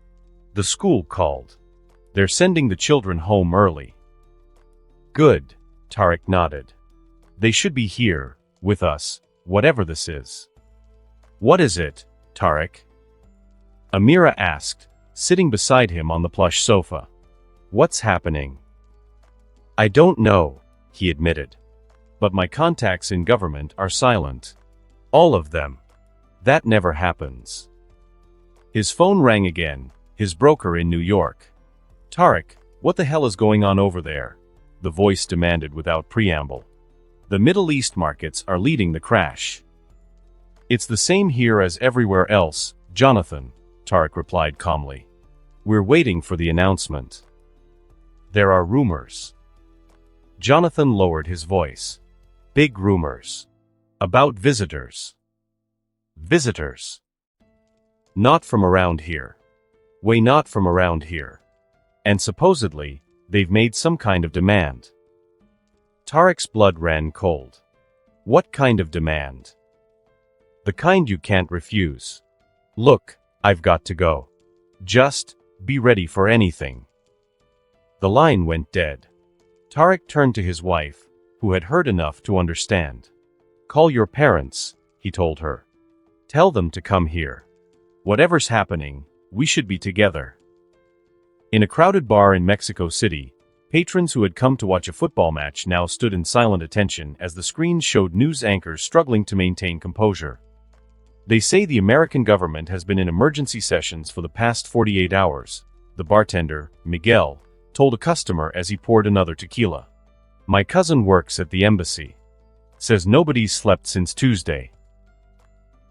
The school called. They're sending the children home early. Good, Tariq nodded. They should be here, with us, whatever this is. What is it, Tariq? Amira asked, sitting beside him on the plush sofa. What's happening? I don't know, he admitted. But my contacts in government are silent. All of them. That never happens. His phone rang again, his broker in New York. Tariq, what the hell is going on over there? The voice demanded without preamble. The Middle East markets are leading the crash. It's the same here as everywhere else, Jonathan, Tariq replied calmly. We're waiting for the announcement. There are rumors. Jonathan lowered his voice. Big rumors. About visitors. Visitors. Not from around here. Way not from around here. And supposedly, they've made some kind of demand. Tariq's blood ran cold. What kind of demand? The kind you can't refuse. Look, I've got to go. Just, be ready for anything. The line went dead. Tariq turned to his wife, who had heard enough to understand. Call your parents, he told her. Tell them to come here. Whatever's happening, we should be together. In a crowded bar in Mexico City, patrons who had come to watch a football match now stood in silent attention as the screens showed news anchors struggling to maintain composure. They say the American government has been in emergency sessions for the past 48 hours, the bartender, Miguel, told a customer as he poured another tequila. My cousin works at the embassy. Says nobody's slept since Tuesday.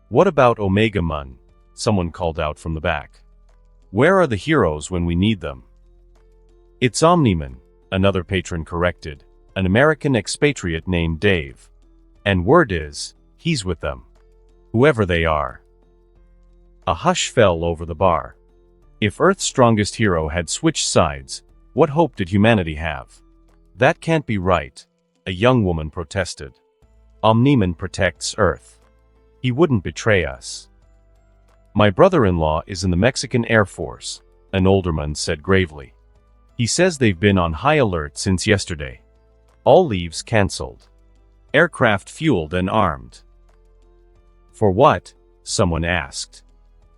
What about Omega Mun? Someone called out from the back. Where are the heroes when we need them? It's Omniman, another patron corrected, an American expatriate named Dave. And word is, he's with them. Whoever they are. A hush fell over the bar. If Earth's strongest hero had switched sides, what hope did humanity have? That can't be right, a young woman protested. Omniman protects Earth. He wouldn't betray us. My brother-in-law is in the Mexican Air Force, an older man said gravely. He says they've been on high alert since yesterday. All leaves cancelled. Aircraft fueled and armed. For what? Someone asked.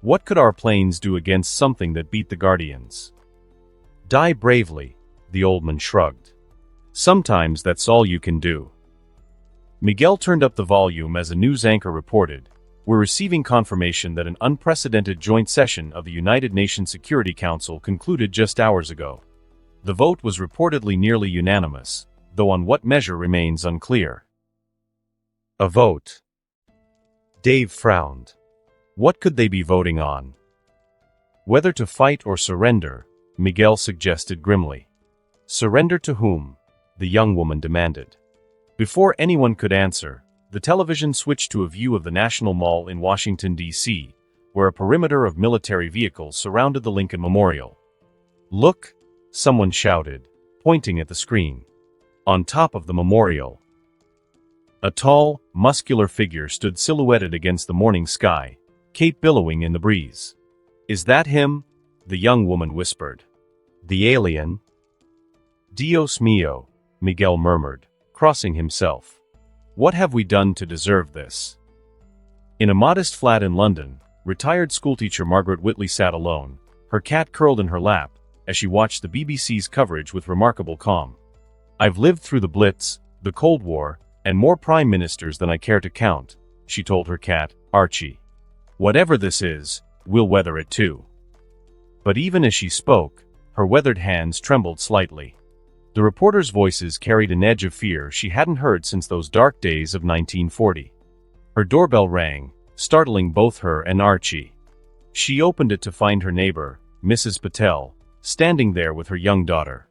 What could our planes do against something that beat the Guardians? Die bravely, the old man shrugged. Sometimes that's all you can do. Miguel turned up the volume as a news anchor reported, we're receiving confirmation that an unprecedented joint session of the United Nations Security Council concluded just hours ago. The vote was reportedly nearly unanimous, though on what measure remains unclear. A vote. Dave frowned. What could they be voting on? Whether to fight or surrender, Miguel suggested grimly. Surrender to whom? The young woman demanded. Before anyone could answer, the television switched to a view of the National Mall in Washington, D.C., where a perimeter of military vehicles surrounded the Lincoln Memorial. Look, someone shouted, pointing at the screen. On top of the memorial, a tall, muscular figure stood silhouetted against the morning sky, cape billowing in the breeze. "Is that him?" the young woman whispered. "The alien?" "Dios mío," Miguel murmured, crossing himself. "What have we done to deserve this?" In a modest flat in London, retired schoolteacher Margaret Whitley sat alone, her cat curled in her lap, as she watched the BBC's coverage with remarkable calm. "I've lived through the Blitz, the Cold War, and more prime ministers than I care to count," she told her cat, Archie. "Whatever this is, we'll weather it too." But even as she spoke, her weathered hands trembled slightly. The reporters' voices carried an edge of fear she hadn't heard since those dark days of 1940. Her doorbell rang, startling both her and Archie. She opened it to find her neighbor, Mrs. Patel, standing there with her young daughter.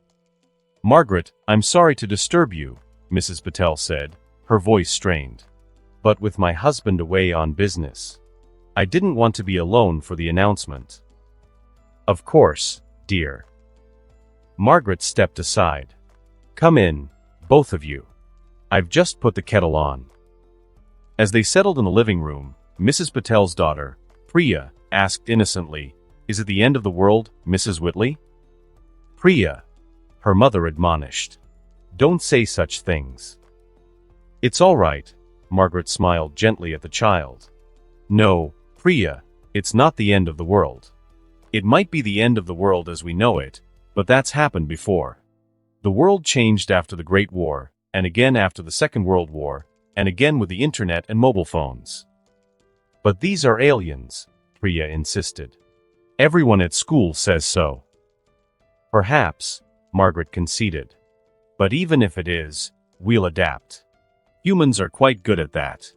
"Margaret, I'm sorry to disturb you," Mrs. Patel said, her voice strained. "But with my husband away on business, I didn't want to be alone for the announcement." "Of course, dear." Margaret stepped aside. "Come in, both of you. I've just put the kettle on." As they settled in the living room, Mrs. Patel's daughter, Priya, asked innocently, "Is it the end of the world, Mrs. Whitley?" "Priya," her mother admonished, "don't say such things." "It's all right," Margaret smiled gently at the child. "No, Priya, it's not the end of the world. It might be the end of the world as we know it, but that's happened before. The world changed after the Great War, and again after the Second World War, and again with the internet and mobile phones. But these are aliens," Priya insisted. "Everyone at school says so." "Perhaps," Margaret conceded. "But even if it is, we'll adapt. Humans are quite good at that."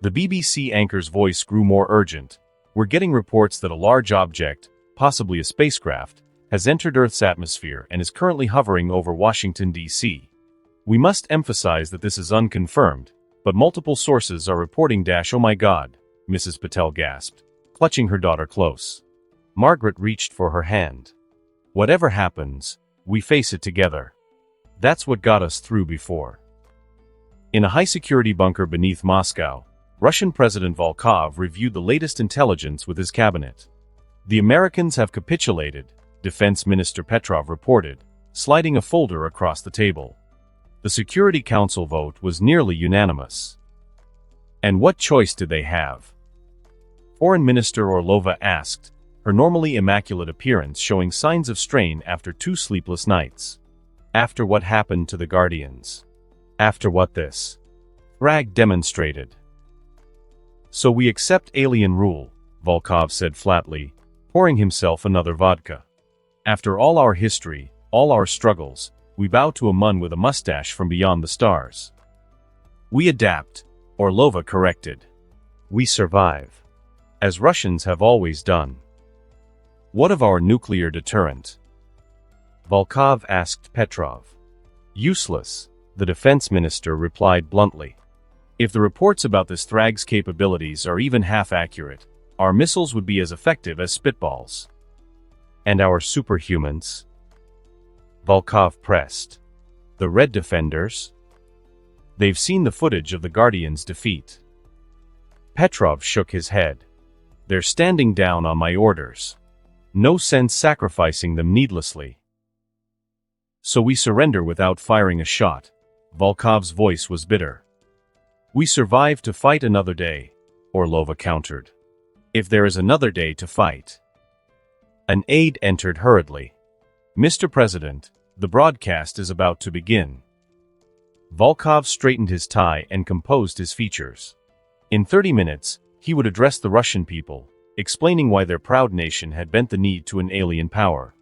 The BBC anchor's voice grew more urgent. "We're getting reports that a large object, possibly a spacecraft, has entered Earth's atmosphere and is currently hovering over Washington, D.C. We must emphasize that this is unconfirmed, but multiple sources are reporting " "Oh my God," Mrs. Patel gasped, clutching her daughter close. Margaret reached for her hand. "Whatever happens, we face it together. That's what got us through before." In a high-security bunker beneath Moscow, Russian President Volkov reviewed the latest intelligence with his cabinet. "The Americans have capitulated," Defense Minister Petrov reported, sliding a folder across the table. The Security Council vote was nearly unanimous. "And what choice did they have?" Foreign Minister Orlova asked, her normally immaculate appearance showing signs of strain after 2 sleepless nights. "After what happened to the Guardians. After what this Thragg demonstrated. So we accept alien rule," Volkov said flatly, pouring himself another vodka. "After all our history, all our struggles, we bow to a mun with a mustache from beyond the stars. We adapt," Orlova corrected. "We survive. As Russians have always done." "What of our nuclear deterrent?" Volkov asked Petrov. "Useless," the defense minister replied bluntly. "If the reports about this Thragg's capabilities are even half accurate, our missiles would be as effective as spitballs." "And our superhumans?" Volkov pressed. "The Red Defenders? They've seen the footage of the Guardians' defeat." Petrov shook his head. "They're standing down on my orders. No sense sacrificing them needlessly." "So we surrender without firing a shot," Volkov's voice was bitter. "We survive to fight another day," Orlova countered. "If there is another day to fight." An aide entered hurriedly. "Mr. President, the broadcast is about to begin." Volkov straightened his tie and composed his features. In 30 minutes, he would address the Russian people, explaining why their proud nation had bent the knee to an alien power.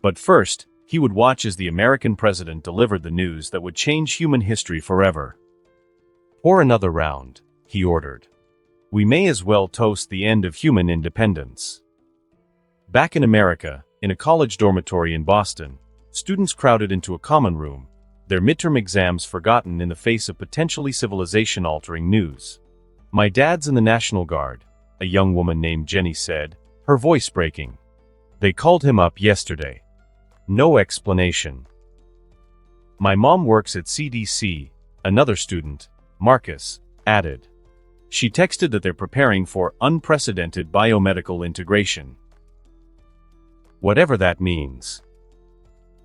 But first, he would watch as the American president delivered the news that would change human history forever. "Pour another round," he ordered. "We may as well toast the end of human independence." Back in America, in a college dormitory in Boston, students crowded into a common room, their midterm exams forgotten in the face of potentially civilization-altering news. "My dad's in the National Guard," a young woman named Jenny said, her voice breaking. "They called him up yesterday." No explanation. My mom works at CDC, another student, Marcus, added. She texted that they're preparing for unprecedented biomedical integration. Whatever that means.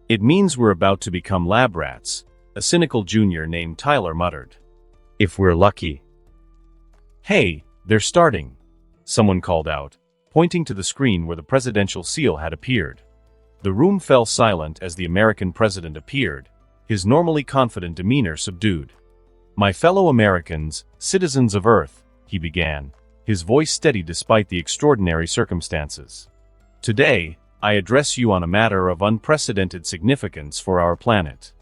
It means we're about to become lab rats, a cynical junior named Tyler muttered. If we're lucky. Hey, they're starting, someone called out, pointing to the screen where the presidential seal had appeared. The room fell silent as the American president appeared, his normally confident demeanor subdued. My fellow Americans, citizens of Earth, he began, his voice steady despite the extraordinary circumstances. Today, I address you on a matter of unprecedented significance for our planet.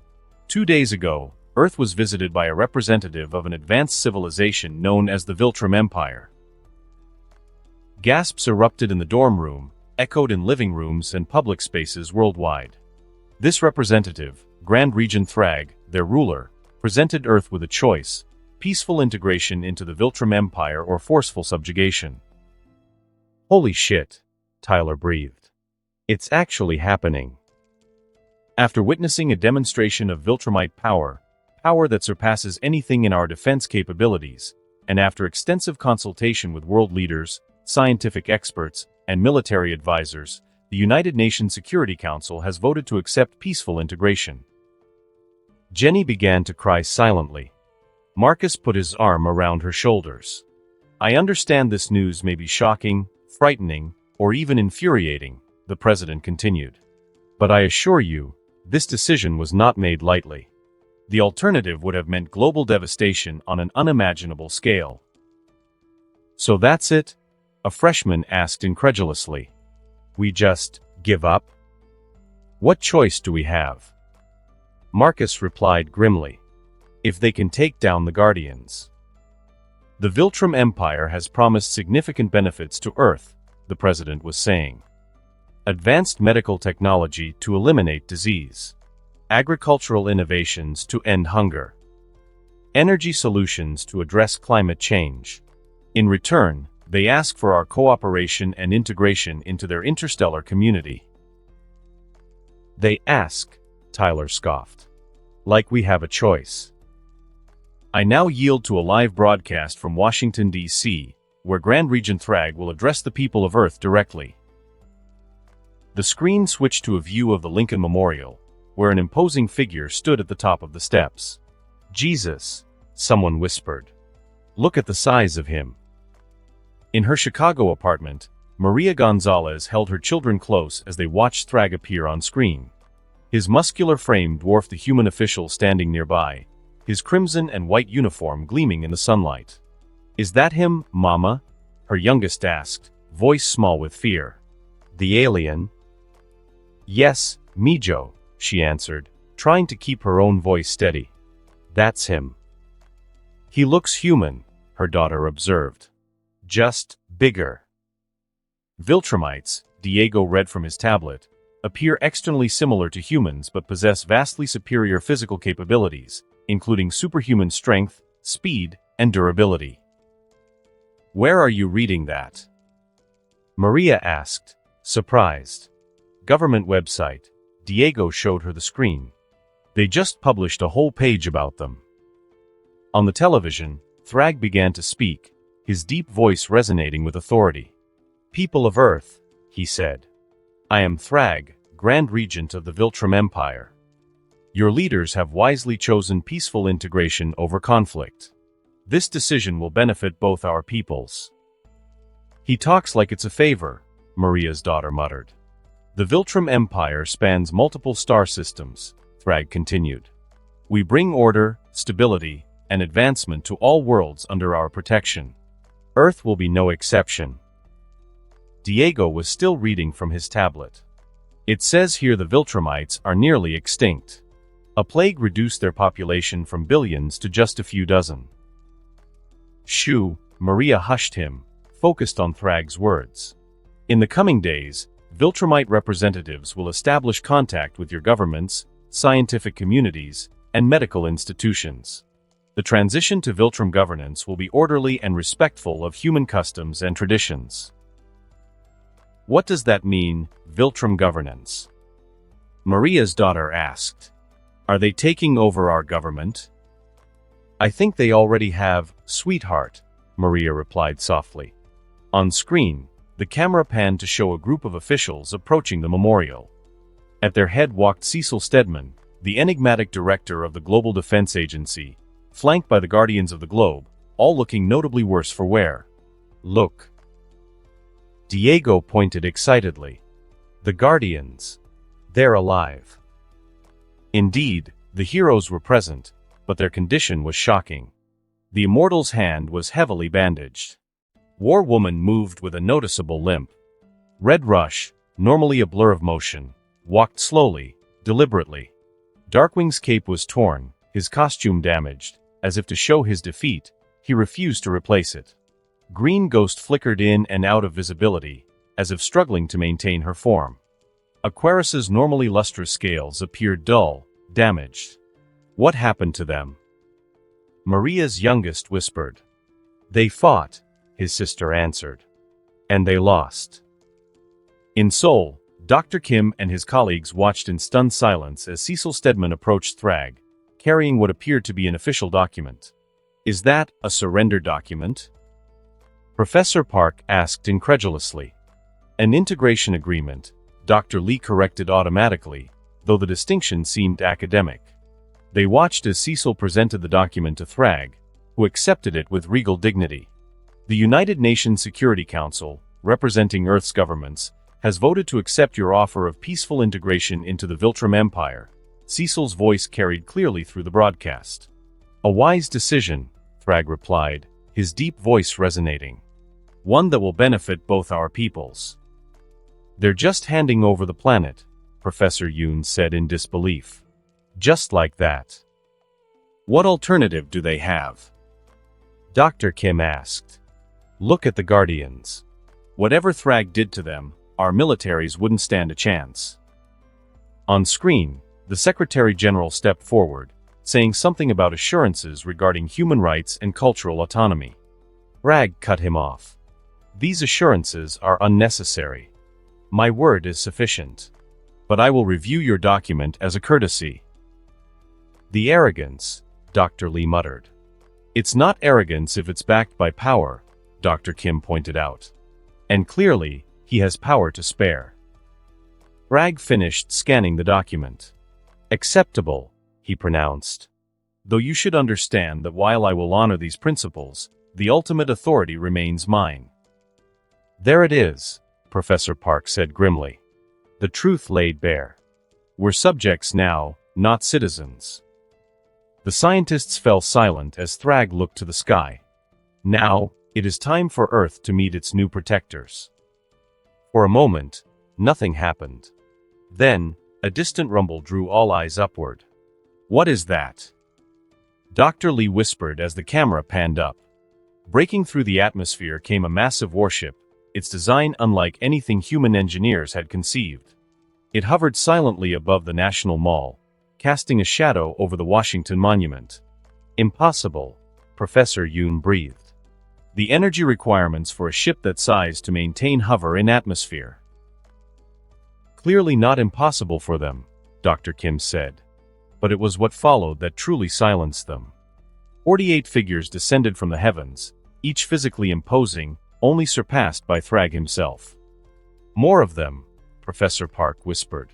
2 days ago, Earth was visited by a representative of an advanced civilization known as the Viltrum Empire. Gasps erupted in the dorm room, echoed in living rooms and public spaces worldwide. This representative, Grand Regent Thragg, their ruler, presented Earth with a choice: peaceful integration into the Viltrum Empire or forceful subjugation. Holy shit, Tyler breathed. It's actually happening. After witnessing a demonstration of Viltrumite power that surpasses anything in our defense capabilities, and after extensive consultation with world leaders, scientific experts, and military advisors, the United Nations Security Council has voted to accept peaceful integration. Jenny began to cry silently. Marcus put his arm around her shoulders. I understand this news may be shocking, frightening, or even infuriating, the president continued. But I assure you, this decision was not made lightly. The alternative would have meant global devastation on an unimaginable scale. So that's it? A freshman asked incredulously. We just give up? What choice do we have? Marcus replied grimly. If they can take down the Guardians. The Viltrum Empire has promised significant benefits to Earth, the president was saying. Advanced medical technology to eliminate disease. Agricultural innovations to end hunger. Energy solutions to address climate change. In return, they ask for our cooperation and integration into their interstellar community. They ask, Tyler scoffed. Like we have a choice. I now yield to a live broadcast from Washington, D.C., where Grand Regent Thragg will address the people of Earth directly. The screen switched to a view of the Lincoln Memorial, where an imposing figure stood at the top of the steps. Jesus, someone whispered. Look at the size of him. In her Chicago apartment, Maria Gonzalez held her children close as they watched Thragg appear on screen. His muscular frame dwarfed the human official standing nearby, his crimson and white uniform gleaming in the sunlight. Is that him, Mama? Her youngest asked, voice small with fear. The alien? Yes, Mijo, she answered, trying to keep her own voice steady. That's him. He looks human, her daughter observed. Just bigger. Viltrumites, Diego read from his tablet, appear externally similar to humans but possess vastly superior physical capabilities, including superhuman strength, speed, and durability. Where are you reading that? Maria asked, surprised. Government website. Diego showed her the screen. They just published a whole page about them. On the television, Thragg began to speak, his deep voice resonating with authority. People of Earth, he said. I am Thragg, Grand Regent of the Viltrum Empire. Your leaders have wisely chosen peaceful integration over conflict. This decision will benefit both our peoples. He talks like it's a favor, Maria's daughter muttered. The Viltrum Empire spans multiple star systems, Thragg continued. We bring order, stability, and advancement to all worlds under our protection. Earth will be no exception. Diego was still reading from his tablet. It says here the Viltrumites are nearly extinct. A plague reduced their population from billions to just a few dozen. Shoo, Maria hushed him, focused on Thragg's words. In the coming days, Viltrumite representatives will establish contact with your governments, scientific communities, and medical institutions. The transition to Viltrum governance will be orderly and respectful of human customs and traditions. What does that mean, Viltrum governance? Maria's daughter asked. Are they taking over our government? I think they already have, sweetheart, Maria replied softly. On screen, the camera panned to show a group of officials approaching the memorial. At their head walked Cecil Stedman, the enigmatic director of the Global Defense Agency, flanked by the Guardians of the Globe, all looking notably worse for wear. Look. Diego pointed excitedly. The Guardians. They're alive. Indeed, the heroes were present, but their condition was shocking. The Immortal's hand was heavily bandaged. War Woman moved with a noticeable limp. Red Rush, normally a blur of motion, walked slowly, deliberately. Darkwing's cape was torn, his costume damaged. As if to show his defeat, he refused to replace it. Green Ghost flickered in and out of visibility, as if struggling to maintain her form. Aquarius's normally lustrous scales appeared dull, damaged. What happened to them? Maria's youngest whispered. They fought, his sister answered. And they lost. In Seoul, Dr. Kim and his colleagues watched in stunned silence as Cecil Stedman approached Thragg, carrying what appeared to be an official document. Is that a surrender document? Professor Park asked incredulously. An integration agreement, Dr. Lee corrected automatically, though the distinction seemed academic. They watched as Cecil presented the document to Thragg, who accepted it with regal dignity. The United Nations Security Council, representing Earth's governments, has voted to accept your offer of peaceful integration into the Viltrum Empire. Cecil's voice carried clearly through the broadcast. A wise decision, Thragg replied, his deep voice resonating. One that will benefit both our peoples. They're just handing over the planet, Professor Yoon said in disbelief. Just like that. What alternative do they have? Dr. Kim asked. Look at the Guardians. Whatever Thragg did to them, our militaries wouldn't stand a chance. On screen, the Secretary General stepped forward, saying something about assurances regarding human rights and cultural autonomy. Thragg cut him off. These assurances are unnecessary. My word is sufficient. But I will review your document as a courtesy. The arrogance, Dr. Lee muttered. It's not arrogance if it's backed by power, Dr. Kim pointed out. And clearly, he has power to spare. Thragg finished scanning the document. Acceptable, he pronounced. Though you should understand that while I will honor these principles, the ultimate authority remains mine. There it is, Professor Park said grimly. The truth laid bare. We're subjects now, not citizens. The scientists fell silent as Thragg looked to the sky. Now, it is time for Earth to meet its new protectors. For a moment, nothing happened. Then, a distant rumble drew all eyes upward. What is that? Dr. Lee whispered as the camera panned up. Breaking through the atmosphere came a massive warship, its design unlike anything human engineers had conceived. It hovered silently above the National Mall, casting a shadow over the Washington Monument. Impossible, Professor Yoon breathed. The energy requirements for a ship that size to maintain hover in atmosphere. Clearly not impossible for them, Dr. Kim said. But it was what followed that truly silenced them. 48 figures descended from the heavens, each physically imposing, only surpassed by Thragg himself. More of them, Professor Park whispered.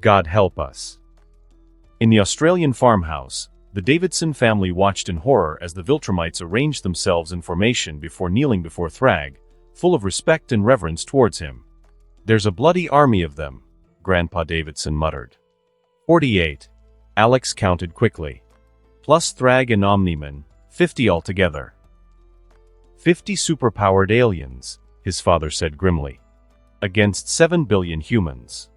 God help us. In the Australian farmhouse, the Davidson family watched in horror as the Viltrumites arranged themselves in formation before kneeling before Thragg, full of respect and reverence towards him. There's a bloody army of them, Grandpa Davidson muttered. 48. Alex counted quickly. Plus Thragg and Omni-Man, 50 altogether. 50 superpowered aliens, his father said grimly. Against 7 billion humans.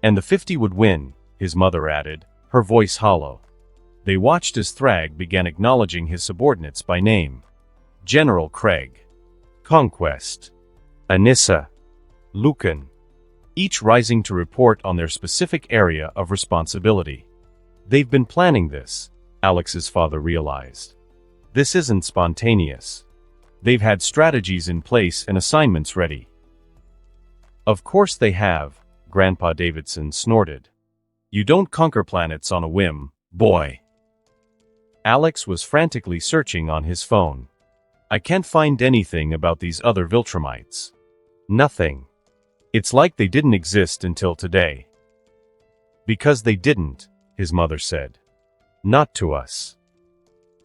And the 50 would win, his mother added, her voice hollow. They watched as Thragg began acknowledging his subordinates by name. General Craig. Conquest. Anissa. Lucan. Each rising to report on their specific area of responsibility. They've been planning this, Alex's father realized. This isn't spontaneous. They've had strategies in place and assignments ready. Of course they have, Grandpa Davidson snorted. You don't conquer planets on a whim, boy. Alex was frantically searching on his phone. I can't find anything about these other Viltrumites. Nothing. It's like they didn't exist until today. Because they didn't, his mother said. Not to us.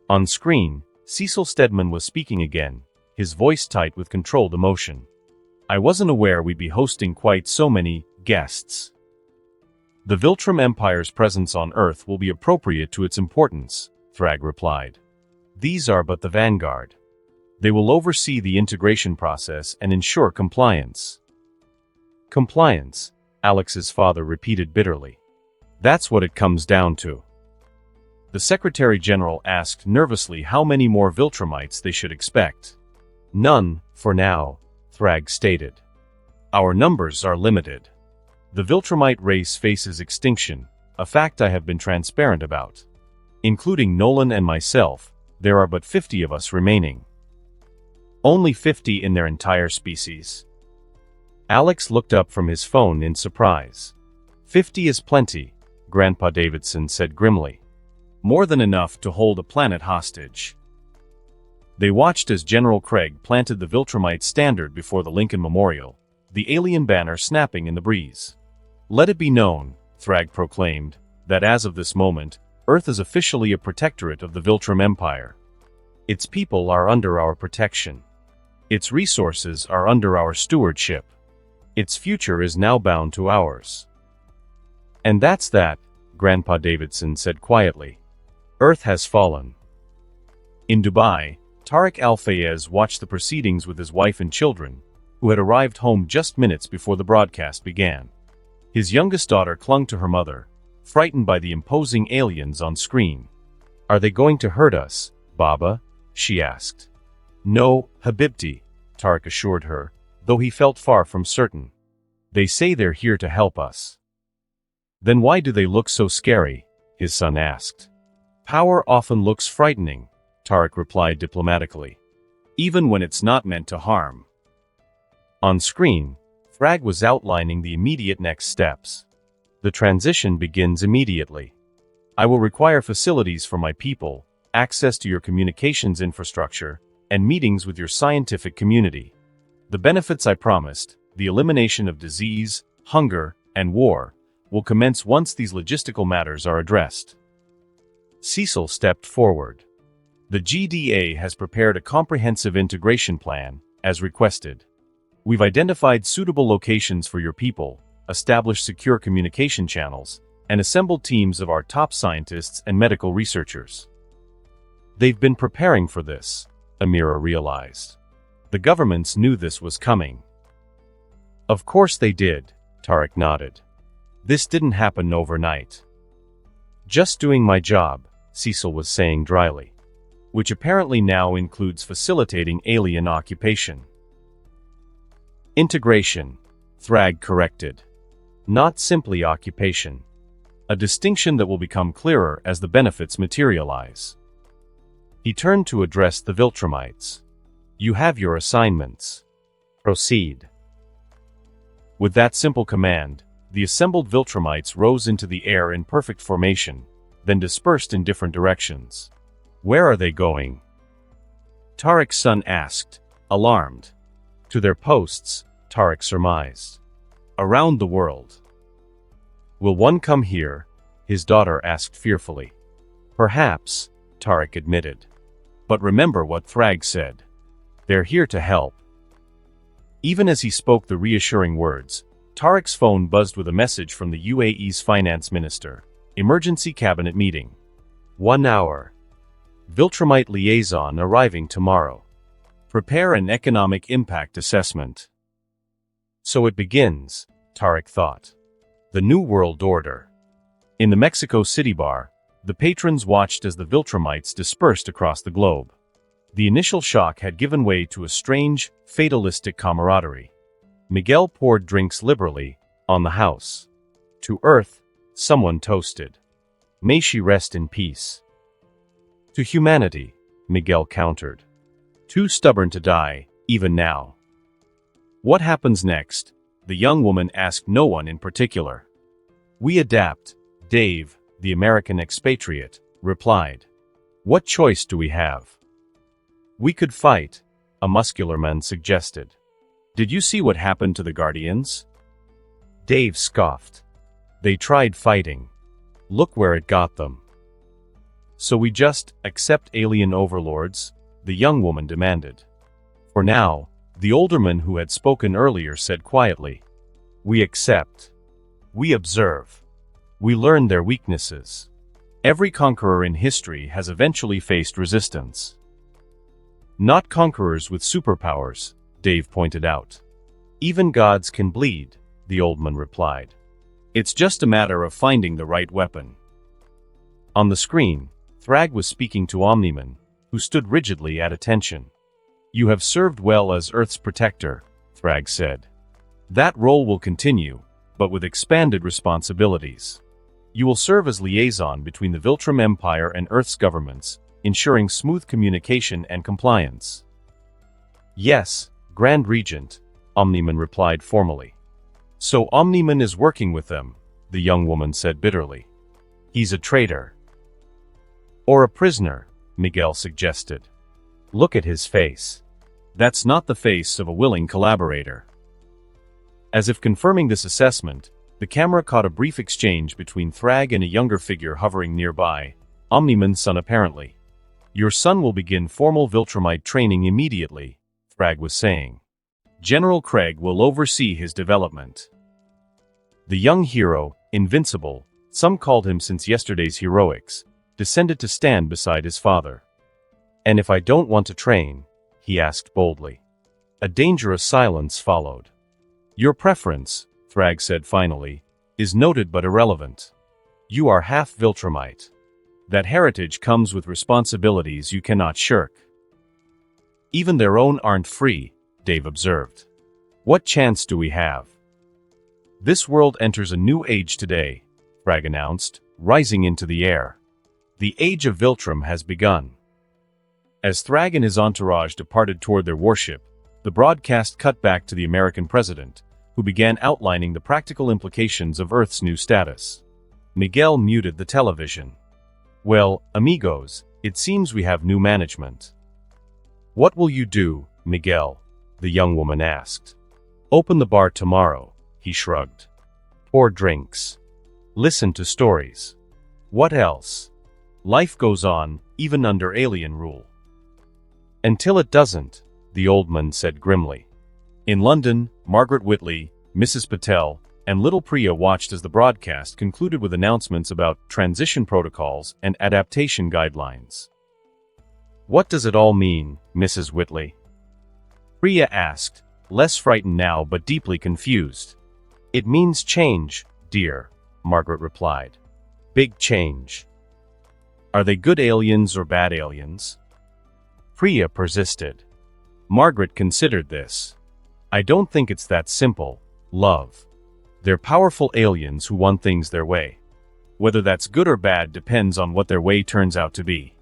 On screen, Cecil Stedman was speaking again, his voice tight with controlled emotion. I wasn't aware we'd be hosting quite so many guests. The Viltrum Empire's presence on Earth will be appropriate to its importance, Thragg replied. These are but the vanguard. They will oversee the integration process and ensure compliance. Compliance, Alex's father repeated bitterly. That's what it comes down to. The Secretary General asked nervously how many more Viltrumites they should expect. None, for now, Thragg stated. Our numbers are limited. The Viltrumite race faces extinction, a fact I have been transparent about. Including Nolan and myself, there are but 50 of us remaining. Only 50 in their entire species. Alex looked up from his phone in surprise. 50 is plenty, Grandpa Davidson said grimly. More than enough to hold a planet hostage. They watched as General Craig planted the Viltrumite standard before the Lincoln Memorial, the alien banner snapping in the breeze. Let it be known, Thragg proclaimed, that as of this moment, Earth is officially a protectorate of the Viltrum Empire. Its people are under our protection. Its resources are under our stewardship. Its future is now bound to ours. And that's that, Grandpa Davidson said quietly. Earth has fallen. In Dubai, Tariq Al-Fayez watched the proceedings with his wife and children, who had arrived home just minutes before the broadcast began. His youngest daughter clung to her mother, frightened by the imposing aliens on screen. Are they going to hurt us, Baba? She asked. No, Habibti, Tariq assured her, though he felt far from certain. They say they're here to help us. Then why do they look so scary? His son asked. Power often looks frightening, Tariq replied diplomatically. Even when it's not meant to harm. On screen, Thragg was outlining the immediate next steps. The transition begins immediately. I will require facilities for my people, access to your communications infrastructure, and meetings with your scientific community. The benefits I promised, the elimination of disease, hunger, and war, will commence once these logistical matters are addressed. Cecil stepped forward. The GDA has prepared a comprehensive integration plan, as requested. We've identified suitable locations for your people, established secure communication channels, and assembled teams of our top scientists and medical researchers. They've been preparing for this, Amira realized. The governments knew this was coming. Of course they did, Tariq nodded. This didn't happen overnight. Just doing my job, Cecil was saying dryly. Which apparently now includes facilitating alien occupation. Integration, Thragg corrected. Not simply occupation. A distinction that will become clearer as the benefits materialize. He turned to address the Viltrumites. You have your assignments. Proceed. With that simple command, the assembled Viltrumites rose into the air in perfect formation, then dispersed in different directions. Where are they going? Tariq's son asked, alarmed. To their posts, Tariq surmised. Around the world. Will one come here? His daughter asked fearfully. Perhaps, Tariq admitted. But remember what Thragg said. They're here to help. Even as he spoke the reassuring words, Tariq's phone buzzed with a message from the UAE's finance minister. Emergency cabinet meeting. 1 hour. Viltrumite liaison arriving tomorrow. Prepare an economic impact assessment. So it begins, Tariq thought. The New World Order. In the Mexico City bar, the patrons watched as the Viltrumites dispersed across the globe. The initial shock had given way to a strange, fatalistic camaraderie. Miguel poured drinks liberally, on the house. To Earth, someone toasted. May she rest in peace. To humanity, Miguel countered. Too stubborn to die, even now. What happens next? The young woman asked no one in particular. We adapt, Dave, the American expatriate, replied. What choice do we have? We could fight, a muscular man suggested. Did you see what happened to the Guardians? Dave scoffed. They tried fighting. Look where it got them. So we just accept alien overlords? The young woman demanded. For now, the older man who had spoken earlier said quietly. We accept. We observe. We learn their weaknesses. Every conqueror in history has eventually faced resistance. Not conquerors with superpowers, Dave pointed out. Even gods can bleed, the old man replied. It's just a matter of finding the right weapon. On the screen, Thragg was speaking to Omni-Man, who stood rigidly at attention. You have served well as Earth's protector, Thragg said. That role will continue, but with expanded responsibilities. You will serve as liaison between the Viltrum Empire and Earth's governments, ensuring smooth communication and compliance. Yes, Grand Regent, Omni-Man replied formally. So Omni-Man is working with them, the young woman said bitterly. He's a traitor. Or a prisoner, Miguel suggested. Look at his face. That's not the face of a willing collaborator. As if confirming this assessment, the camera caught a brief exchange between Thragg and a younger figure hovering nearby, Omni-Man's son apparently. Your son will begin formal Viltrumite training immediately, Thragg was saying. General Craig will oversee his development. The young hero, Invincible, some called him since yesterday's heroics, descended to stand beside his father. And if I don't want to train? He asked boldly. A dangerous silence followed. Your preference, Thragg said finally, is noted but irrelevant. You are half Viltrumite. That heritage comes with responsibilities you cannot shirk. Even their own aren't free, Dave observed. What chance do we have? This world enters a new age today, Thragg announced, rising into the air. The age of Viltrum has begun. As Thragg and his entourage departed toward their warship, the broadcast cut back to the American president, who began outlining the practical implications of Earth's new status. Miguel muted the television. Well, amigos, it seems we have new management. What will you do, Miguel? The young woman asked. Open the bar tomorrow, he shrugged. Pour drinks. Listen to stories. What else? Life goes on, even under alien rule. Until it doesn't, the old man said grimly. In London, Margaret Whitley, Mrs. Patel, and little Priya watched as the broadcast concluded with announcements about transition protocols and adaptation guidelines. What does it all mean, Mrs. Whitley? Priya asked, less frightened now but deeply confused. It means change, dear, Margaret replied. Big change. Are they good aliens or bad aliens? Priya persisted. Margaret considered this. I don't think it's that simple, love. They're powerful aliens who want things their way. Whether that's good or bad depends on what their way turns out to be.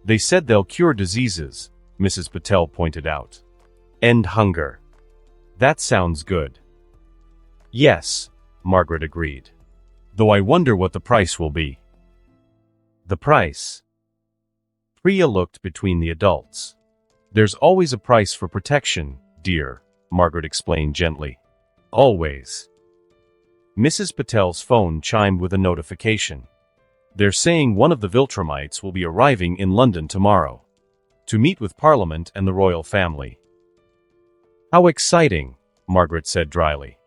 They said they'll cure diseases, Mrs. Patel pointed out. End hunger. That sounds good. Yes, Margaret agreed. Though I wonder what the price will be. The price. Priya looked between the adults. There's always a price for protection, dear, Margaret explained gently. Always. Mrs. Patel's phone chimed with a notification. They're saying one of the Viltrumites will be arriving in London tomorrow. To meet with Parliament and the royal family. How exciting, Margaret said dryly.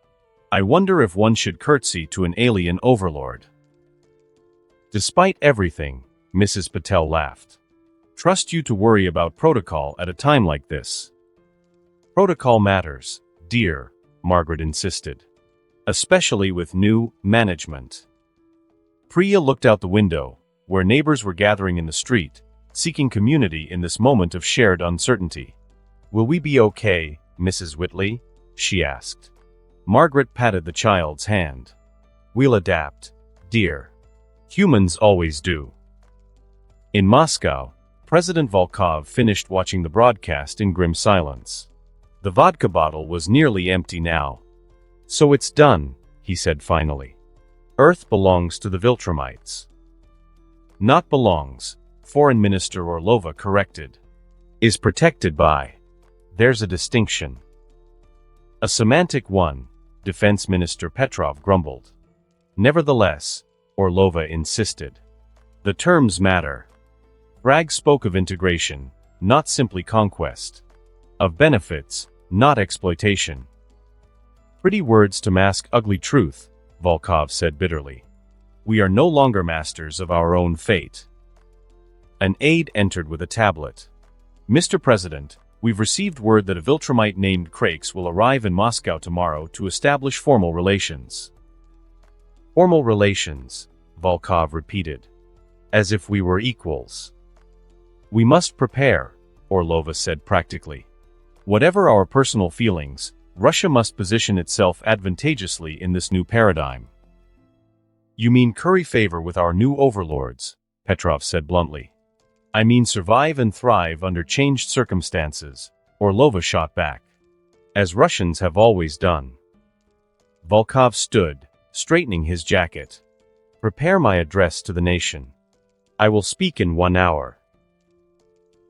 I wonder if one should curtsy to an alien overlord. Despite everything, Mrs. Patel laughed. Trust you to worry about protocol at a time like this. Protocol matters, dear, Margaret insisted. Especially with new management. Priya looked out the window, where neighbors were gathering in the street, seeking community in this moment of shared uncertainty. Will we be okay, Mrs. Whitley? She asked. Margaret patted the child's hand. We'll adapt, dear. Humans always do. In Moscow, President Volkov finished watching the broadcast in grim silence. The vodka bottle was nearly empty now. So it's done, he said finally. Earth belongs to the Viltrumites. Not belongs, Foreign Minister Orlova corrected. Is protected by. There's a distinction. A semantic one, Defense Minister Petrov grumbled. Nevertheless, Orlova insisted. The terms matter. Thragg spoke of integration, not simply conquest. Of benefits, not exploitation. Pretty words to mask ugly truth, Volkov said bitterly. We are no longer masters of our own fate. An aide entered with a tablet. Mr. President, we've received word that a Viltrumite named Krakes will arrive in Moscow tomorrow to establish formal relations. Formal relations, Volkov repeated. As if we were equals. We must prepare, Orlova said practically. Whatever our personal feelings, Russia must position itself advantageously in this new paradigm. You mean curry favor with our new overlords, Petrov said bluntly. I mean survive and thrive under changed circumstances, Orlova shot back. As Russians have always done. Volkov stood, straightening his jacket. Prepare my address to the nation. I will speak in 1 hour.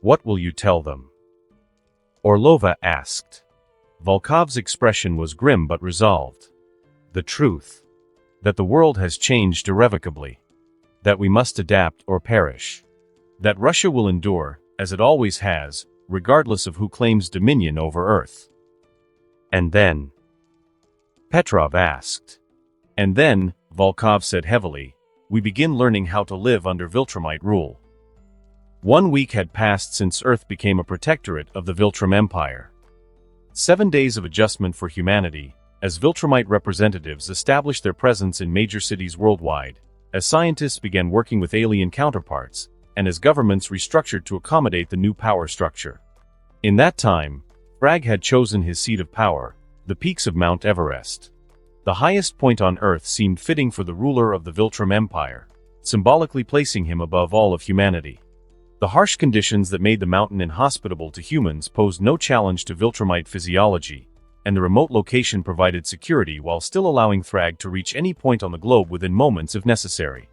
What will you tell them? Orlova asked. Volkov's expression was grim but resolved. The truth. That the world has changed irrevocably. That we must adapt or perish. That Russia will endure, as it always has, regardless of who claims dominion over Earth. And then? Petrov asked. And then, Volkov said heavily, we begin learning how to live under Viltrumite rule. 1 week had passed since Earth became a protectorate of the Viltrum Empire. 7 days of adjustment for humanity, as Viltrumite representatives established their presence in major cities worldwide, as scientists began working with alien counterparts, and as governments restructured to accommodate the new power structure. In that time, Thragg had chosen his seat of power, the peaks of Mount Everest. The highest point on Earth seemed fitting for the ruler of the Viltrum Empire, symbolically placing him above all of humanity. The harsh conditions that made the mountain inhospitable to humans posed no challenge to Viltrumite physiology, and the remote location provided security while still allowing Thragg to reach any point on the globe within moments if necessary.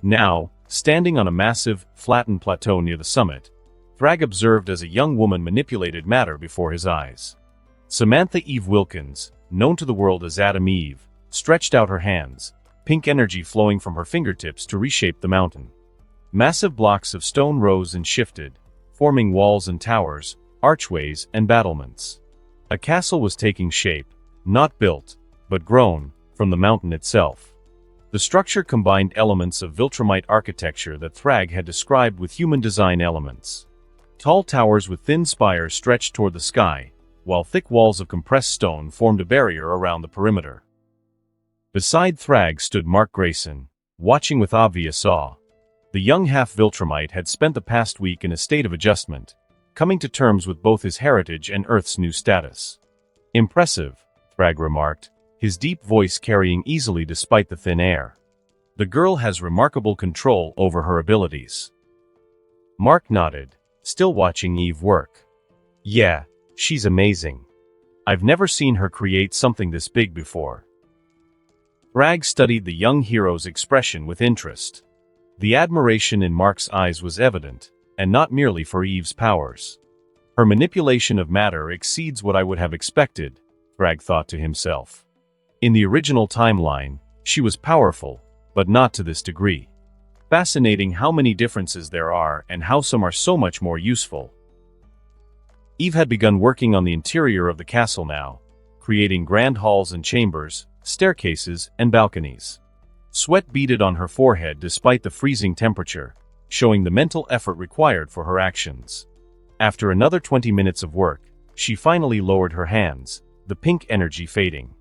Now, standing on a massive, flattened plateau near the summit, Thragg observed as a young woman manipulated matter before his eyes. Samantha Eve Wilkins, known to the world as Adam Eve, stretched out her hands, pink energy flowing from her fingertips to reshape the mountain. Massive blocks of stone rose and shifted, forming walls and towers, archways and battlements. A castle was taking shape, not built, but grown, from the mountain itself. The structure combined elements of Viltrumite architecture that Thragg had described with human design elements. Tall towers with thin spires stretched toward the sky, while thick walls of compressed stone formed a barrier around the perimeter. Beside Thragg stood Mark Grayson, watching with obvious awe. The young half-Viltrumite had spent the past week in a state of adjustment, coming to terms with both his heritage and Earth's new status. Impressive, Thragg remarked, his deep voice carrying easily despite the thin air. The girl has remarkable control over her abilities. Mark nodded, still watching Eve work. Yeah, she's amazing. I've never seen her create something this big before. Thragg studied the young hero's expression with interest. The admiration in Mark's eyes was evident, and not merely for Eve's powers. Her manipulation of matter exceeds what I would have expected, Thragg thought to himself. In the original timeline, she was powerful, but not to this degree. Fascinating how many differences there are and how some are so much more useful. Eve had begun working on the interior of the castle now, creating grand halls and chambers, staircases, and balconies. Sweat beaded on her forehead despite the freezing temperature, showing the mental effort required for her actions. After another 20 minutes of work, she finally lowered her hands, the pink energy fading.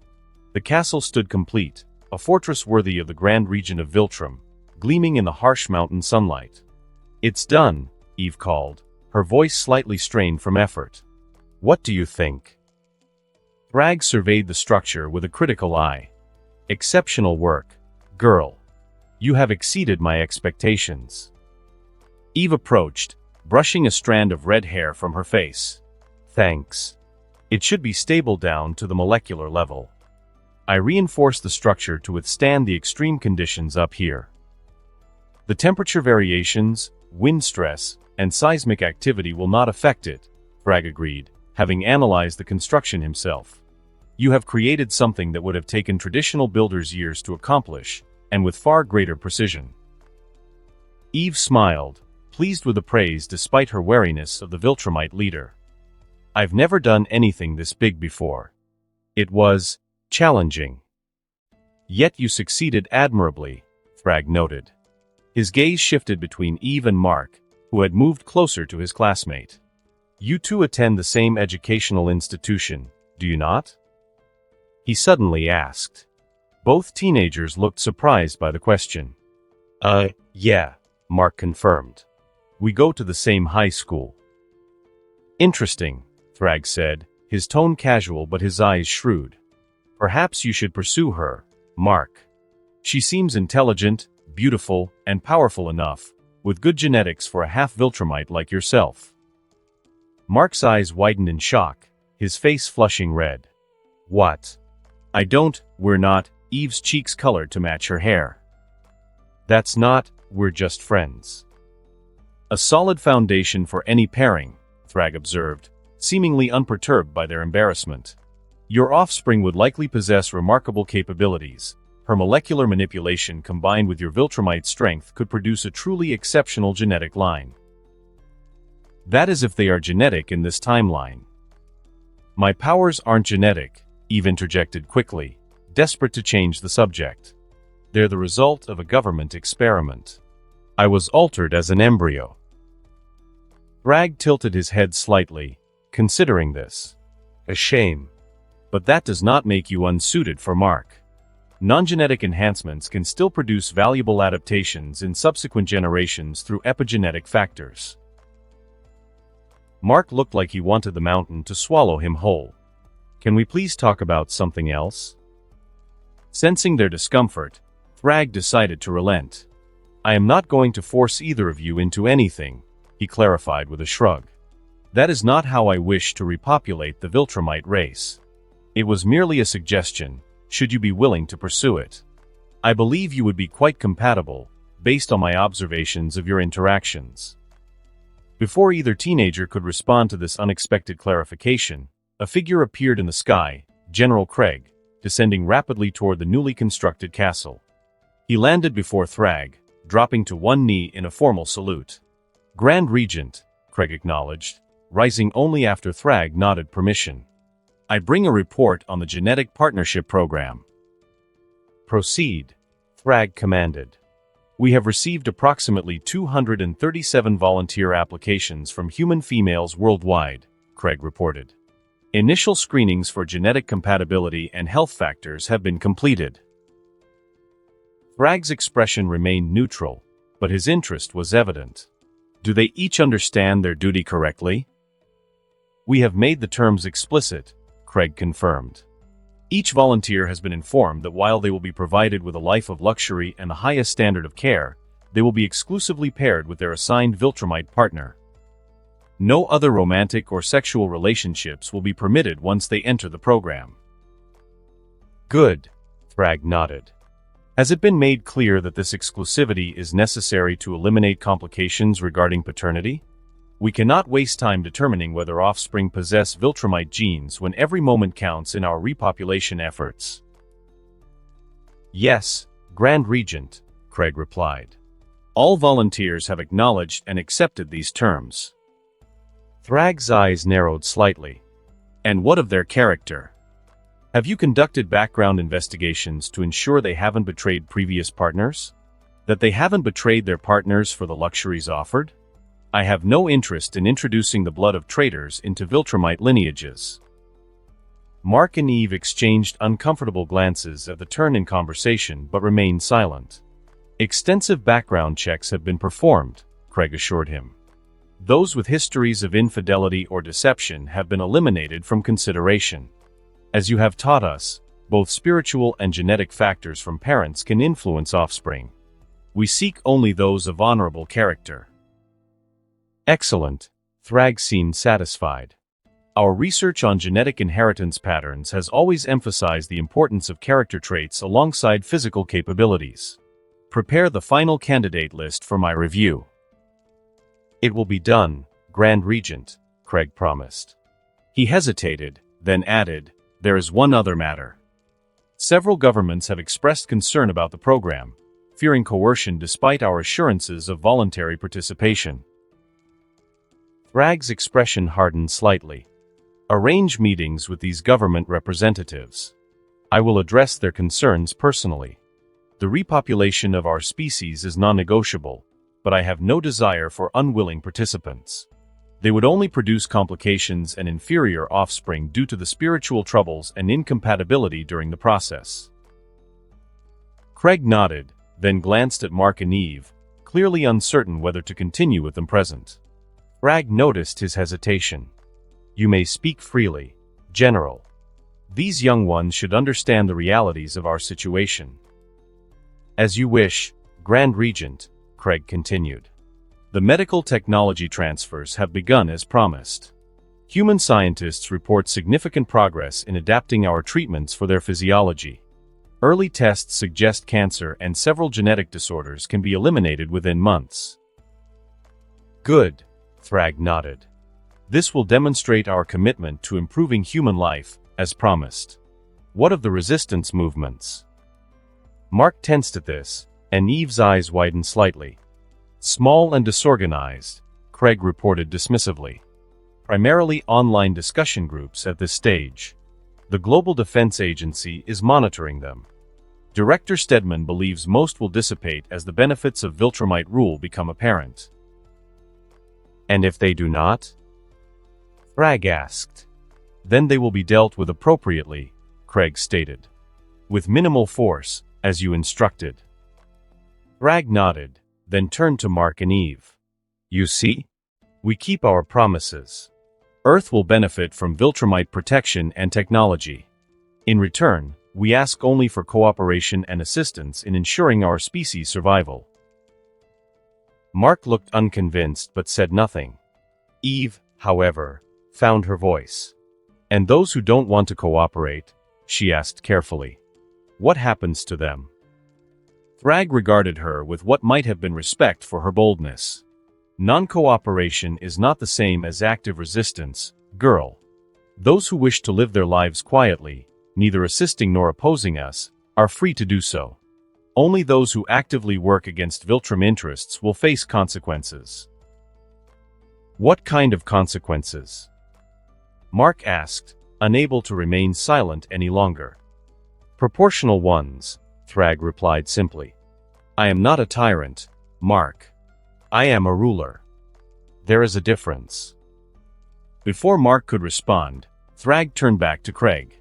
The castle stood complete, a fortress worthy of the Grand Regent of Viltrum, gleaming in the harsh mountain sunlight. It's done, Eve called, her voice slightly strained from effort. What do you think? Thragg surveyed the structure with a critical eye. Exceptional work, girl. You have exceeded my expectations. Eve approached, brushing a strand of red hair from her face. Thanks. It should be stable down to the molecular level. I reinforce the structure to withstand the extreme conditions up here. The temperature variations, wind stress, and seismic activity will not affect it, Thragg agreed, having analyzed the construction himself. You have created something that would have taken traditional builders years to accomplish, and with far greater precision. Eve smiled, pleased with the praise despite her wariness of the Viltrumite leader. I've never done anything this big before. It was challenging. Yet you succeeded admirably, Thragg noted. His gaze shifted between Eve and Mark, who had moved closer to his classmate. You two attend the same educational institution, do you not? He suddenly asked. Both teenagers looked surprised by the question. Yeah, Mark confirmed. We go to the same high school. Interesting, Thragg said, his tone casual but his eyes shrewd. Perhaps you should pursue her, Mark. She seems intelligent, beautiful, and powerful enough, with good genetics for a half-Viltrumite like yourself. Mark's eyes widened in shock, his face flushing red. What? We're not, Eve's cheeks colored to match her hair. That's not, we're just friends. A solid foundation for any pairing, Thragg observed, seemingly unperturbed by their embarrassment. Your offspring would likely possess remarkable capabilities. Her molecular manipulation combined with your Viltrumite strength could produce a truly exceptional genetic line. That is if they are genetic in this timeline. My powers aren't genetic, Eve interjected quickly, desperate to change the subject. They're the result of a government experiment. I was altered as an embryo. Thragg tilted his head slightly, considering this. A shame. But that does not make you unsuited for Mark. Non-genetic enhancements can still produce valuable adaptations in subsequent generations through epigenetic factors. Mark looked like he wanted the mountain to swallow him whole. Can we please talk about something else? Sensing their discomfort, Thragg decided to relent. I am not going to force either of you into anything, he clarified with a shrug. That is not how I wish to repopulate the Viltrumite race. It was merely a suggestion, should you be willing to pursue it. I believe you would be quite compatible, based on my observations of your interactions. Before either teenager could respond to this unexpected clarification, a figure appeared in the sky, General Craig, descending rapidly toward the newly constructed castle. He landed before Thragg, dropping to one knee in a formal salute. Grand Regent, Craig acknowledged, rising only after Thragg nodded permission. I bring a report on the Genetic Partnership Program. Proceed, Thragg commanded. We have received approximately 237 volunteer applications from human females worldwide, Craig reported. Initial screenings for genetic compatibility and health factors have been completed. Thragg's expression remained neutral, but his interest was evident. Do they each understand their duty correctly? We have made the terms explicit, Craig confirmed. Each volunteer has been informed that while they will be provided with a life of luxury and the highest standard of care, they will be exclusively paired with their assigned Viltrumite partner. No other romantic or sexual relationships will be permitted once they enter the program. Good, Thragg nodded. Has it been made clear that this exclusivity is necessary to eliminate complications regarding paternity? We cannot waste time determining whether offspring possess Viltrumite genes when every moment counts in our repopulation efforts. Yes, Grand Regent, Craig replied. All volunteers have acknowledged and accepted these terms. Thragg's eyes narrowed slightly. And what of their character? Have you conducted background investigations to ensure they haven't betrayed previous partners? That they haven't betrayed their partners for the luxuries offered? I have no interest in introducing the blood of traitors into Viltrumite lineages. Mark and Eve exchanged uncomfortable glances at the turn in conversation but remained silent. Extensive background checks have been performed, Craig assured him. Those with histories of infidelity or deception have been eliminated from consideration. As you have taught us, both spiritual and genetic factors from parents can influence offspring. We seek only those of honorable character. Excellent, Thragg seemed satisfied. Our research on genetic inheritance patterns has always emphasized the importance of character traits alongside physical capabilities. Prepare the final candidate list for my review. It will be done, Grand Regent, Thragg promised. He hesitated, then added, "There is one other matter. Several governments have expressed concern about the program, fearing coercion despite our assurances of voluntary participation." Thragg's expression hardened slightly. "Arrange meetings with these government representatives. I will address their concerns personally. The repopulation of our species is non-negotiable, but I have no desire for unwilling participants. They would only produce complications and inferior offspring due to the spiritual troubles and incompatibility during the process." Thragg nodded, then glanced at Mark and Eve, clearly uncertain whether to continue with them present. Thragg noticed his hesitation. "You may speak freely, General. These young ones should understand the realities of our situation." "As you wish, Grand Regent," Thragg continued. "The medical technology transfers have begun as promised. Human scientists report significant progress in adapting our treatments for their physiology. Early tests suggest cancer and several genetic disorders can be eliminated within months." "Good," Thragg nodded. "This will demonstrate our commitment to improving human life, as promised. What of the resistance movements?" Mark tensed at this, and Eve's eyes widened slightly. "Small and disorganized," Thragg reported dismissively. "Primarily online discussion groups at this stage. The Global Defense Agency is monitoring them. Director Stedman believes most will dissipate as the benefits of Viltrumite rule become apparent." "And if they do not?" Thragg asked. "Then they will be dealt with appropriately," Thragg stated. "With minimal force, as you instructed." Thragg nodded, then turned to Mark and Eve. "You see? We keep our promises. Earth will benefit from Viltrumite protection and technology. In return, we ask only for cooperation and assistance in ensuring our species' survival." Mark looked unconvinced but said nothing. Eve, however, found her voice. "And those who don't want to cooperate?" she asked carefully. "What happens to them?" Thragg regarded her with what might have been respect for her boldness. "Non-cooperation is not the same as active resistance, girl. Those who wish to live their lives quietly, neither assisting nor opposing us, are free to do so. Only those who actively work against Viltrum interests will face consequences." "What kind of consequences?" Mark asked, unable to remain silent any longer. "Proportional ones," Thragg replied simply. "I am not a tyrant, Mark. I am a ruler. There is a difference." Before Mark could respond, Thragg turned back to Thragg.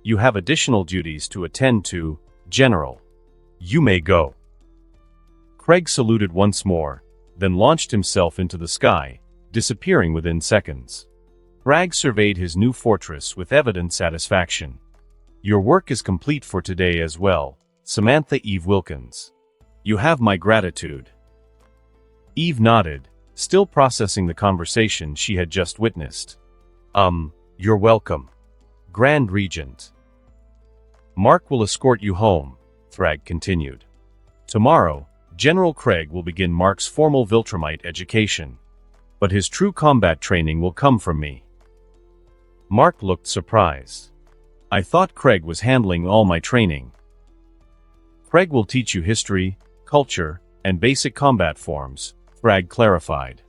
"You have additional duties to attend to, General. You may go." Thragg saluted once more, then launched himself into the sky, disappearing within seconds. Thragg surveyed his new fortress with evident satisfaction. "Your work is complete for today as well, Samantha Eve Wilkins. You have my gratitude." Eve nodded, still processing the conversation she had just witnessed. You're welcome, Grand Regent." "Mark will escort you home," Thragg continued. "Tomorrow, General Thragg will begin Mark's formal Viltrumite education. But his true combat training will come from me." Mark looked surprised. "I thought Thragg was handling all my training." "Thragg will teach you history, culture, and basic combat forms," Thragg clarified.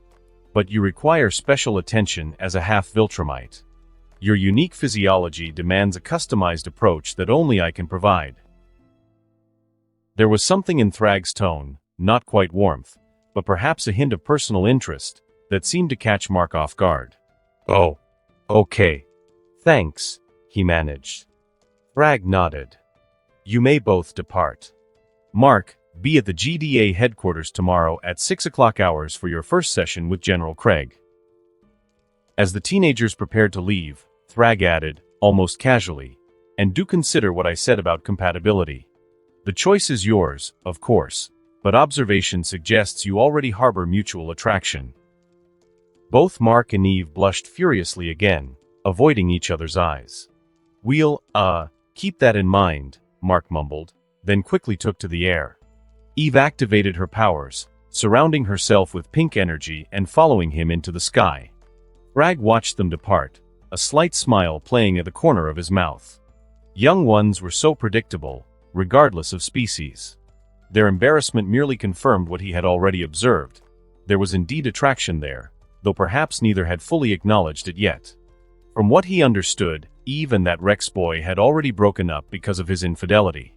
"But you require special attention as a half-Viltrumite. Your unique physiology demands a customized approach that only I can provide." There was something in Thragg's tone, not quite warmth, but perhaps a hint of personal interest, that seemed to catch Mark off guard. "Oh, okay. Thanks," he managed. Thragg nodded. "You may both depart. Mark, be at the GDA headquarters tomorrow at 6 o'clock hours for your first session with General Thragg." As the teenagers prepared to leave, Thragg added, almost casually, "And do consider what I said about compatibility. The choice is yours, of course, but observation suggests you already harbor mutual attraction." Both Mark and Eve blushed furiously again, avoiding each other's eyes. "We'll, keep that in mind," Mark mumbled, then quickly took to the air. Eve activated her powers, surrounding herself with pink energy and following him into the sky. Thragg watched them depart, a slight smile playing at the corner of his mouth. Young ones were so predictable, regardless of species. Their embarrassment merely confirmed what he had already observed. There was indeed attraction there, though perhaps neither had fully acknowledged it yet. From what he understood, Eve and that Rex boy had already broken up because of his infidelity.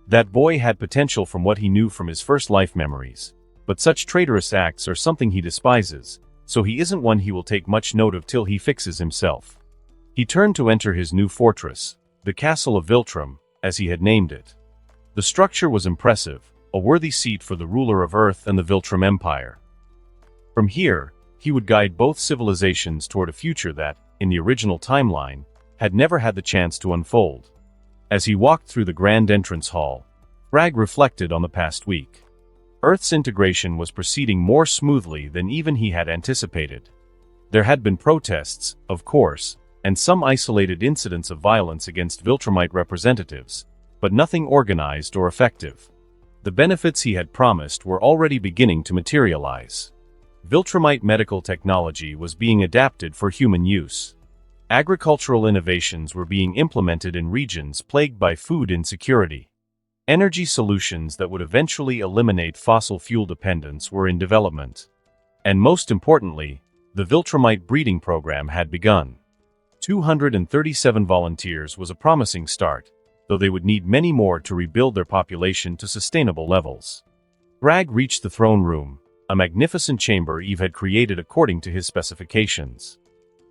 That boy had potential from what he knew from his first life memories, but such traitorous acts are something he despises, so he isn't one he will take much note of till he fixes himself. He turned to enter his new fortress, the Castle of Viltrum, as he had named it. The structure was impressive, a worthy seat for the ruler of Earth and the Viltrum Empire. From here, he would guide both civilizations toward a future that, in the original timeline, had never had the chance to unfold. As he walked through the grand entrance hall, Thragg reflected on the past week. Earth's integration was proceeding more smoothly than even he had anticipated. There had been protests, of course, and some isolated incidents of violence against Viltrumite representatives, but nothing organized or effective. The benefits he had promised were already beginning to materialize. Viltrumite medical technology was being adapted for human use. Agricultural innovations were being implemented in regions plagued by food insecurity. Energy solutions that would eventually eliminate fossil fuel dependence were in development. And most importantly, the Viltrumite breeding program had begun. 237 volunteers was a promising start, though they would need many more to rebuild their population to sustainable levels. Thragg reached the throne room, a magnificent chamber Eve had created according to his specifications.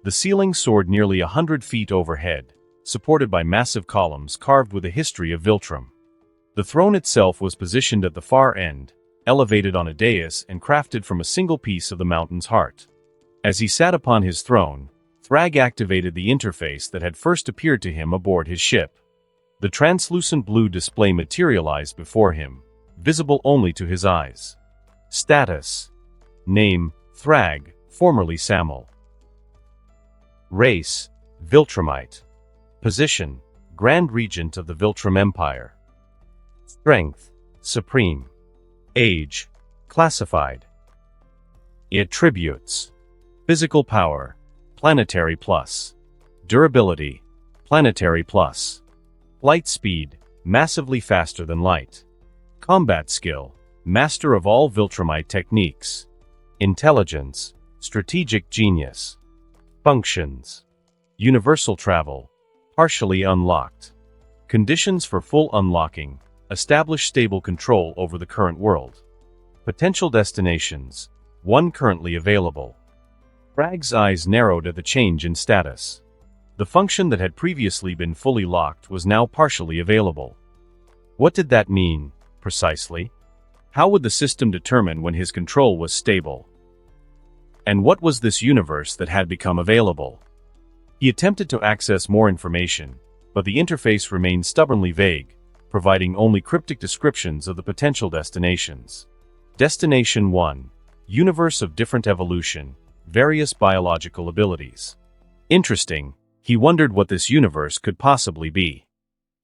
The ceiling soared nearly 100 feet overhead, supported by massive columns carved with a history of Viltrum. The throne itself was positioned at the far end, elevated on a dais and crafted from a single piece of the mountain's heart. As he sat upon his throne, Thragg activated the interface that had first appeared to him aboard his ship. The translucent blue display materialized before him, visible only to his eyes. Status: Name: Thragg, formerly Samel. Race: Viltrumite. Position: Grand Regent of the Viltrum Empire. Strength: Supreme. Age: Classified. Attributes: Physical power: Planetary plus. Durability: Planetary plus. Flight speed: Massively faster than light. Combat skill: Master of all Viltrumite techniques. Intelligence: Strategic genius. Functions: Universal travel, partially unlocked. Conditions for full unlocking: establish stable control over the current world. Potential destinations: 1 currently available. Thragg's eyes narrowed at the change in status. The function that had previously been fully locked was now partially available. What did that mean, precisely? How would the system determine when his control was stable? And what was this universe that had become available? He attempted to access more information, but the interface remained stubbornly vague, providing only cryptic descriptions of the potential destinations. Destination 1. Universe of different evolution, various biological abilities. Interesting, he wondered what this universe could possibly be.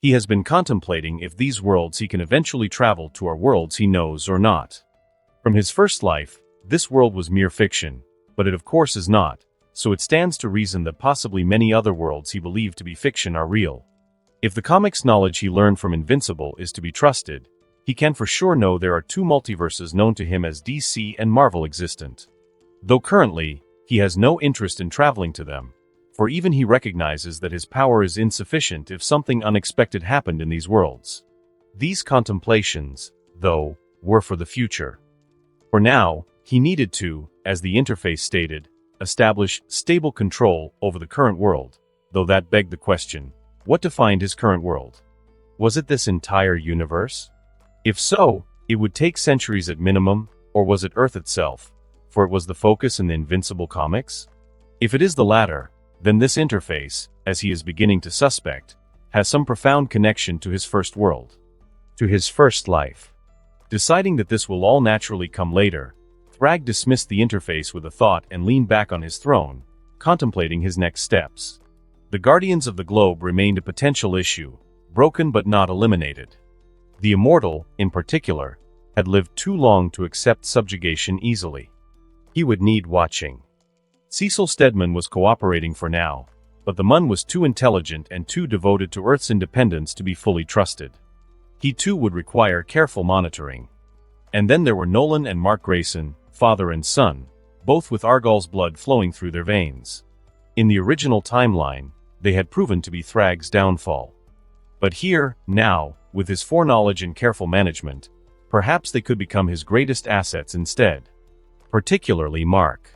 He has been contemplating if these worlds he can eventually travel to are worlds he knows or not. From his first life, this world was mere fiction, but it of course is not, so it stands to reason that possibly many other worlds he believed to be fiction are real. If the comics knowledge he learned from Invincible is to be trusted, he can for sure know there are 2 multiverses known to him as DC and Marvel existent. Though currently, he has no interest in traveling to them, for even he recognizes that his power is insufficient if something unexpected happened in these worlds. These contemplations, though, were for the future. For now, he needed to, as the interface stated, establish stable control over the current world, though that begged the question, what defined his current world? Was it this entire universe? If so, it would take centuries at minimum, or was it Earth itself, for it was the focus in the Invincible comics? If it is the latter, then this interface, as he is beginning to suspect, has some profound connection to his first world, to his first life. Deciding that this will all naturally come later, Thragg dismissed the interface with a thought and leaned back on his throne, contemplating his next steps. The Guardians of the Globe remained a potential issue, broken but not eliminated. The Immortal, in particular, had lived too long to accept subjugation easily. He would need watching. Cecil Stedman was cooperating for now, but the Mun was too intelligent and too devoted to Earth's independence to be fully trusted. He too would require careful monitoring. And then there were Nolan and Mark Grayson, father and son, both with Argall's blood flowing through their veins. In the original timeline, they had proven to be Thragg's downfall. But here, now, with his foreknowledge and careful management, perhaps they could become his greatest assets instead. Particularly Mark.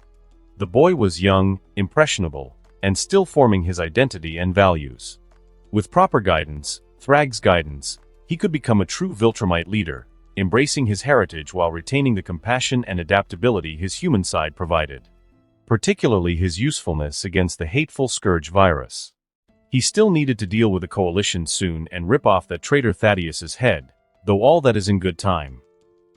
The boy was young, impressionable, and still forming his identity and values. With proper guidance, Thragg's guidance, he could become a true Viltrumite leader, embracing his heritage while retaining the compassion and adaptability his human side provided. Particularly his usefulness against the hateful scourge virus. He still needed to deal with the coalition soon and rip off that traitor Thaddeus's head, though all that is in good time.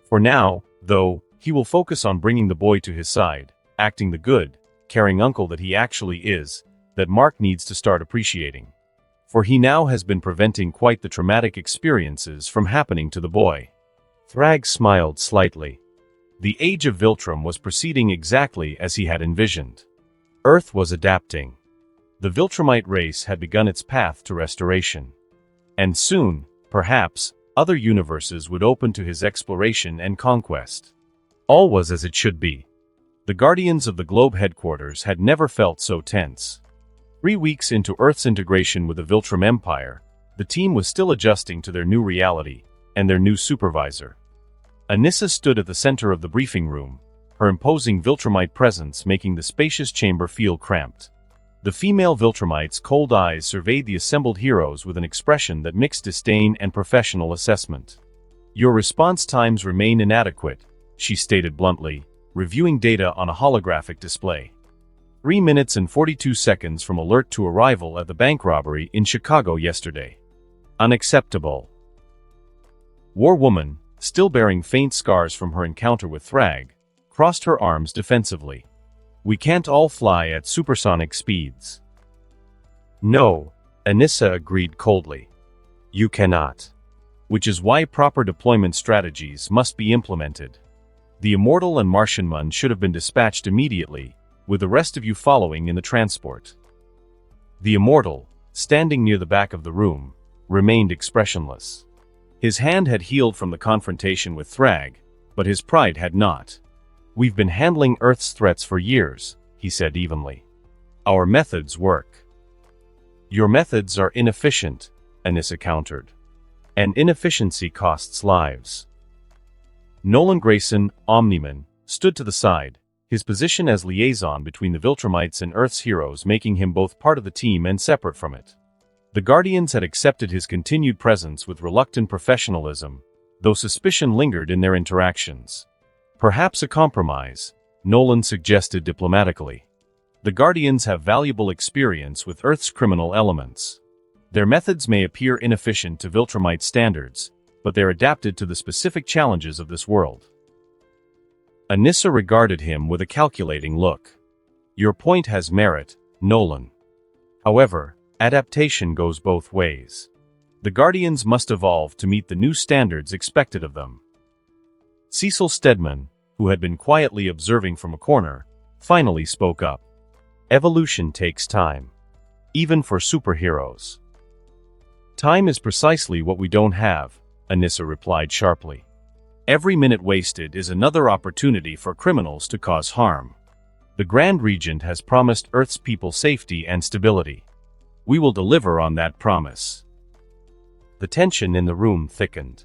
For now, though, he will focus on bringing the boy to his side, acting the good, caring uncle that he actually is, that Mark needs to start appreciating. For he now has been preventing quite the traumatic experiences from happening to the boy. Thragg smiled slightly. The age of Viltrum was proceeding exactly as he had envisioned. Earth was adapting. The Viltrumite race had begun its path to restoration. And soon, perhaps, other universes would open to his exploration and conquest. All was as it should be. The Guardians of the Globe headquarters had never felt so tense. 3 weeks into Earth's integration with the Viltrum Empire, the team was still adjusting to their new reality and their new supervisor. Anissa stood at the center of the briefing room, her imposing Viltrumite presence making the spacious chamber feel cramped. The female Viltrumite's cold eyes surveyed the assembled heroes with an expression that mixed disdain and professional assessment. "Your response times remain inadequate," she stated bluntly, reviewing data on a holographic display. 3 minutes and 42 seconds from alert to arrival at the bank robbery in Chicago yesterday. Unacceptable. War Woman, still bearing faint scars from her encounter with Thragg, crossed her arms defensively. "We can't all fly at supersonic speeds." "No," Anissa agreed coldly. "You cannot." Which is why proper deployment strategies must be implemented. The Immortal and Martian Mun should have been dispatched immediately, with the rest of you following in the transport. The Immortal, standing near the back of the room, remained expressionless. His hand had healed from the confrontation with Thragg, but his pride had not. "We've been handling Earth's threats for years," he said evenly. "Our methods work." "Your methods are inefficient," Anissa countered. "And inefficiency costs lives." Nolan Grayson, Omni-Man, stood to the side, his position as liaison between the Viltrumites and Earth's heroes making him both part of the team and separate from it. The Guardians had accepted his continued presence with reluctant professionalism, though suspicion lingered in their interactions. "Perhaps a compromise," Nolan suggested diplomatically. "The Guardians have valuable experience with Earth's criminal elements. Their methods may appear inefficient to Viltrumite standards, but they're adapted to the specific challenges of this world." Anissa regarded him with a calculating look. "Your point has merit, Nolan. However, adaptation goes both ways. The Guardians must evolve to meet the new standards expected of them." Cecil Stedman, who had been quietly observing from a corner, finally spoke up. "Evolution takes time. Even for superheroes." "Time is precisely what we don't have," Anissa replied sharply. "Every minute wasted is another opportunity for criminals to cause harm. The Grand Regent has promised Earth's people safety and stability. We will deliver on that promise." The tension in the room thickened.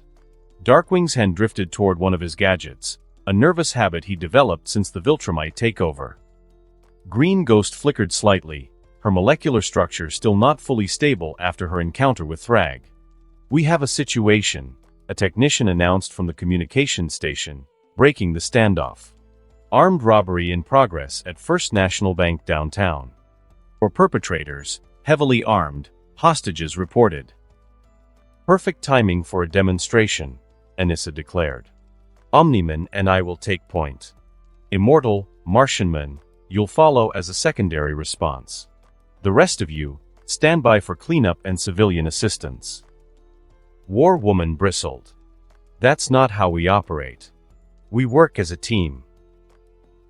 Darkwing's hand drifted toward one of his gadgets, a nervous habit he developed since the Viltrumite takeover. Green Ghost flickered slightly, her molecular structure still not fully stable after her encounter with Thragg. "We have a situation," a technician announced from the communications station, breaking the standoff. "Armed robbery in progress at First National Bank downtown. For perpetrators, heavily armed, hostages reported." "Perfect timing for a demonstration," Anissa declared. "Omni-Man and I will take point. Immortal, Martian Man, you'll follow as a secondary response. The rest of you, Stand by for cleanup and civilian assistance. War Woman bristled. That's not how we operate. We work as a team.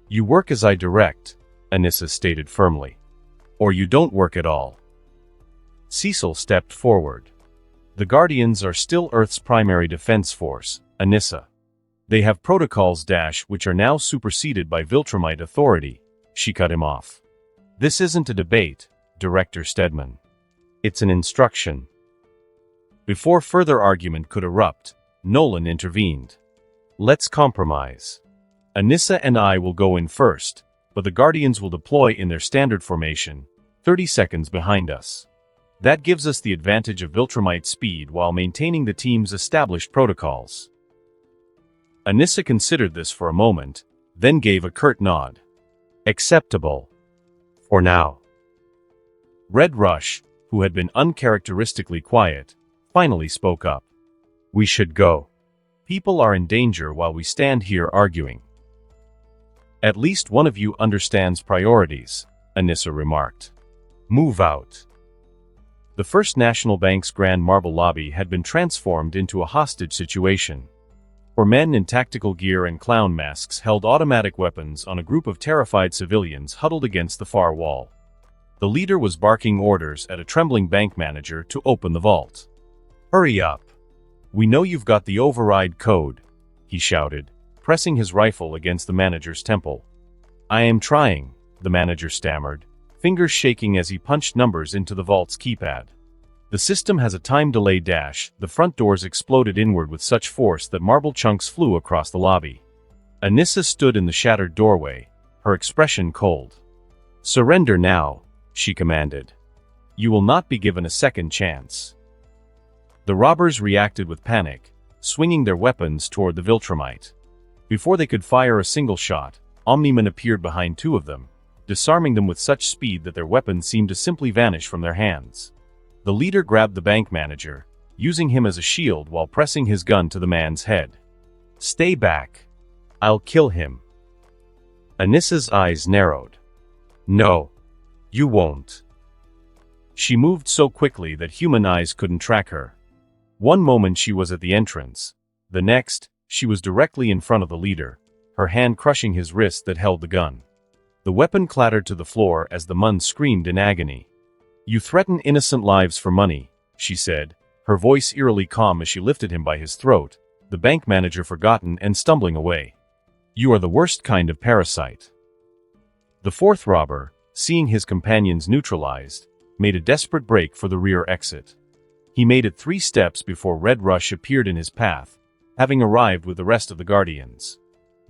You work as I direct, Anissa stated firmly. Or you don't work at all. Cecil stepped forward. The Guardians are still Earth's primary defense force, Anissa. They have protocols which are now superseded by Viltrumite authority. She cut him off. This isn't a debate, Director Stedman. It's an instruction. Before further argument could erupt, Nolan intervened. Let's compromise. Anissa and I will go in first, but the Guardians will deploy in their standard formation, 30 seconds behind us. That gives us the advantage of Viltrumite speed while maintaining the team's established protocols. Anissa considered this for a moment, then gave a curt nod. Acceptable. For now. Red Rush, who had been uncharacteristically quiet, finally spoke up. We should go. People are in danger while we stand here arguing. At least one of you understands priorities, Anissa remarked. Move out. The First National Bank's Grand Marble Lobby had been transformed into a hostage situation. 4 men in tactical gear and clown masks held automatic weapons on a group of terrified civilians huddled against the far wall. The leader was barking orders at a trembling bank manager to open the vault. Hurry up. We know you've got the override code, he shouted, pressing his rifle against the manager's temple. I am trying, the manager stammered, fingers shaking as he punched numbers into the vault's keypad. The system has a time delay the front doors exploded inward with such force that marble chunks flew across the lobby. Anissa stood in the shattered doorway, her expression cold. Surrender now, she commanded. You will not be given a second chance. The robbers reacted with panic, swinging their weapons toward the Viltrumite. Before they could fire a single shot, Omni-Man appeared behind 2 of them, disarming them with such speed that their weapons seemed to simply vanish from their hands. The leader grabbed the bank manager, using him as a shield while pressing his gun to the man's head. Stay back. I'll kill him. Anissa's eyes narrowed. No. You won't. She moved so quickly that human eyes couldn't track her. One moment she was at the entrance. The next, she was directly in front of the leader, her hand crushing his wrist that held the gun. The weapon clattered to the floor as the Mun screamed in agony. You threaten innocent lives for money, she said, her voice eerily calm as she lifted him by his throat, the bank manager forgotten and stumbling away. You are the worst kind of parasite. The 4th robber, seeing his companions neutralized, made a desperate break for the rear exit. He made it 3 steps before Red Rush appeared in his path, having arrived with the rest of the Guardians.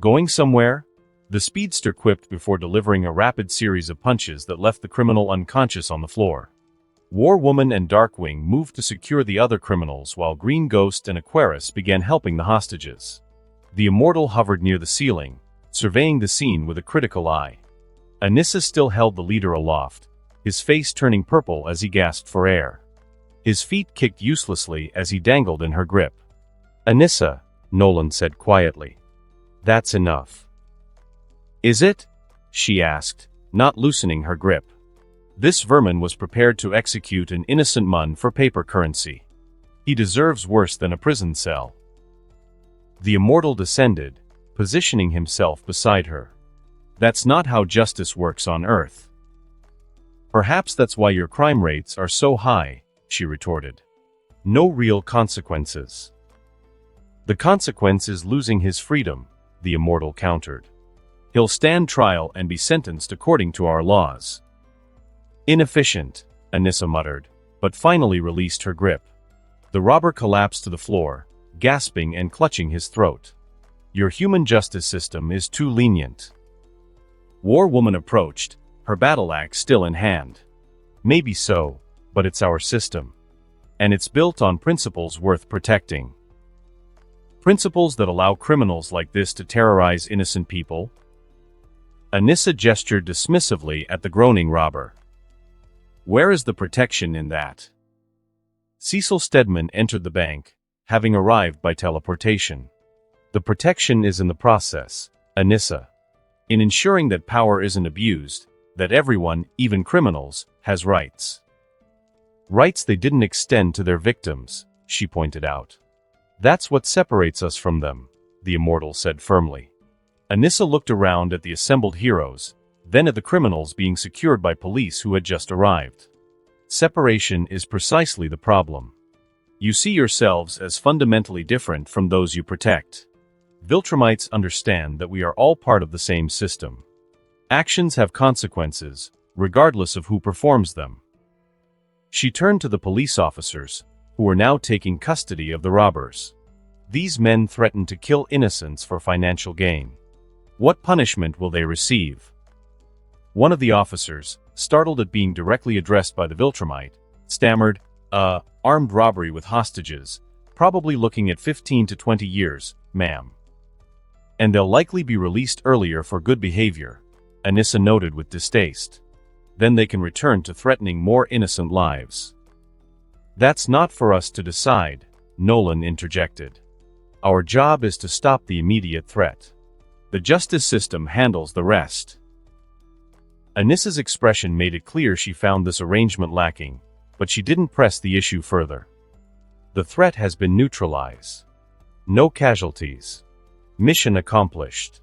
Going somewhere? The speedster quipped before delivering a rapid series of punches that left the criminal unconscious on the floor. War Woman and Darkwing moved to secure the other criminals while Green Ghost and Aquarius began helping the hostages. The Immortal hovered near the ceiling, surveying the scene with a critical eye. Anissa still held the leader aloft, his face turning purple as he gasped for air. His feet kicked uselessly as he dangled in her grip. Anissa, Nolan said quietly. That's enough. Is it? She asked, not loosening her grip. This vermin was prepared to execute an innocent Mun for paper currency. He deserves worse than a prison cell. The Immortal descended, positioning himself beside her. That's not how justice works on Earth. Perhaps that's why your crime rates are so high, she retorted. No real consequences. The consequence is losing his freedom, the Immortal countered. He'll stand trial and be sentenced according to our laws. Inefficient, Anissa muttered, but finally released her grip. The robber collapsed to the floor, gasping and clutching his throat. Your human justice system is too lenient. War Woman approached, her battle axe still in hand. Maybe so, but it's our system. And it's built on principles worth protecting. Principles that allow criminals like this to terrorize innocent people? Anissa gestured dismissively at the groaning robber. Where is the protection in that? Cecil Stedman entered the bank, having arrived by teleportation. The protection is in the process, Anissa. In ensuring that power isn't abused, that everyone, even criminals, has rights. Rights they didn't extend to their victims, she pointed out. That's what separates us from them, the immortal said firmly. Anissa looked around at the assembled heroes, then at the criminals being secured by police who had just arrived. Separation is precisely the problem. You see yourselves as fundamentally different from those you protect. Viltrumites understand that we are all part of the same system. Actions have consequences, regardless of who performs them. She turned to the police officers, who were now taking custody of the robbers. These men threatened to kill innocents for financial gain. What punishment will they receive? One of the officers, startled at being directly addressed by the Viltrumite, stammered, armed robbery with hostages, probably looking at 15 to 20 years, ma'am. And they'll likely be released earlier for good behavior, Anissa noted with distaste. Then they can return to threatening more innocent lives. That's not for us to decide, Nolan interjected. Our job is to stop the immediate threat. The justice system handles the rest. Anissa's expression made it clear she found this arrangement lacking, but she didn't press the issue further. The threat has been neutralized. No casualties. Mission accomplished.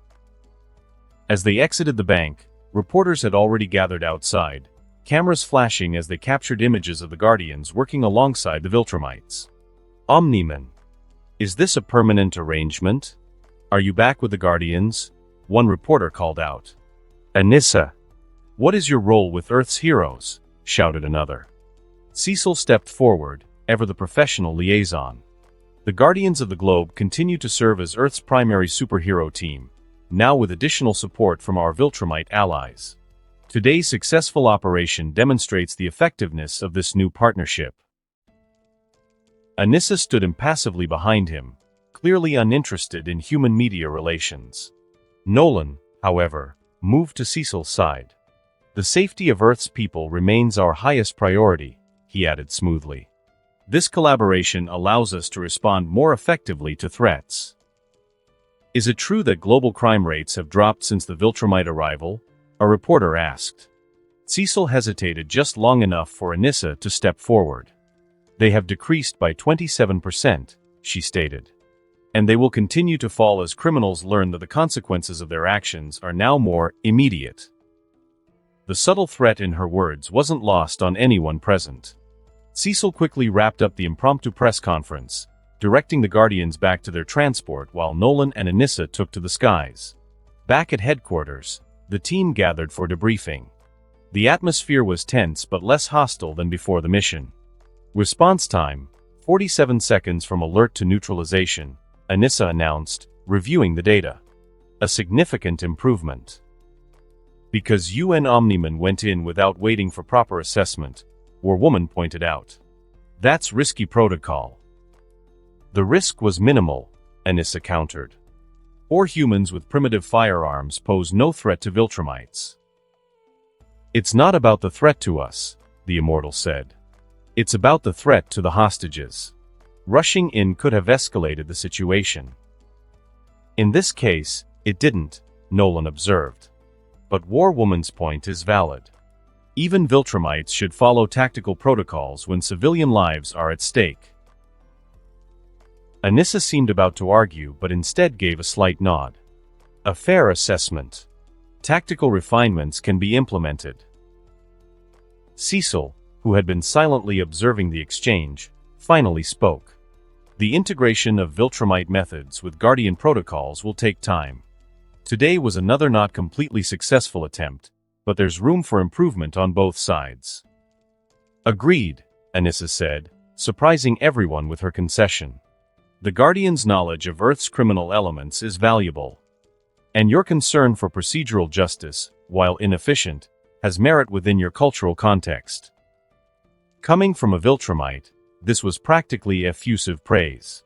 As they exited the bank, reporters had already gathered outside, cameras flashing as they captured images of the Guardians working alongside the Viltrumites. Omniman. Is this a permanent arrangement? Are you back with the Guardians? One reporter called out. Anissa. What is your role with Earth's heroes? Shouted another. Cecil stepped forward, ever the professional liaison. The Guardians of the Globe continue to serve as Earth's primary superhero team, now with additional support from our Viltrumite allies. Today's successful operation demonstrates the effectiveness of this new partnership. Anissa stood impassively behind him, clearly uninterested in human media relations. Nolan, however, moved to Cecil's side. The safety of Earth's people remains our highest priority, he added smoothly. This collaboration allows us to respond more effectively to threats. Is it true that global crime rates have dropped since the Viltrumite arrival? A reporter asked. Cecil hesitated just long enough for Anissa to step forward. They have decreased by 27%, she stated. And they will continue to fall as criminals learn that the consequences of their actions are now more immediate. The subtle threat in her words wasn't lost on anyone present. Cecil quickly wrapped up the impromptu press conference, directing the Guardians back to their transport while Nolan and Anissa took to the skies. Back at headquarters, the team gathered for debriefing. The atmosphere was tense but less hostile than before the mission. Response time, 47 seconds from alert to neutralization, Anissa announced, reviewing the data. A significant improvement. Because UN Omniman went in without waiting for proper assessment, War Woman pointed out. That's risky protocol. The risk was minimal, Anissa countered. Or humans with primitive firearms pose no threat to Viltrumites. It's not about the threat to us, the immortal said. It's about the threat to the hostages. Rushing in could have escalated the situation. In this case, it didn't, Nolan observed. But War Woman's point is valid. Even Viltrumites should follow tactical protocols when civilian lives are at stake. Anissa seemed about to argue but instead gave a slight nod. A fair assessment. Tactical refinements can be implemented. Cecil, who had been silently observing the exchange, finally spoke. The integration of Viltrumite methods with Guardian protocols will take time. Today was another not completely successful attempt, but there's room for improvement on both sides. Agreed, Anissa said, surprising everyone with her concession. The Guardian's knowledge of Earth's criminal elements is valuable. And your concern for procedural justice, while inefficient, has merit within your cultural context. Coming from a Viltrumite, this was practically effusive praise.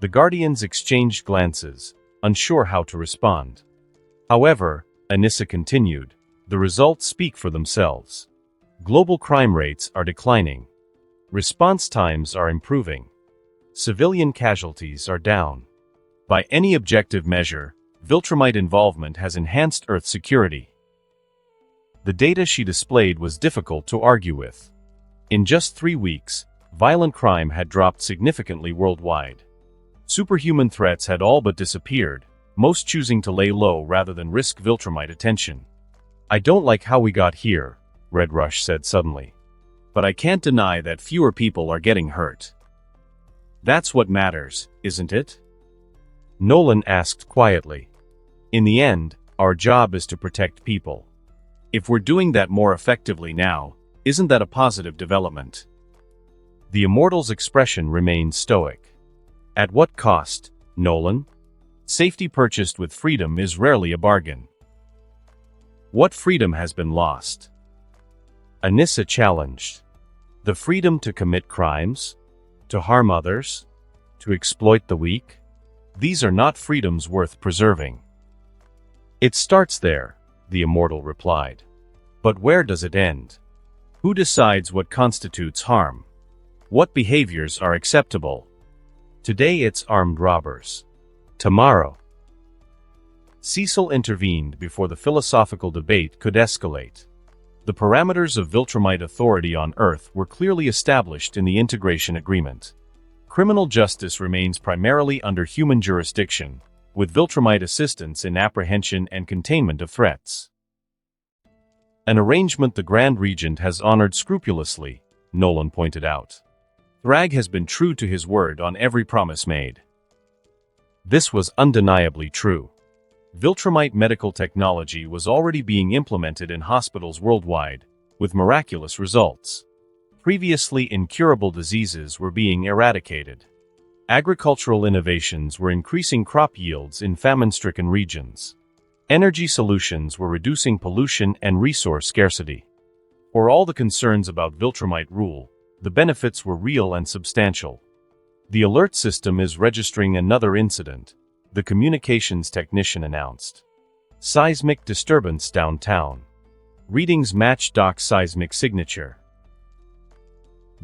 The Guardians exchanged glances, unsure how to respond. However, Anissa continued, the results speak for themselves. Global crime rates are declining. Response times are improving. Civilian casualties are down. By any objective measure, Viltrumite involvement has enhanced Earth security. The data she displayed was difficult to argue with. In just 3 weeks, violent crime had dropped significantly worldwide. Superhuman threats had all but disappeared, most choosing to lay low rather than risk Viltrumite attention. "I don't like how we got here," Red Rush said suddenly. "But I can't deny that fewer people are getting hurt. That's what matters, isn't it?" Nolan asked quietly. "In the end, our job is to protect people. If we're doing that more effectively now, isn't that a positive development?" The Immortal's expression remained stoic. "At what cost, Nolan? Safety purchased with freedom is rarely a bargain." "What freedom has been lost?" Anissa challenged. "The freedom to commit crimes? To harm others? To exploit the weak? These are not freedoms worth preserving." "It starts there," the Immortal replied. "But where does it end? Who decides what constitutes harm? What behaviors are acceptable? Today it's armed robbers. Tomorrow..." Cecil intervened before the philosophical debate could escalate. The parameters of Viltrumite authority on Earth were clearly established in the integration agreement. Criminal justice remains primarily under human jurisdiction, with Viltrumite assistance in apprehension and containment of threats. An arrangement the Grand Regent has honored scrupulously, Nolan pointed out. Thragg has been true to his word on every promise made. This was undeniably true. Viltrumite medical technology was already being implemented in hospitals worldwide, with miraculous results. Previously incurable diseases were being eradicated. Agricultural innovations were increasing crop yields in famine-stricken regions. Energy solutions were reducing pollution and resource scarcity. For all the concerns about Viltrumite rule, the benefits were real and substantial. "The alert system is registering another incident," the communications technician announced. "Seismic disturbance downtown. Readings match Doc's seismic signature."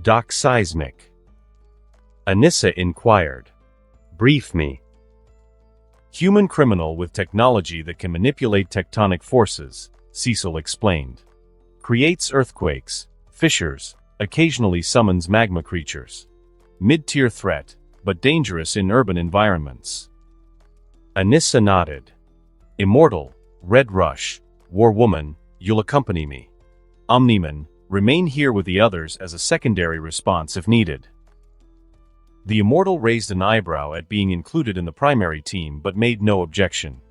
"Doc seismic?" Anissa inquired. "Brief me." "Human criminal with technology that can manipulate tectonic forces," Cecil explained. "Creates earthquakes, fissures, occasionally summons magma creatures. Mid-tier threat, but dangerous in urban environments." Anissa nodded. "Immortal, Red Rush, War Woman, you'll accompany me. Omniman, remain here with the others as a secondary response if needed." The Immortal raised an eyebrow at being included in the primary team but made no objection.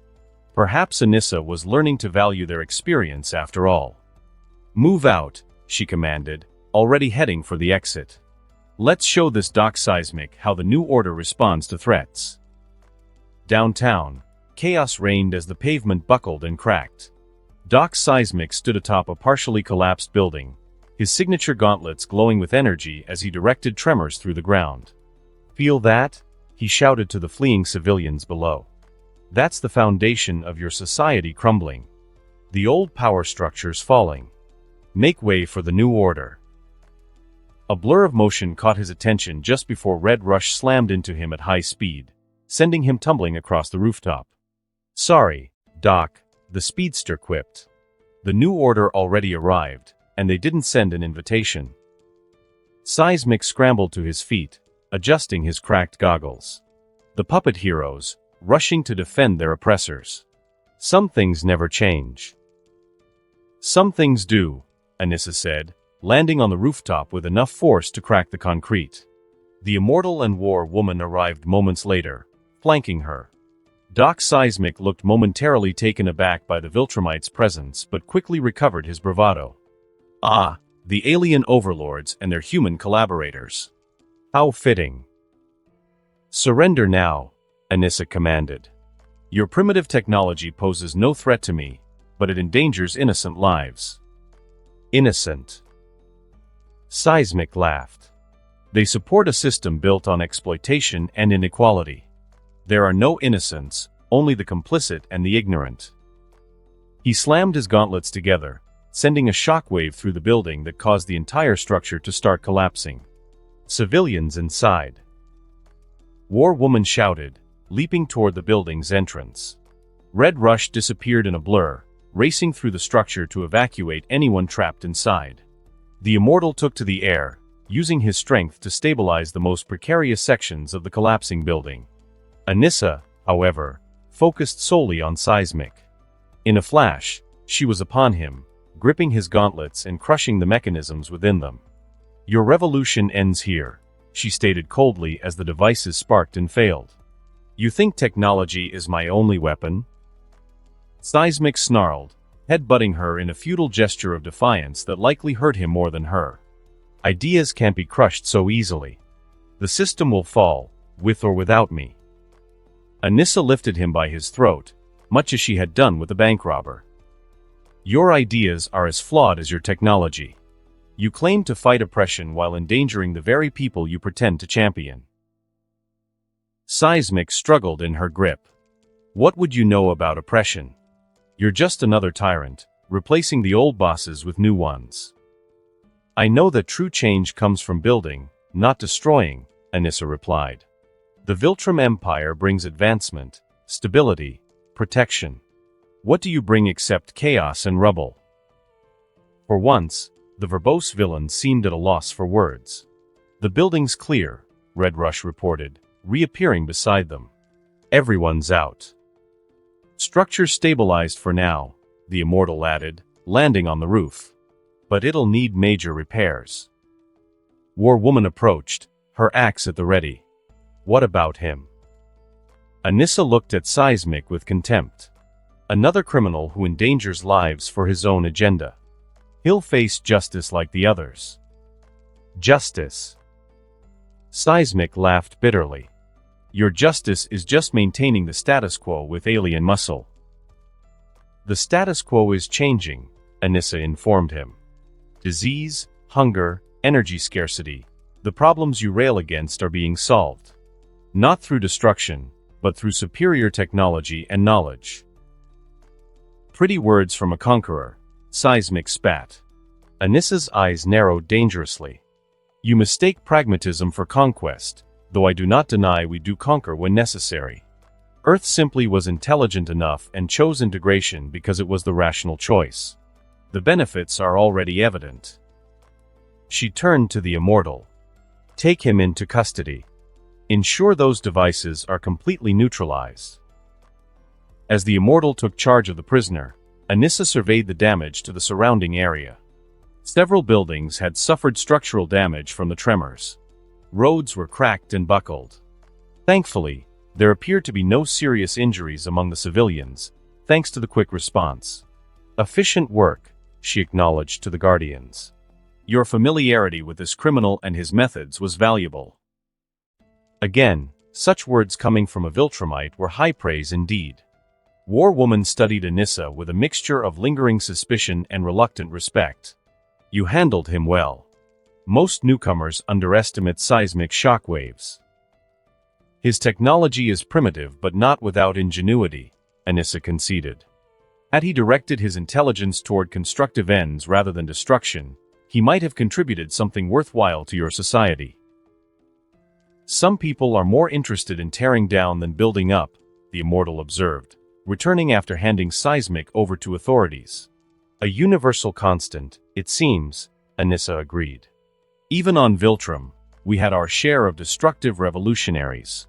Perhaps Anissa was learning to value their experience after all. "Move out," she commanded, already heading for the exit. "Let's show this Doc Seismic how the new order responds to threats." Downtown, chaos reigned as the pavement buckled and cracked. Doc Seismic stood atop a partially collapsed building, his signature gauntlets glowing with energy as he directed tremors through the ground. "Feel that?" he shouted to the fleeing civilians below. "That's the foundation of your society crumbling. The old power structures falling. Make way for the new order." A blur of motion caught his attention just before Red Rush slammed into him at high speed, sending him tumbling across the rooftop. "Sorry, Doc," the speedster quipped. "The new order already arrived, and they didn't send an invitation." Seismic scrambled to his feet, adjusting his cracked goggles. The puppet heroes, rushing to defend their oppressors. "Some things never change." "Some things do," Anissa said, landing on the rooftop with enough force to crack the concrete. The Immortal and War Woman arrived moments later, flanking her. Doc Seismic looked momentarily taken aback by the Viltrumite's presence but quickly recovered his bravado. "Ah, the alien overlords and their human collaborators. How fitting." "Surrender now," Anissa commanded. "Your primitive technology poses no threat to me, but it endangers innocent lives." "Innocent?" Seismic laughed. "They support a system built on exploitation and inequality. There are no innocents, only the complicit and the ignorant." He slammed his gauntlets together, sending a shockwave through the building that caused the entire structure to start collapsing. Civilians inside. War Woman shouted, leaping toward the building's entrance. Red Rush disappeared in a blur, racing through the structure to evacuate anyone trapped inside. The immortal took to the air, using his strength to stabilize the most precarious sections of the collapsing building. Anissa, however, focused solely on seismic. In a flash, she was upon him, gripping his gauntlets and crushing the mechanisms within them. "Your revolution ends here," she stated coldly as the devices sparked and failed. "You think technology is my only weapon?" Seismic snarled, headbutting her in a futile gesture of defiance that likely hurt him more than her. "Ideas can't be crushed so easily. The system will fall, with or without me." Anissa lifted him by his throat, much as she had done with the bank robber. "Your ideas are as flawed as your technology. You claim to fight oppression while endangering the very people you pretend to champion." Seismic struggled in her grip. "What would you know about oppression? You're just another tyrant, replacing the old bosses with new ones." "I know that true change comes from building, not destroying," Anissa replied. "The Viltrum Empire brings advancement, stability, protection. What do you bring except chaos and rubble?" For once, the verbose villain seemed at a loss for words. "The building's clear," Red Rush reported, reappearing beside them. "Everyone's out." "Structure's stabilized for now," the immortal added, landing on the roof. "But it'll need major repairs." War Woman approached, her axe at the ready. "What about him?" Anissa looked at Seismic with contempt. "Another criminal who endangers lives for his own agenda. He'll face justice like the others." "Justice?" Seismic laughed bitterly. "Your justice is just maintaining the status quo with alien muscle." "The status quo is changing," Anissa informed him. "Disease, hunger, energy scarcity, the problems you rail against are being solved. Not through destruction, but through superior technology and knowledge." "Pretty words from a conqueror," Seismic spat. Anissa's eyes narrowed dangerously. "You mistake pragmatism for conquest, though I do not deny we do conquer when necessary. Earth simply was intelligent enough and chose integration because it was the rational choice. The benefits are already evident." She turned to the immortal. "Take him into custody. Ensure those devices are completely neutralized." As the immortal took charge of the prisoner, Anissa surveyed the damage to the surrounding area. Several buildings had suffered structural damage from the tremors. Roads were cracked and buckled. Thankfully, there appeared to be no serious injuries among the civilians, thanks to the quick response. "Efficient work," she acknowledged to the Guardians. "Your familiarity with this criminal and his methods was valuable." Again, such words coming from a Viltrumite were high praise indeed. War Woman studied Anissa with a mixture of lingering suspicion and reluctant respect. "You handled him well. Most newcomers underestimate seismic shockwaves." "His technology is primitive but not without ingenuity," Anissa conceded. "Had he directed his intelligence toward constructive ends rather than destruction, he might have contributed something worthwhile to your society." "Some people are more interested in tearing down than building up," the immortal observed, returning after handing Seismic over to authorities. "A universal constant, it seems," Anissa agreed. "Even on Viltrum, we had our share of destructive revolutionaries."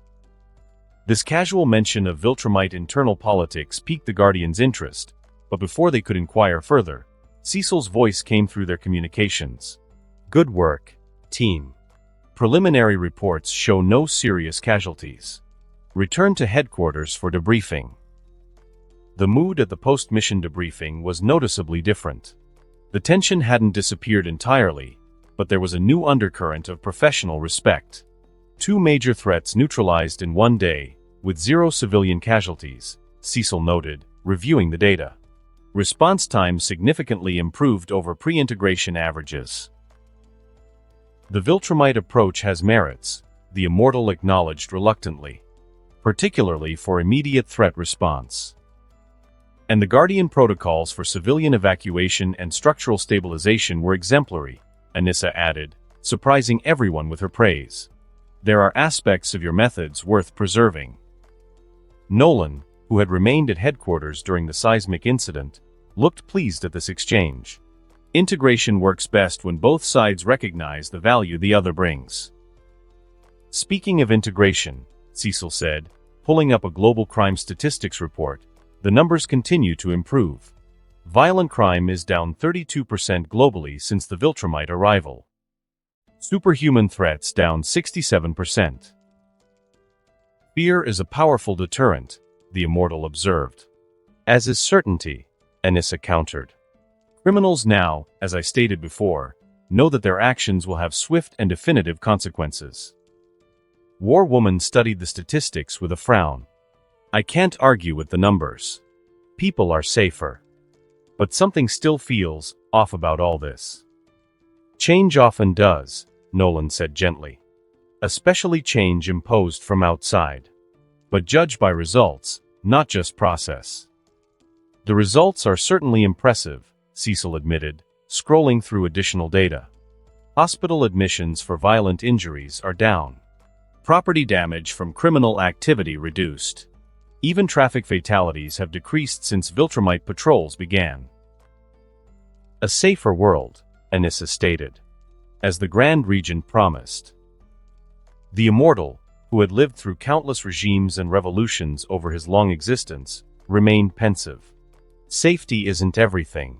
This casual mention of Viltrumite internal politics piqued the Guardians' interest, but before they could inquire further, Cecil's voice came through their communications. "Good work, team. Preliminary reports show no serious casualties. Return to headquarters for debriefing." The mood at the post-mission debriefing was noticeably different. The tension hadn't disappeared entirely, but there was a new undercurrent of professional respect. 2 major threats neutralized in one day, with 0 civilian casualties, Cecil noted, reviewing the data. Response time significantly improved over pre-integration averages. "The Viltrumite approach has merits," the immortal acknowledged reluctantly, "particularly for immediate threat response. And the Guardian protocols for civilian evacuation and structural stabilization were exemplary," Anissa added, surprising everyone with her praise. "There are aspects of your methods worth preserving." Nolan, who had remained at headquarters during the seismic incident, looked pleased at this exchange. Integration works best when both sides recognize the value the other brings. Speaking of integration, Cecil said, pulling up a global crime statistics report, the numbers continue to improve. Violent crime is down 32% globally since the Viltrumite arrival. Superhuman threats down 67%. Fear is a powerful deterrent, the Immortal observed. As is certainty, Anissa countered. Criminals now, as I stated before, know that their actions will have swift and definitive consequences. War Woman studied the statistics with a frown. I can't argue with the numbers. People are safer. But something still feels off about all this. Change often does, Nolan said gently. Especially change imposed from outside. But judge by results, not just process. The results are certainly impressive, Cecil admitted, scrolling through additional data. Hospital admissions for violent injuries are down. Property damage from criminal activity reduced. Even traffic fatalities have decreased since Viltrumite patrols began. A safer world, Anissa stated. As the Grand Regent promised. The Immortal, who had lived through countless regimes and revolutions over his long existence, remained pensive. Safety isn't everything.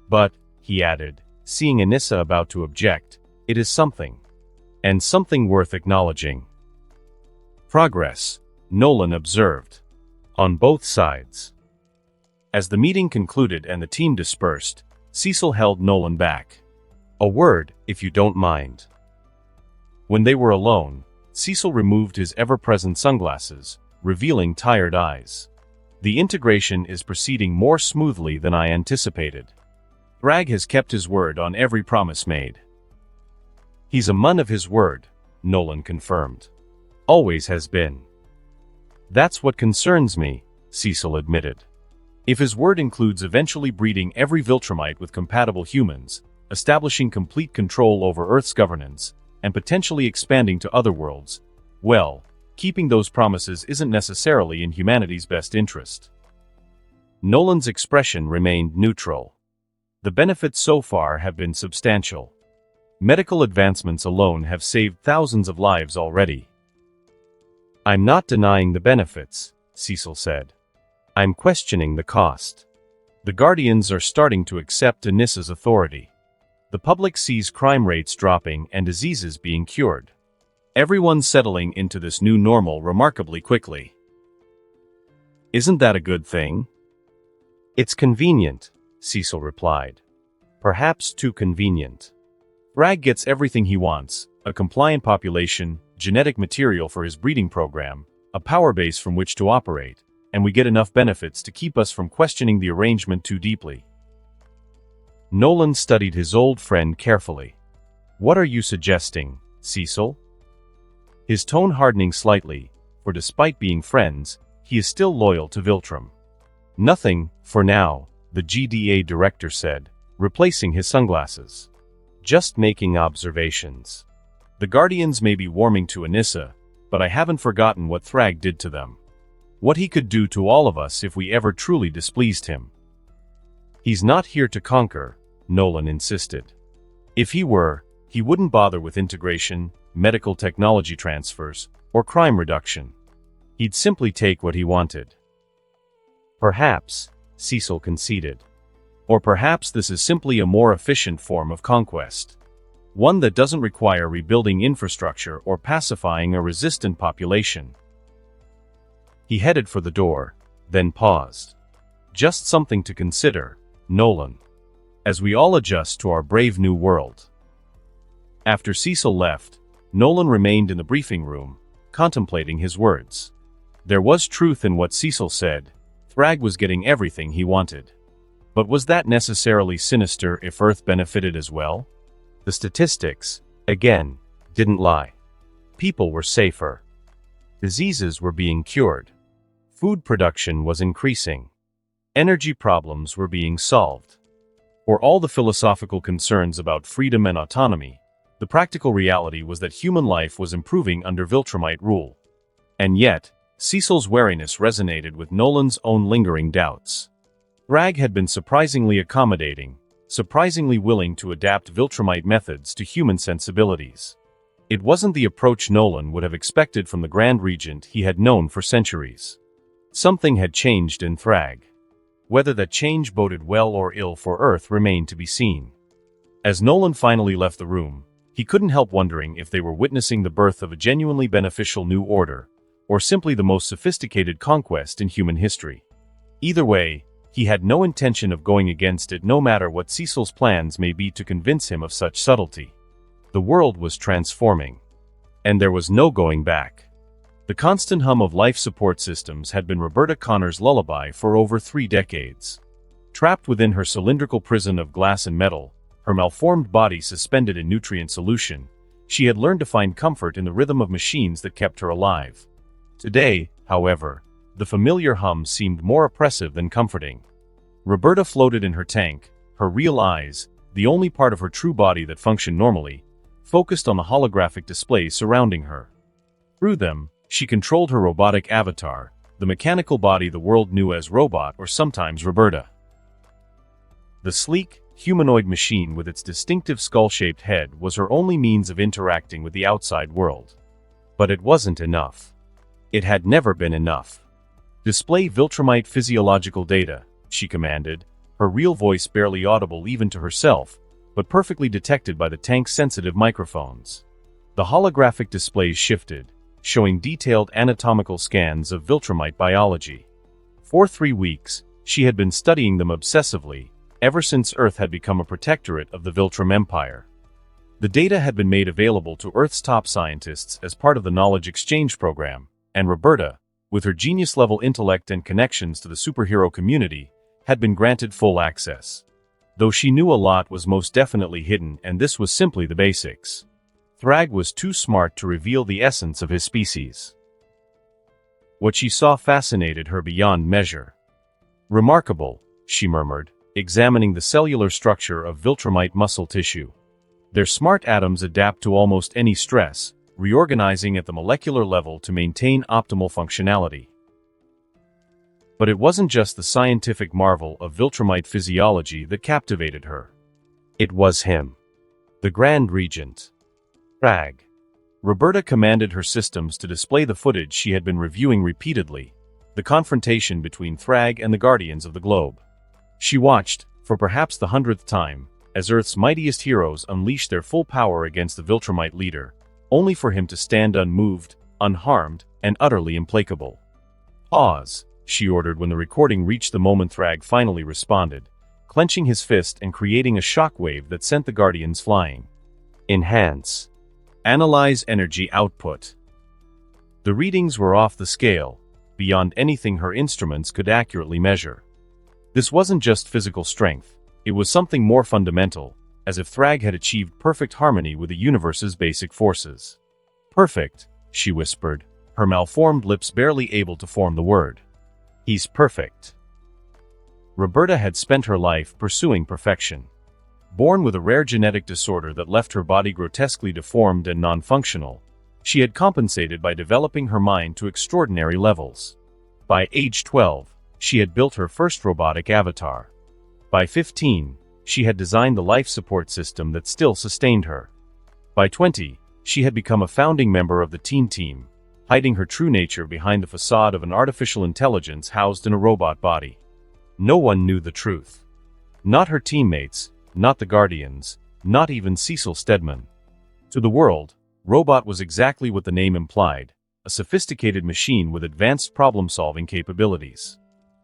But, he added, seeing Anissa about to object, it is something. And something worth acknowledging. Progress, Nolan observed. On both sides. As the meeting concluded and the team dispersed, Cecil held Nolan back. A word, if you don't mind. When they were alone, Cecil removed his ever-present sunglasses, revealing tired eyes. The integration is proceeding more smoothly than I anticipated. Thragg has kept his word on every promise made. He's a man of his word, Nolan confirmed. Always has been. That's what concerns me, Cecil admitted. If his word includes eventually breeding every Viltrumite with compatible humans, establishing complete control over Earth's governance, and potentially expanding to other worlds, well, keeping those promises isn't necessarily in humanity's best interest. Nolan's expression remained neutral. The benefits so far have been substantial. Medical advancements alone have saved thousands of lives already. I'm not denying the benefits, Cecil said. I'm questioning the cost. The Guardians are starting to accept Anissa's authority. The public sees crime rates dropping and diseases being cured. Everyone's settling into this new normal remarkably quickly. Isn't that a good thing? It's convenient, Cecil replied. Perhaps too convenient. Thragg gets everything he wants, a compliant population, genetic material for his breeding program, a power base from which to operate, and we get enough benefits to keep us from questioning the arrangement too deeply. Nolan studied his old friend carefully. What are you suggesting, Cecil? His tone hardening slightly, for despite being friends, he is still loyal to Viltrum. Nothing, for now, the GDA director said, replacing his sunglasses. Just making observations. The Guardians may be warming to Anissa, but I haven't forgotten what Thragg did to them. What he could do to all of us if we ever truly displeased him. He's not here to conquer, Nolan insisted. If he were, he wouldn't bother with integration, medical technology transfers, or crime reduction. He'd simply take what he wanted. Perhaps, Cecil conceded. Or perhaps this is simply a more efficient form of conquest. One that doesn't require rebuilding infrastructure or pacifying a resistant population. He headed for the door, then paused. Just something to consider, Nolan. As we all adjust to our brave new world. After Cecil left, Nolan remained in the briefing room, contemplating his words. There was truth in what Cecil said. Thragg was getting everything he wanted. But was that necessarily sinister if Earth benefited as well? The statistics, again, didn't lie. People were safer. Diseases were being cured. Food production was increasing. Energy problems were being solved. For all the philosophical concerns about freedom and autonomy, the practical reality was that human life was improving under Viltrumite rule. And yet, Cecil's wariness resonated with Nolan's own lingering doubts. Thragg had been surprisingly accommodating, surprisingly willing to adapt Viltrumite methods to human sensibilities. It wasn't the approach Nolan would have expected from the Grand Regent he had known for centuries. Something had changed in Thragg. Whether that change boded well or ill for Earth remained to be seen. As Nolan finally left the room, he couldn't help wondering if they were witnessing the birth of a genuinely beneficial new order, or simply the most sophisticated conquest in human history. Either way, he had no intention of going against it, no matter what Cecil's plans may be to convince him of such subtlety. The world was transforming, and there was no going back. The constant hum of life support systems had been Roberta Connor's lullaby for over 3 decades. Trapped within her cylindrical prison of glass and metal, her malformed body suspended in nutrient solution, she had learned to find comfort in the rhythm of machines that kept her alive. Today, however, the familiar hum seemed more oppressive than comforting. Roberta floated in her tank, her real eyes, the only part of her true body that functioned normally, focused on the holographic displays surrounding her. Through them, she controlled her robotic avatar, the mechanical body the world knew as Robot or sometimes Roberta. The sleek, humanoid machine with its distinctive skull-shaped head was her only means of interacting with the outside world. But it wasn't enough. It had never been enough. "Display Viltrumite physiological data," she commanded, her real voice barely audible even to herself, but perfectly detected by the tank's sensitive microphones. The holographic displays shifted, showing detailed anatomical scans of Viltrumite biology. For 3 weeks, she had been studying them obsessively, ever since Earth had become a protectorate of the Viltrum Empire. The data had been made available to Earth's top scientists as part of the Knowledge Exchange program, and Roberta, with her genius-level intellect and connections to the superhero community, had been granted full access. Though she knew a lot was most definitely hidden, and this was simply the basics. Thragg was too smart to reveal the essence of his species. What she saw fascinated her beyond measure. "Remarkable," she murmured, examining the cellular structure of Viltrumite muscle tissue. Their smart atoms adapt to almost any stress, reorganizing at the molecular level to maintain optimal functionality. But it wasn't just the scientific marvel of Viltrumite physiology that captivated her. It was him. The Grand Regent. Thragg. Roberta commanded her systems to display the footage she had been reviewing repeatedly, the confrontation between Thragg and the Guardians of the Globe. She watched, for perhaps the 100th time, as Earth's mightiest heroes unleashed their full power against the Viltrumite leader, only for him to stand unmoved, unharmed, and utterly implacable. "Pause," she ordered when the recording reached the moment Thragg finally responded, clenching his fist and creating a shockwave that sent the Guardians flying. "Enhance. Analyze energy output." The readings were off the scale, beyond anything her instruments could accurately measure. This wasn't just physical strength, it was something more fundamental, as if Thragg had achieved perfect harmony with the universe's basic forces. "Perfect," she whispered, her malformed lips barely able to form the word. "He's perfect." Roberta had spent her life pursuing perfection. Born with a rare genetic disorder that left her body grotesquely deformed and non-functional, she had compensated by developing her mind to extraordinary levels. By age 12, she had built her first robotic avatar. By 15, she had designed the life support system that still sustained her. By 20, she had become a founding member of the teen team, hiding her true nature behind the facade of an artificial intelligence housed in a robot body. No one knew the truth. Not her teammates, not the Guardians, not even Cecil Stedman. To the world, Robot was exactly what the name implied, a sophisticated machine with advanced problem-solving capabilities.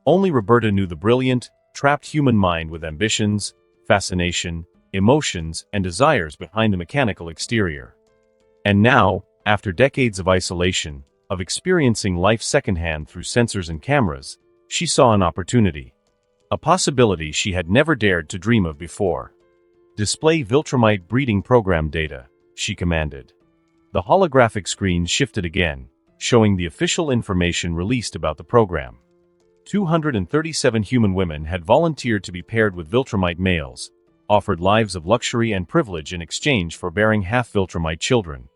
Only Roberta knew the brilliant, trapped human mind with ambitions, fascination, emotions, and desires behind the mechanical exterior. And now, after decades of isolation, of experiencing life secondhand through sensors and cameras, she saw an opportunity. A possibility she had never dared to dream of before. "Display Viltrumite breeding program data," she commanded. The holographic screen shifted again, showing the official information released about the program. 237 human women had volunteered to be paired with Viltrumite males, offered lives of luxury and privilege in exchange for bearing half-Viltrumite children.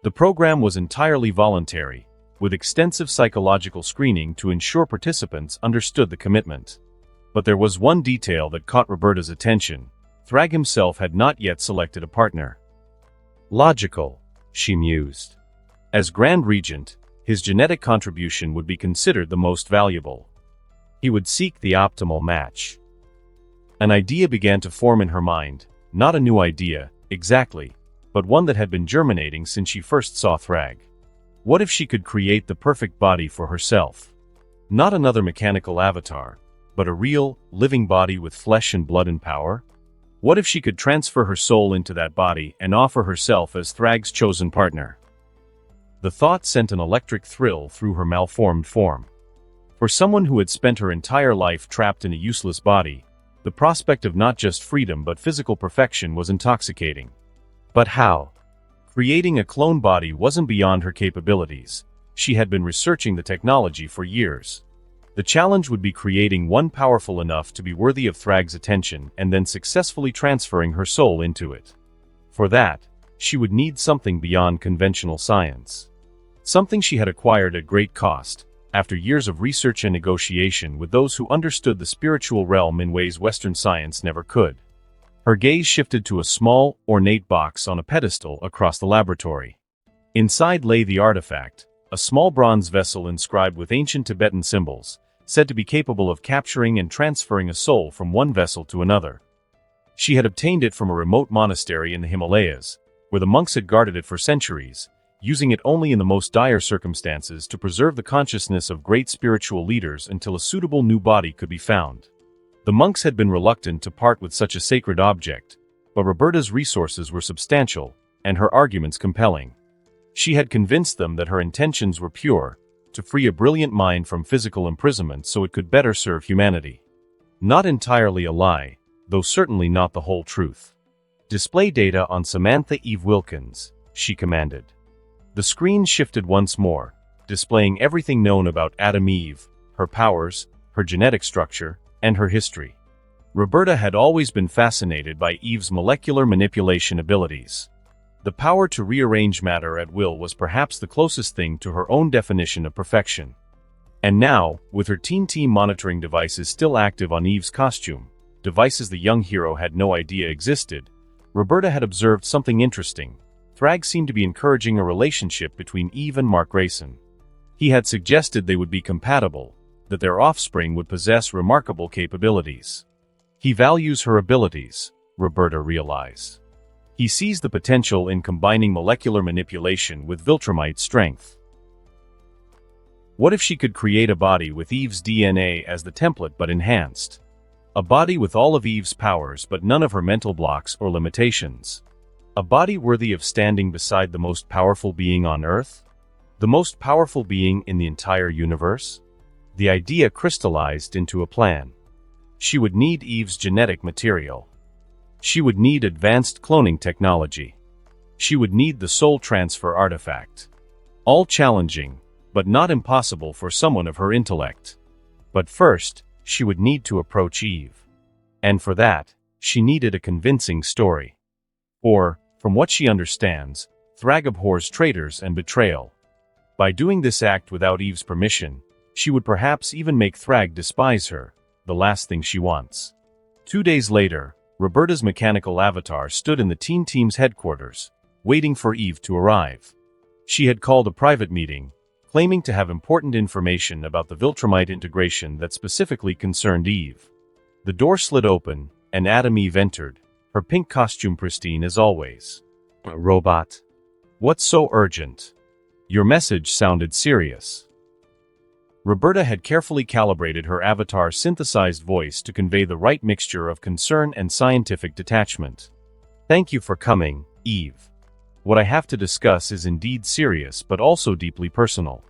The program was entirely voluntary, with extensive psychological screening to ensure participants understood the commitment. But there was one detail that caught Roberta's attention: Thragg himself had not yet selected a partner. Logical, she mused. As Grand Regent, his genetic contribution would be considered the most valuable. He would seek the optimal match. An idea began to form in her mind, not a new idea, exactly, but one that had been germinating since she first saw Thragg. What if she could create the perfect body for herself? Not another mechanical avatar, but a real, living body with flesh and blood and power? What if she could transfer her soul into that body and offer herself as Thragg's chosen partner? The thought sent an electric thrill through her malformed form. For someone who had spent her entire life trapped in a useless body, the prospect of not just freedom but physical perfection was intoxicating. But how? Creating a clone body wasn't beyond her capabilities. She had been researching the technology for years. The challenge would be creating one powerful enough to be worthy of Thragg's attention and then successfully transferring her soul into it. For that, she would need something beyond conventional science. Something she had acquired at great cost, after years of research and negotiation with those who understood the spiritual realm in ways Western science never could. Her gaze shifted to a small, ornate box on a pedestal across the laboratory. Inside lay the artifact, a small bronze vessel inscribed with ancient Tibetan symbols, said to be capable of capturing and transferring a soul from one vessel to another. She had obtained it from a remote monastery in the Himalayas, where the monks had guarded it for centuries, using it only in the most dire circumstances to preserve the consciousness of great spiritual leaders until a suitable new body could be found. The monks had been reluctant to part with such a sacred object, but Roberta's resources were substantial, and her arguments compelling. She had convinced them that her intentions were pure, to free a brilliant mind from physical imprisonment so it could better serve humanity. Not entirely a lie, though certainly not the whole truth. "Display data on Samantha Eve Wilkins," she commanded. The screen shifted once more, displaying everything known about Adam Eve, her powers, her genetic structure, and her history. Roberta had always been fascinated by Eve's molecular manipulation abilities. The power to rearrange matter at will was perhaps the closest thing to her own definition of perfection. And now, with her Teen Team monitoring devices still active on Eve's costume, devices the young hero had no idea existed, Roberta had observed something interesting. Thragg seemed to be encouraging a relationship between Eve and Mark Grayson. He had suggested they would be compatible, that their offspring would possess remarkable capabilities. He values her abilities, Roberta realized. He sees the potential in combining molecular manipulation with Viltrumite strength. What if she could create a body with Eve's DNA as the template but enhanced? A body with all of Eve's powers but none of her mental blocks or limitations. A body worthy of standing beside the most powerful being on Earth? The most powerful being in the entire universe? The idea crystallized into a plan. She would need Eve's genetic material. She would need advanced cloning technology. She would need the soul transfer artifact. All challenging, but not impossible for someone of her intellect. But first, she would need to approach Eve. And for that, she needed a convincing story. Or, from what she understands, Thragg abhors traitors and betrayal. By doing this act without Eve's permission, she would perhaps even make Thragg despise her, the last thing she wants. 2 days later, Roberta's mechanical avatar stood in the Teen Team's headquarters, waiting for Eve to arrive. She had called a private meeting, claiming to have important information about the Viltrumite integration that specifically concerned Eve. The door slid open, and Adam Eve entered, her pink costume pristine as always. "Robot? What's so urgent?" "Your message sounded serious." Roberta had carefully calibrated her avatar's synthesized voice to convey the right mixture of concern and scientific detachment. "Thank you for coming, Eve. What I have to discuss is indeed serious but also deeply personal.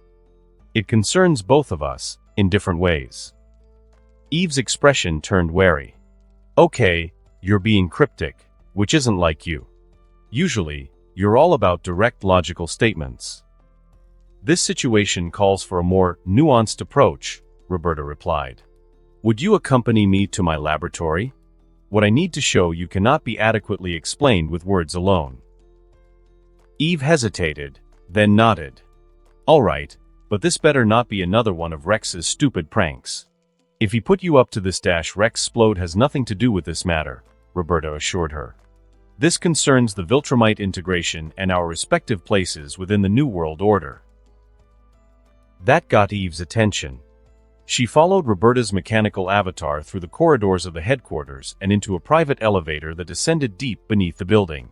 It concerns both of us, in different ways." Eve's expression turned wary. "Okay, you're being cryptic, which isn't like you. Usually, you're all about direct logical statements." "This situation calls for a more nuanced approach," Roberta replied. "Would you accompany me to my laboratory? What I need to show you cannot be adequately explained with words alone." Eve hesitated, then nodded. "All right, but this better not be another one of Rex's stupid pranks. If he put you up to this, Rex Splode has nothing to do with this matter. Roberta assured her. This concerns the Viltrumite integration and our respective places within the New World Order. That got Eve's attention. She followed Roberta's mechanical avatar through the corridors of the headquarters and into a private elevator that descended deep beneath the building.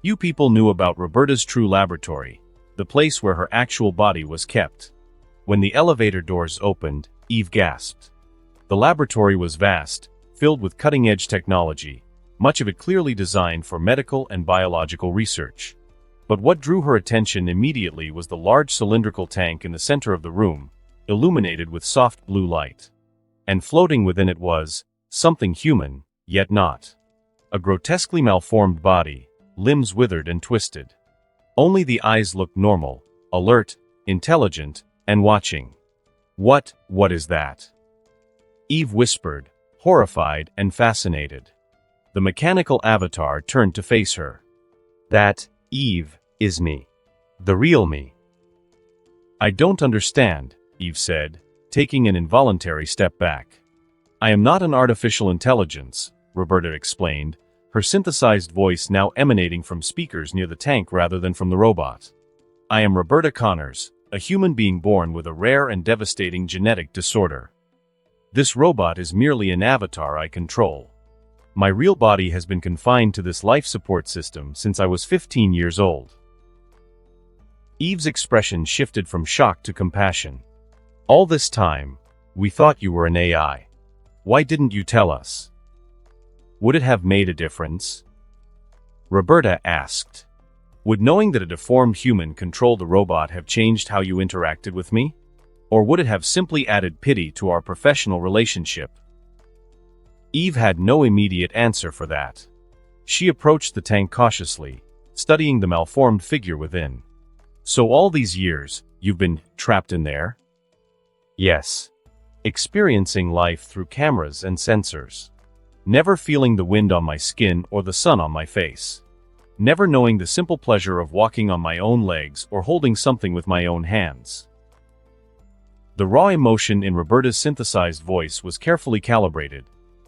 You people knew about Roberta's true laboratory, the place where her actual body was kept. When the elevator doors opened, Eve gasped. The laboratory was vast, filled with cutting-edge technology, much of it clearly designed for medical and biological research. But what drew her attention immediately was the large cylindrical tank in the center of the room, illuminated with soft blue light. And floating within it was something human, yet not. A grotesquely malformed body, limbs withered and twisted. Only the eyes looked normal, alert, intelligent, and watching. What is that? Eve whispered, horrified and fascinated. The mechanical avatar turned to face her. That, Eve, is me. The real me. I don't understand, Eve said, taking an involuntary step back. I am not an artificial intelligence, Roberta explained, her synthesized voice now emanating from speakers near the tank rather than from the robot. I am Roberta Connors, a human being born with a rare and devastating genetic disorder. This robot is merely an avatar I control. My real body has been confined to this life support system since I was 15 years old. Eve's expression shifted from shock to compassion. All this time, we thought you were an AI. Why didn't you tell us? Would it have made a difference? Roberta asked. Would knowing that a deformed human controlled the robot have changed how you interacted with me? Or would it have simply added pity to our professional relationship? Eve had no immediate answer for that. She approached the tank cautiously, studying the malformed figure within. So all these years, you've been trapped in there? Yes. Experiencing life through cameras and sensors. Never feeling the wind on my skin or the sun on my face. Never knowing the simple pleasure of walking on my own legs or holding something with my own hands. The raw emotion in Roberta's synthesized voice was carefully calibrated,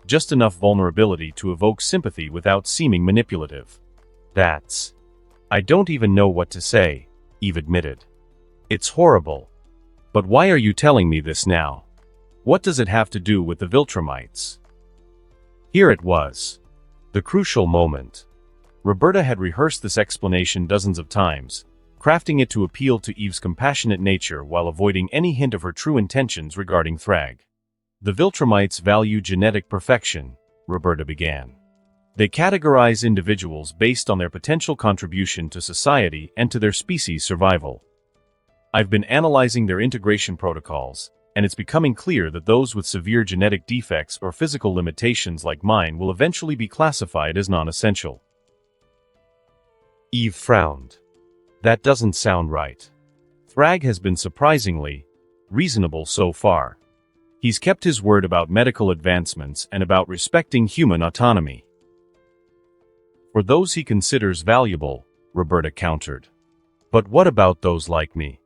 just enough vulnerability to evoke sympathy without seeming manipulative. I don't even know what to say, Eve admitted. It's horrible. But why are you telling me this now? What does it have to do with the Viltrumites? Here it was. The crucial moment. Roberta had rehearsed this explanation dozens of times, crafting it to appeal to Eve's compassionate nature while avoiding any hint of her true intentions regarding Thragg. The Viltrumites value genetic perfection, Roberta began. They categorize individuals based on their potential contribution to society and to their species' survival. I've been analyzing their integration protocols, and it's becoming clear that those with severe genetic defects or physical limitations like mine will eventually be classified as non-essential. Eve frowned. That doesn't sound right. Thragg has been surprisingly reasonable so far. He's kept his word about medical advancements and about respecting human autonomy. For those he considers valuable, Roberta countered. But what about those like me?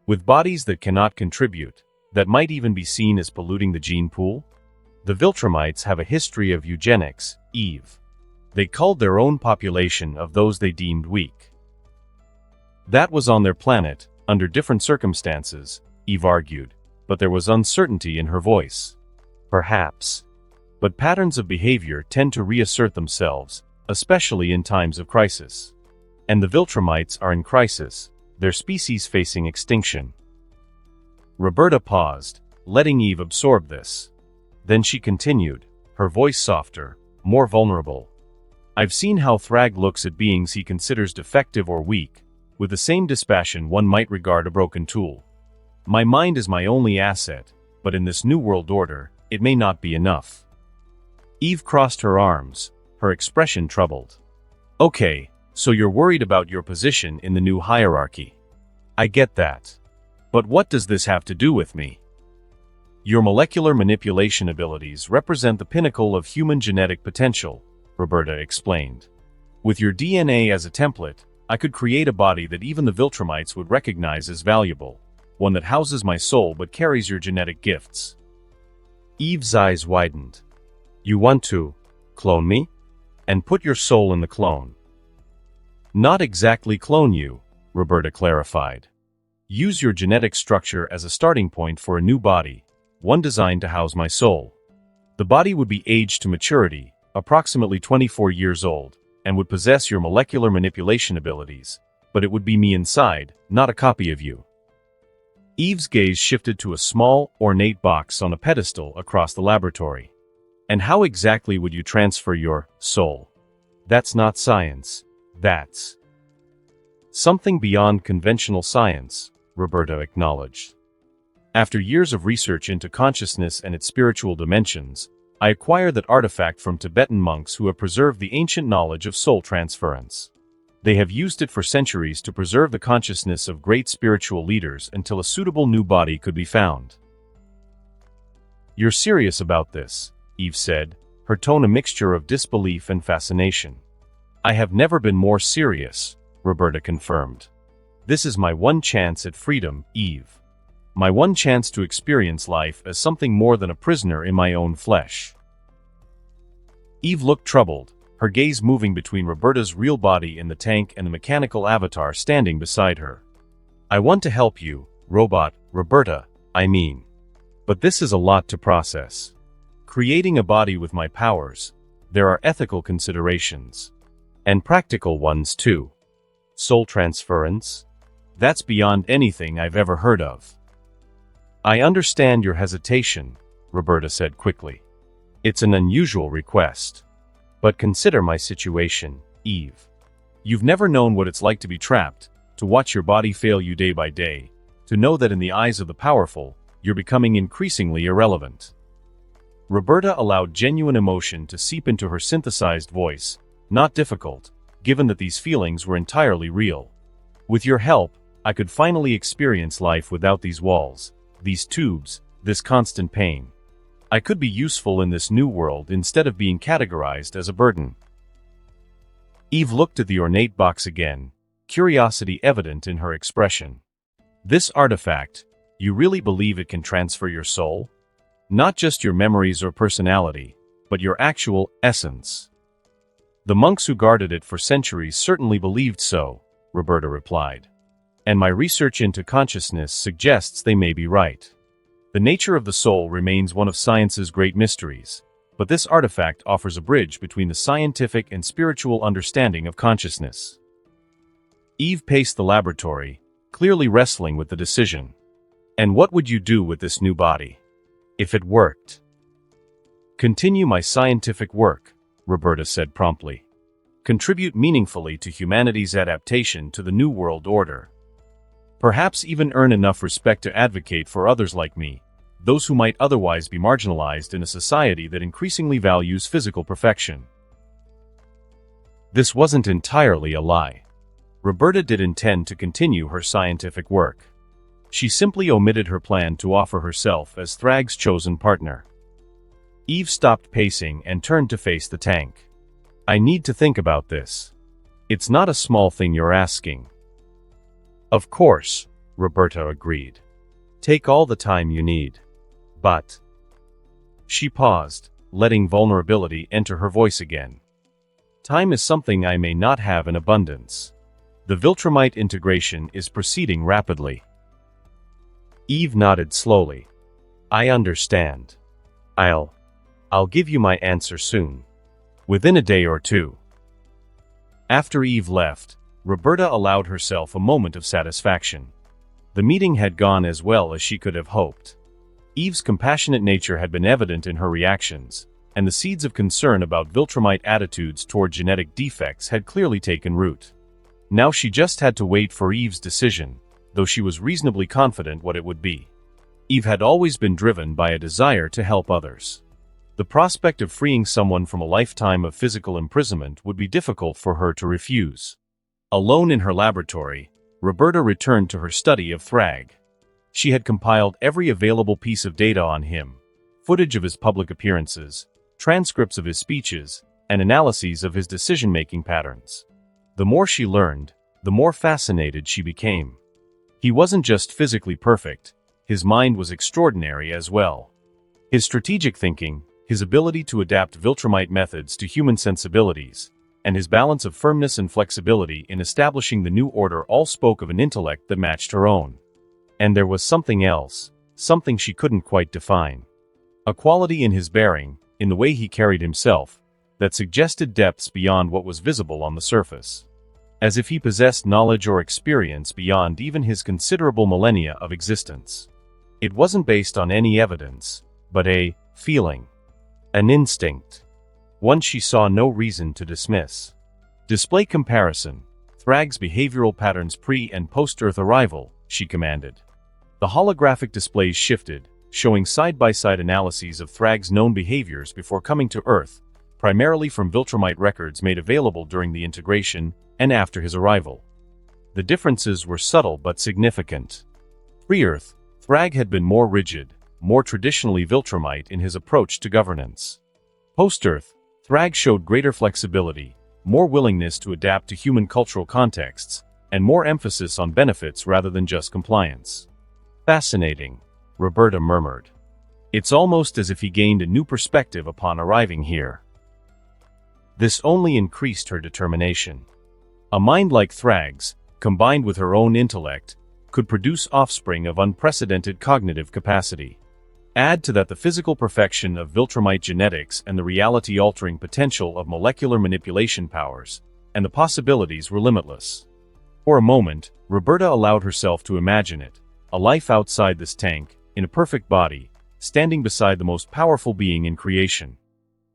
With bodies that cannot contribute, that might even be seen as polluting the gene pool? The Viltrumites have a history of eugenics, Eve. They culled their own population of those they deemed weak. That was on their planet, under different circumstances, Eve argued, but there was uncertainty in her voice. Perhaps. But patterns of behavior tend to reassert themselves, especially in times of crisis. And the Viltrumites are in crisis, their species facing extinction. Roberta paused, letting Eve absorb this. Then she continued, her voice softer, more vulnerable. I've seen how Thragg looks at beings he considers defective or weak, with the same dispassion one might regard a broken tool. My mind is my only asset, but in this new world order, it may not be enough. Eve crossed her arms, her expression troubled. Okay, so you're worried about your position in the new hierarchy. I get that. But what does this have to do with me? Your molecular manipulation abilities represent the pinnacle of human genetic potential, Roberta explained. With your DNA as a template, I could create a body that even the Viltrumites would recognize as valuable, one that houses my soul but carries your genetic gifts. Eve's eyes widened. You want to clone me? and put your soul in the clone. Not exactly clone you, Roberta clarified. Use your genetic structure as a starting point for a new body, one designed to house my soul. The body would be aged to maturity, approximately 24 years old, and would possess your molecular manipulation abilities, but it would be me inside, not a copy of you. Eve's gaze shifted to a small, ornate box on a pedestal across the laboratory. And how exactly would you transfer your soul? That's not science. That's something beyond conventional science, Roberta acknowledged. After years of research into consciousness and its spiritual dimensions, I acquired that artifact from Tibetan monks who have preserved the ancient knowledge of soul transference. They have used it for centuries to preserve the consciousness of great spiritual leaders until a suitable new body could be found. You're serious about this, Eve said, her tone a mixture of disbelief and fascination. I have never been more serious, Roberta confirmed. This is my one chance at freedom, Eve. My one chance to experience life as something more than a prisoner in my own flesh. Eve looked troubled, her gaze moving between Roberta's real body in the tank and the mechanical avatar standing beside her. I want to help you, Roberta, I mean. But this is a lot to process. Creating a body with my powers, there are ethical considerations. And practical ones too. Soul transference? That's beyond anything I've ever heard of. I understand your hesitation, Roberta said quickly. It's an unusual request. But consider my situation, Eve. You've never known what it's like to be trapped, to watch your body fail you day by day, to know that in the eyes of the powerful, you're becoming increasingly irrelevant. Roberta allowed genuine emotion to seep into her synthesized voice, not difficult, given that these feelings were entirely real. With your help, I could finally experience life without these walls, these tubes, this constant pain. I could be useful in this new world instead of being categorized as a burden. Eve looked at the ornate box again, curiosity evident in her expression. This artifact, you really believe it can transfer your soul? Not just your memories or personality, but your actual essence. The monks who guarded it for centuries certainly believed so, Roberta replied. And my research into consciousness suggests they may be right. The nature of the soul remains one of science's great mysteries, but this artifact offers a bridge between the scientific and spiritual understanding of consciousness. Eve paced the laboratory, clearly wrestling with the decision. And what would you do with this new body? If it worked? Continue my scientific work, Roberta said promptly. Contribute meaningfully to humanity's adaptation to the New World Order. Perhaps even earn enough respect to advocate for others like me, those who might otherwise be marginalized in a society that increasingly values physical perfection. This wasn't entirely a lie. Roberta did intend to continue her scientific work. She simply omitted her plan to offer herself as Thragg's chosen partner. Eve stopped pacing and turned to face the tank. I need to think about this. It's not a small thing you're asking. Of course, Roberta agreed. Take all the time you need. But... She paused, letting vulnerability enter her voice again. Time is something I may not have in abundance. The Viltrumite integration is proceeding rapidly. Eve nodded slowly. I understand. I'll give you my answer soon. Within a day or two. After Eve left, Roberta allowed herself a moment of satisfaction. The meeting had gone as well as she could have hoped. Eve's compassionate nature had been evident in her reactions, and the seeds of concern about Viltrumite attitudes toward genetic defects had clearly taken root. Now she just had to wait for Eve's decision, though she was reasonably confident what it would be. Eve had always been driven by a desire to help others. The prospect of freeing someone from a lifetime of physical imprisonment would be difficult for her to refuse. Alone in her laboratory, Roberta returned to her study of Thragg. She had compiled every available piece of data on him, footage of his public appearances, transcripts of his speeches, and analyses of his decision-making patterns. The more she learned, the more fascinated she became. He wasn't just physically perfect, his mind was extraordinary as well. His strategic thinking, his ability to adapt Viltrumite methods to human sensibilities, and his balance of firmness and flexibility in establishing the new order all spoke of an intellect that matched her own. And there was something else, something she couldn't quite define. A quality in his bearing, in the way he carried himself, that suggested depths beyond what was visible on the surface. As if he possessed knowledge or experience beyond even his considerable millennia of existence. It wasn't based on any evidence, but a feeling. An instinct. One she saw no reason to dismiss. Display comparison. Thragg's behavioral patterns pre- and post-Earth arrival, she commanded. The holographic displays shifted, showing side-by-side analyses of Thragg's known behaviors before coming to Earth, primarily from Viltrumite records made available during the integration and after his arrival. The differences were subtle but significant. Pre-Earth, Thragg had been more rigid, more traditionally Viltrumite in his approach to governance. Post-Earth, Thragg showed greater flexibility, more willingness to adapt to human cultural contexts, and more emphasis on benefits rather than just compliance. Fascinating, Roberta murmured. It's almost as if he gained a new perspective upon arriving here. This only increased her determination. A mind like Thragg's, combined with her own intellect, could produce offspring of unprecedented cognitive capacity. Add to that the physical perfection of Viltrumite genetics and the reality-altering potential of molecular manipulation powers, and the possibilities were limitless. For a moment, Roberta allowed herself to imagine it, a life outside this tank, in a perfect body, standing beside the most powerful being in creation.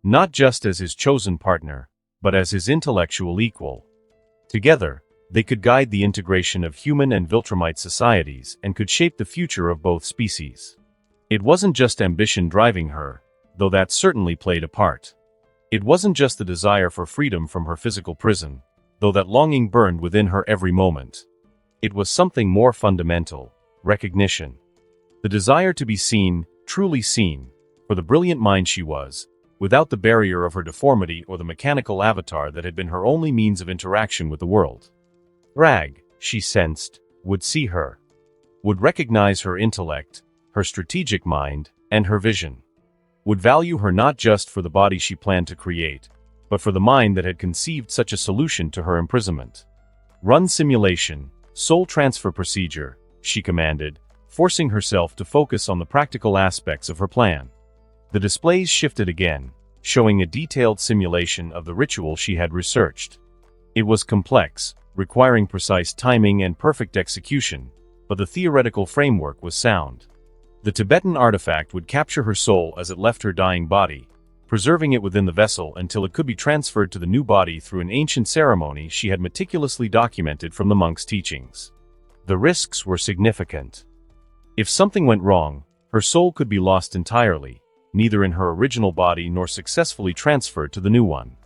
Not just as his chosen partner, but as his intellectual equal. Together, they could guide the integration of human and Viltrumite societies and could shape the future of both species. It wasn't just ambition driving her, though that certainly played a part. It wasn't just the desire for freedom from her physical prison, though that longing burned within her every moment. It was something more fundamental, recognition. The desire to be seen, truly seen, for the brilliant mind she was, without the barrier of her deformity or the mechanical avatar that had been her only means of interaction with the world. Thragg, she sensed, would see her. Would recognize her intellect, her strategic mind, and her vision. Would value her not just for the body she planned to create, but for the mind that had conceived such a solution to her imprisonment. Run simulation, soul transfer procedure, she commanded, forcing herself to focus on the practical aspects of her plan. The displays shifted again, showing a detailed simulation of the ritual she had researched. It was complex, requiring precise timing and perfect execution, but the theoretical framework was sound. The Tibetan artifact would capture her soul as it left her dying body, preserving it within the vessel until it could be transferred to the new body through an ancient ceremony she had meticulously documented from the monk's teachings. The risks were significant. If something went wrong, her soul could be lost entirely, neither in her original body nor successfully transferred to the new one.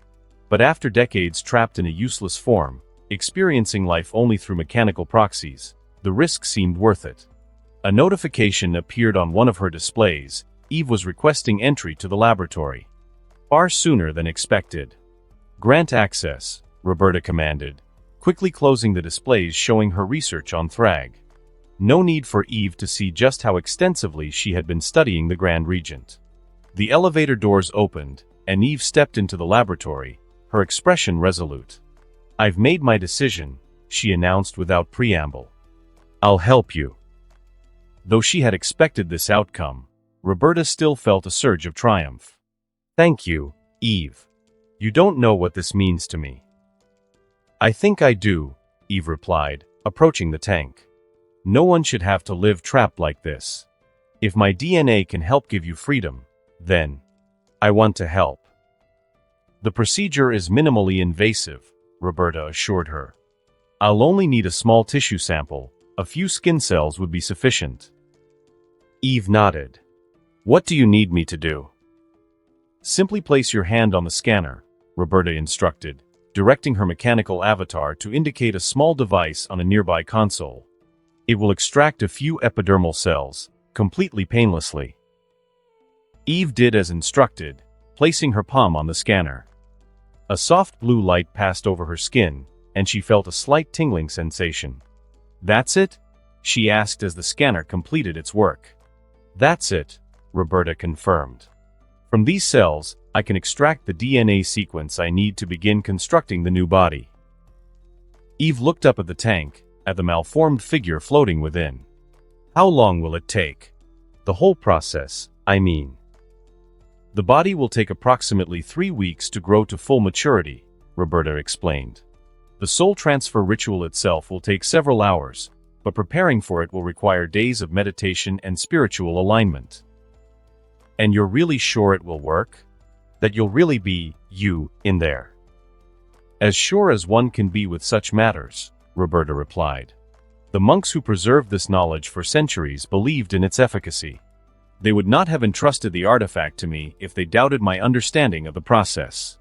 But after decades trapped in a useless form, experiencing life only through mechanical proxies, the risk seemed worth it. A notification appeared on one of her displays. Eve was requesting entry to the laboratory. Far sooner than expected. Grant access, Roberta commanded, quickly closing the displays showing her research on Thragg. No need for Eve to see just how extensively she had been studying the Grand Regent. The elevator doors opened, and Eve stepped into the laboratory, her expression resolute. "I've made my decision," she announced without preamble. "I'll help you." Though she had expected this outcome, Roberta still felt a surge of triumph. "Thank you, Eve. You don't know what this means to me." "I think I do," Eve replied, approaching the tank. "No one should have to live trapped like this. If my DNA can help give you freedom, then I want to help." "The procedure is minimally invasive," Roberta assured her. "I'll only need a small tissue sample. A few skin cells would be sufficient." Eve nodded. "What do you need me to do?" "Simply place your hand on the scanner," Roberta instructed, directing her mechanical avatar to indicate a small device on a nearby console. "It will extract a few epidermal cells, completely painlessly." Eve did as instructed, placing her palm on the scanner. A soft blue light passed over her skin, and she felt a slight tingling sensation. "That's it?" she asked as the scanner completed its work. "That's it," Roberta confirmed. From these cells, I can extract the DNA sequence I need to begin constructing the new body. Eve looked up at the tank, at the malformed figure floating within. How long will it take? The whole process, I mean. The body will take approximately 3 weeks to grow to full maturity, Roberta explained. The soul transfer ritual itself will take several hours, but preparing for it will require days of meditation and spiritual alignment. And you're really sure it will work? That you'll really be you in there? As sure as one can be with such matters, Roberta replied. The monks who preserved this knowledge for centuries believed in its efficacy. They would not have entrusted the artifact to me if they doubted my understanding of the process.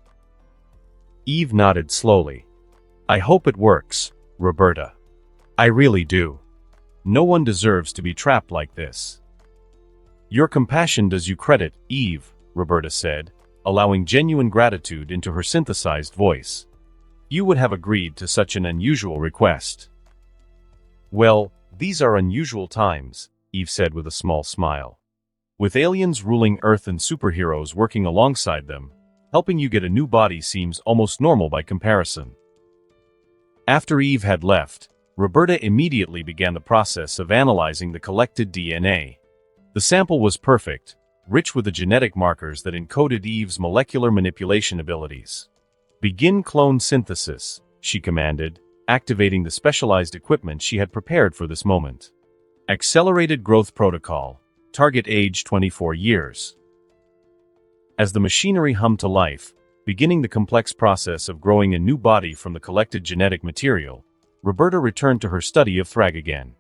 Eve nodded slowly. I hope it works, Roberta. I really do. No one deserves to be trapped like this. Your compassion does you credit, Eve, Roberta said, allowing genuine gratitude into her synthesized voice. You would have agreed to such an unusual request. Well, these are unusual times, Eve said with a small smile. With aliens ruling Earth and superheroes working alongside them, helping you get a new body seems almost normal by comparison. After Eve had left, Roberta immediately began the process of analyzing the collected DNA. The sample was perfect, rich with the genetic markers that encoded Eve's molecular manipulation abilities. Begin clone synthesis, she commanded, activating the specialized equipment she had prepared for this moment. Accelerated growth protocol. Target age 24 years. As the machinery hummed to life, beginning the complex process of growing a new body from the collected genetic material, Roberta returned to her study of Thragg again.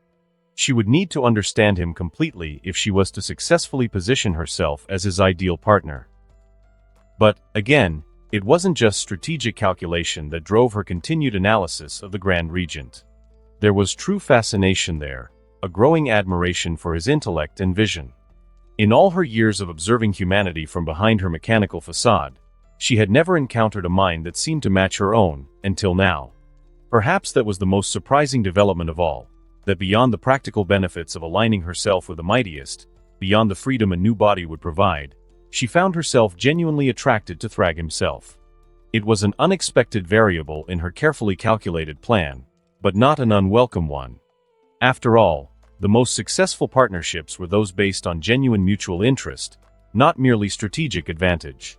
She would need to understand him completely if she was to successfully position herself as his ideal partner. But, again, it wasn't just strategic calculation that drove her continued analysis of the Grand Regent. There was true fascination there, a growing admiration for his intellect and vision. In all her years of observing humanity from behind her mechanical facade, she had never encountered a mind that seemed to match her own, until now. Perhaps that was the most surprising development of all, that beyond the practical benefits of aligning herself with the mightiest, beyond the freedom a new body would provide, she found herself genuinely attracted to Thragg himself. It was an unexpected variable in her carefully calculated plan, but not an unwelcome one. After all, the most successful partnerships were those based on genuine mutual interest, not merely strategic advantage.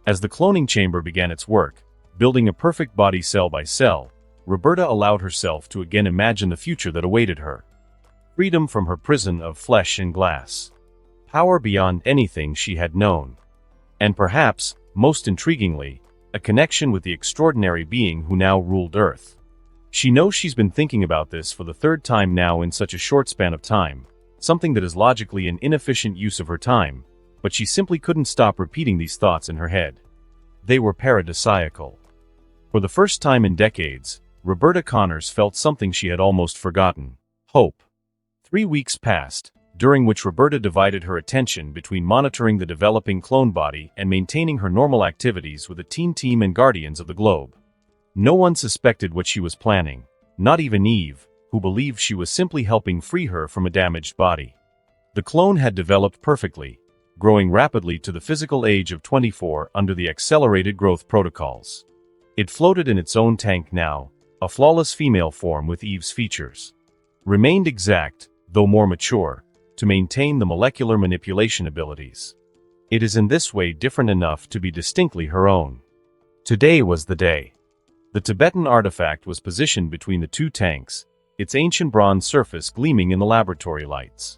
As the cloning chamber began its work, building a perfect body cell by cell, Roberta allowed herself to again imagine the future that awaited her. Freedom from her prison of flesh and glass. Power beyond anything she had known. And perhaps, most intriguingly, a connection with the extraordinary being who now ruled Earth. She knows she's been thinking about this for the third time now in such a short span of time, something that is logically an inefficient use of her time, but she simply couldn't stop repeating these thoughts in her head. They were paradisiacal. For the first time in decades, Roberta Connors felt something she had almost forgotten: hope. 3 weeks passed, during which Roberta divided her attention between monitoring the developing clone body and maintaining her normal activities with the team and guardians of the globe. No one suspected what she was planning, not even Eve, who believed she was simply helping free her from a damaged body. The clone had developed perfectly, growing rapidly to the physical age of 24 under the accelerated growth protocols. It floated in its own tank now, a flawless female form with Eve's features. Remained exact, though more mature, to maintain the molecular manipulation abilities. It is in this way different enough to be distinctly her own. Today was the day. The Tibetan artifact was positioned between the two tanks, its ancient bronze surface gleaming in the laboratory lights.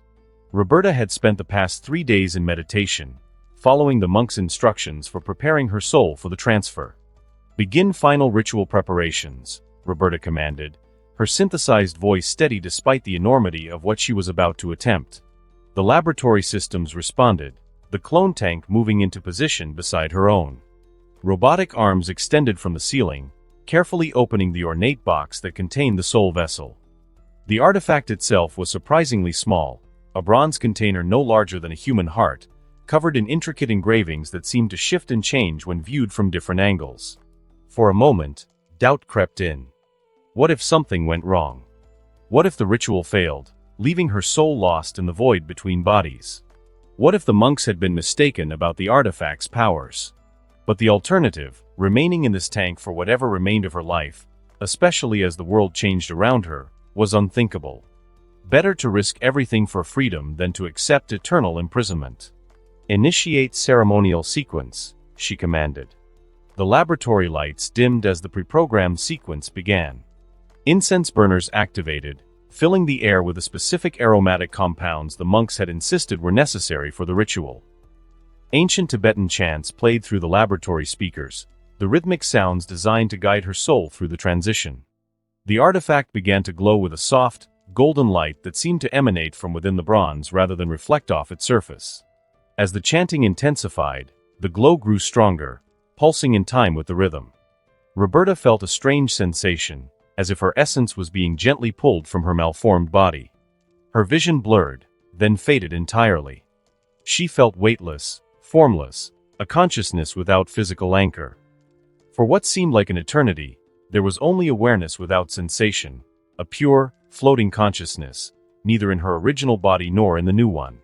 Roberta had spent the past 3 days in meditation, following the monk's instructions for preparing her soul for the transfer. Begin final ritual preparations, Roberta commanded, her synthesized voice steady despite the enormity of what she was about to attempt. The laboratory systems responded, the clone tank moving into position beside her own. Robotic arms extended from the ceiling, carefully opening the ornate box that contained the soul vessel. The artifact itself was surprisingly small, a bronze container no larger than a human heart, covered in intricate engravings that seemed to shift and change when viewed from different angles. For a moment, doubt crept in. What if something went wrong? What if the ritual failed, leaving her soul lost in the void between bodies? What if the monks had been mistaken about the artifact's powers? But the alternative, remaining in this tank for whatever remained of her life, especially as the world changed around her, was unthinkable. Better to risk everything for freedom than to accept eternal imprisonment. "Initiate ceremonial sequence," she commanded. The laboratory lights dimmed as the pre-programmed sequence began. Incense burners activated, filling the air with the specific aromatic compounds the monks had insisted were necessary for the ritual. Ancient Tibetan chants played through the laboratory speakers, the rhythmic sounds designed to guide her soul through the transition. The artifact began to glow with a soft, golden light that seemed to emanate from within the bronze rather than reflect off its surface. As the chanting intensified, the glow grew stronger, pulsing in time with the rhythm. Roberta felt a strange sensation, as if her essence was being gently pulled from her malformed body. Her vision blurred, then faded entirely. She felt weightless, formless, a consciousness without physical anchor. For what seemed like an eternity, there was only awareness without sensation, a pure, floating consciousness, neither in her original body nor in the new one.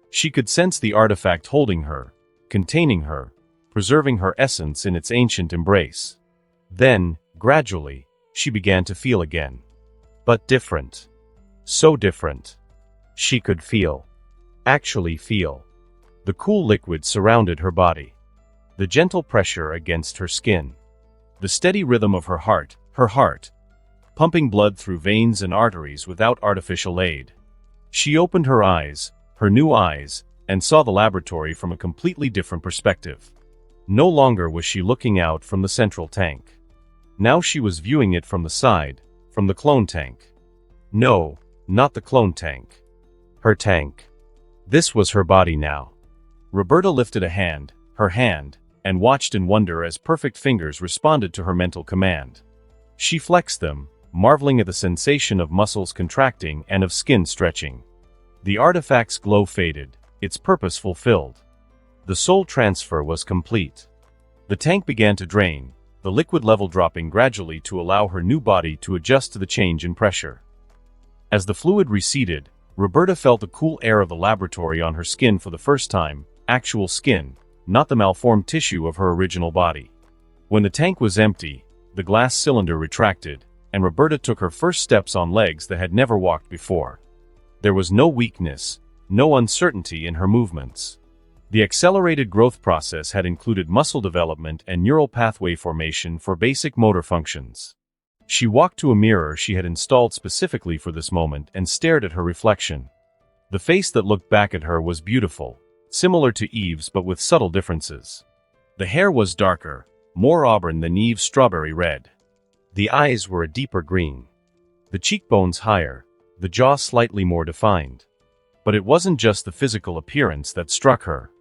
She could sense the artifact holding her, containing her, preserving her essence in its ancient embrace. Then, gradually, she began to feel again. But different. So different. She could feel. Actually feel. The cool liquid surrounded her body. The gentle pressure against her skin. The steady rhythm of her heart, pumping blood through veins and arteries without artificial aid. She opened her eyes, her new eyes, and saw the laboratory from a completely different perspective. No longer was she looking out from the central tank. Now she was viewing it from the side, from the clone tank. No, not the clone tank. Her tank. This was her body now. Roberta lifted a hand, her hand, and watched in wonder as perfect fingers responded to her mental command. She flexed them, marveling at the sensation of muscles contracting and of skin stretching. The artifact's glow faded, its purpose fulfilled. The soul transfer was complete. The tank began to drain, the liquid level dropping gradually to allow her new body to adjust to the change in pressure. As the fluid receded, Roberta felt the cool air of the laboratory on her skin for the first time, actual skin, not the malformed tissue of her original body. When the tank was empty, the glass cylinder retracted, and Roberta took her first steps on legs that had never walked before. There was no weakness, no uncertainty in her movements. The accelerated growth process had included muscle development and neural pathway formation for basic motor functions. She walked to a mirror she had installed specifically for this moment and stared at her reflection. The face that looked back at her was beautiful, similar to Eve's but with subtle differences. The hair was darker, more auburn than Eve's strawberry red. The eyes were a deeper green. The cheekbones higher, the jaw slightly more defined. But it wasn't just the physical appearance that struck her.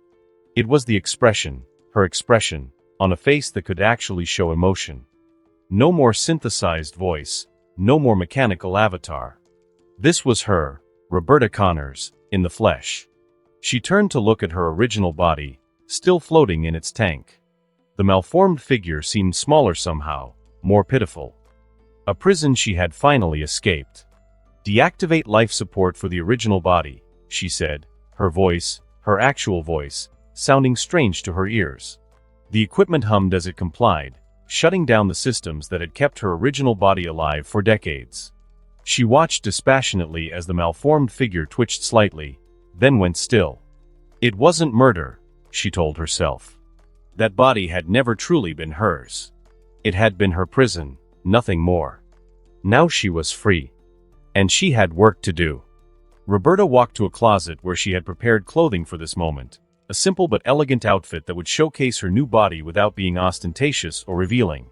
It was the expression, her expression, on a face that could actually show emotion. No more synthesized voice, no more mechanical avatar. This was her, Roberta Connors, in the flesh. She turned to look at her original body, still floating in its tank. The malformed figure seemed smaller somehow, more pitiful. A prison she had finally escaped. "Deactivate life support for the original body," she said, her voice, her actual voice, sounding strange to her ears. The equipment hummed as it complied, shutting down the systems that had kept her original body alive for decades. She watched dispassionately as the malformed figure twitched slightly, then went still. It wasn't murder, she told herself. That body had never truly been hers. It had been her prison, nothing more. Now she was free. And she had work to do. Roberta walked to a closet where she had prepared clothing for this moment, a simple but elegant outfit that would showcase her new body without being ostentatious or revealing.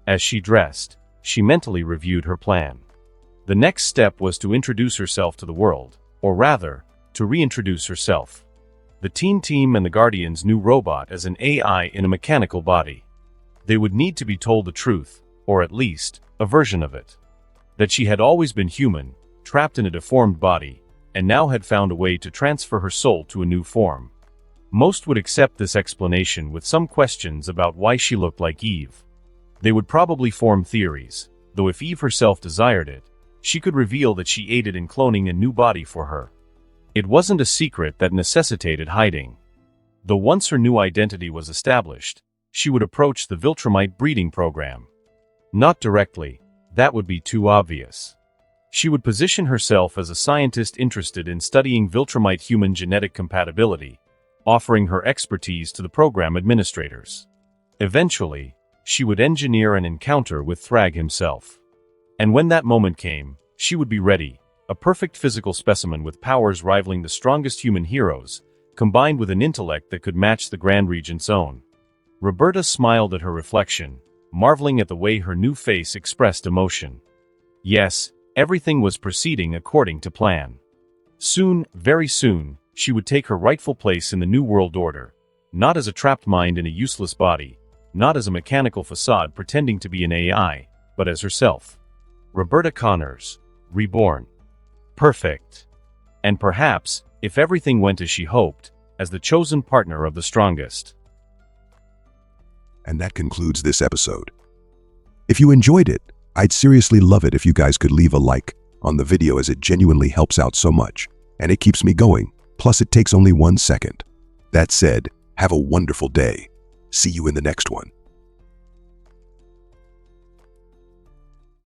As she dressed, she mentally reviewed her plan. The next step was to introduce herself to the world, or rather, to reintroduce herself. The teen team and the Guardians knew Robot as an AI in a mechanical body. They would need to be told the truth, or at least, a version of it. That she had always been human, trapped in a deformed body, and now had found a way to transfer her soul to a new form. Most would accept this explanation with some questions about why she looked like Eve. They would probably form theories, though if Eve herself desired it, she could reveal that she aided in cloning a new body for her. It wasn't a secret that necessitated hiding. Though once her new identity was established, she would approach the Viltrumite breeding program. Not directly, that would be too obvious. She would position herself as a scientist interested in studying Viltrumite human genetic compatibility, offering her expertise to the program administrators. Eventually, she would engineer an encounter with Thragg himself. And when that moment came, she would be ready, a perfect physical specimen with powers rivaling the strongest human heroes, combined with an intellect that could match the Grand Regent's own. Roberta smiled at her reflection, marveling at the way her new face expressed emotion. Yes, everything was proceeding according to plan. Soon, very soon, she would take her rightful place in the New World Order, not as a trapped mind in a useless body, not as a mechanical facade pretending to be an AI, but as herself. Roberta Connors, Reborn. Perfect. And perhaps, if everything went as she hoped, as the chosen partner of the strongest. And that concludes this episode. If you enjoyed it, I'd seriously love it if you guys could leave a like on the video, as it genuinely helps out so much, and it keeps me going, plus it takes only 1 second. That said, have a wonderful day. See you in the next one.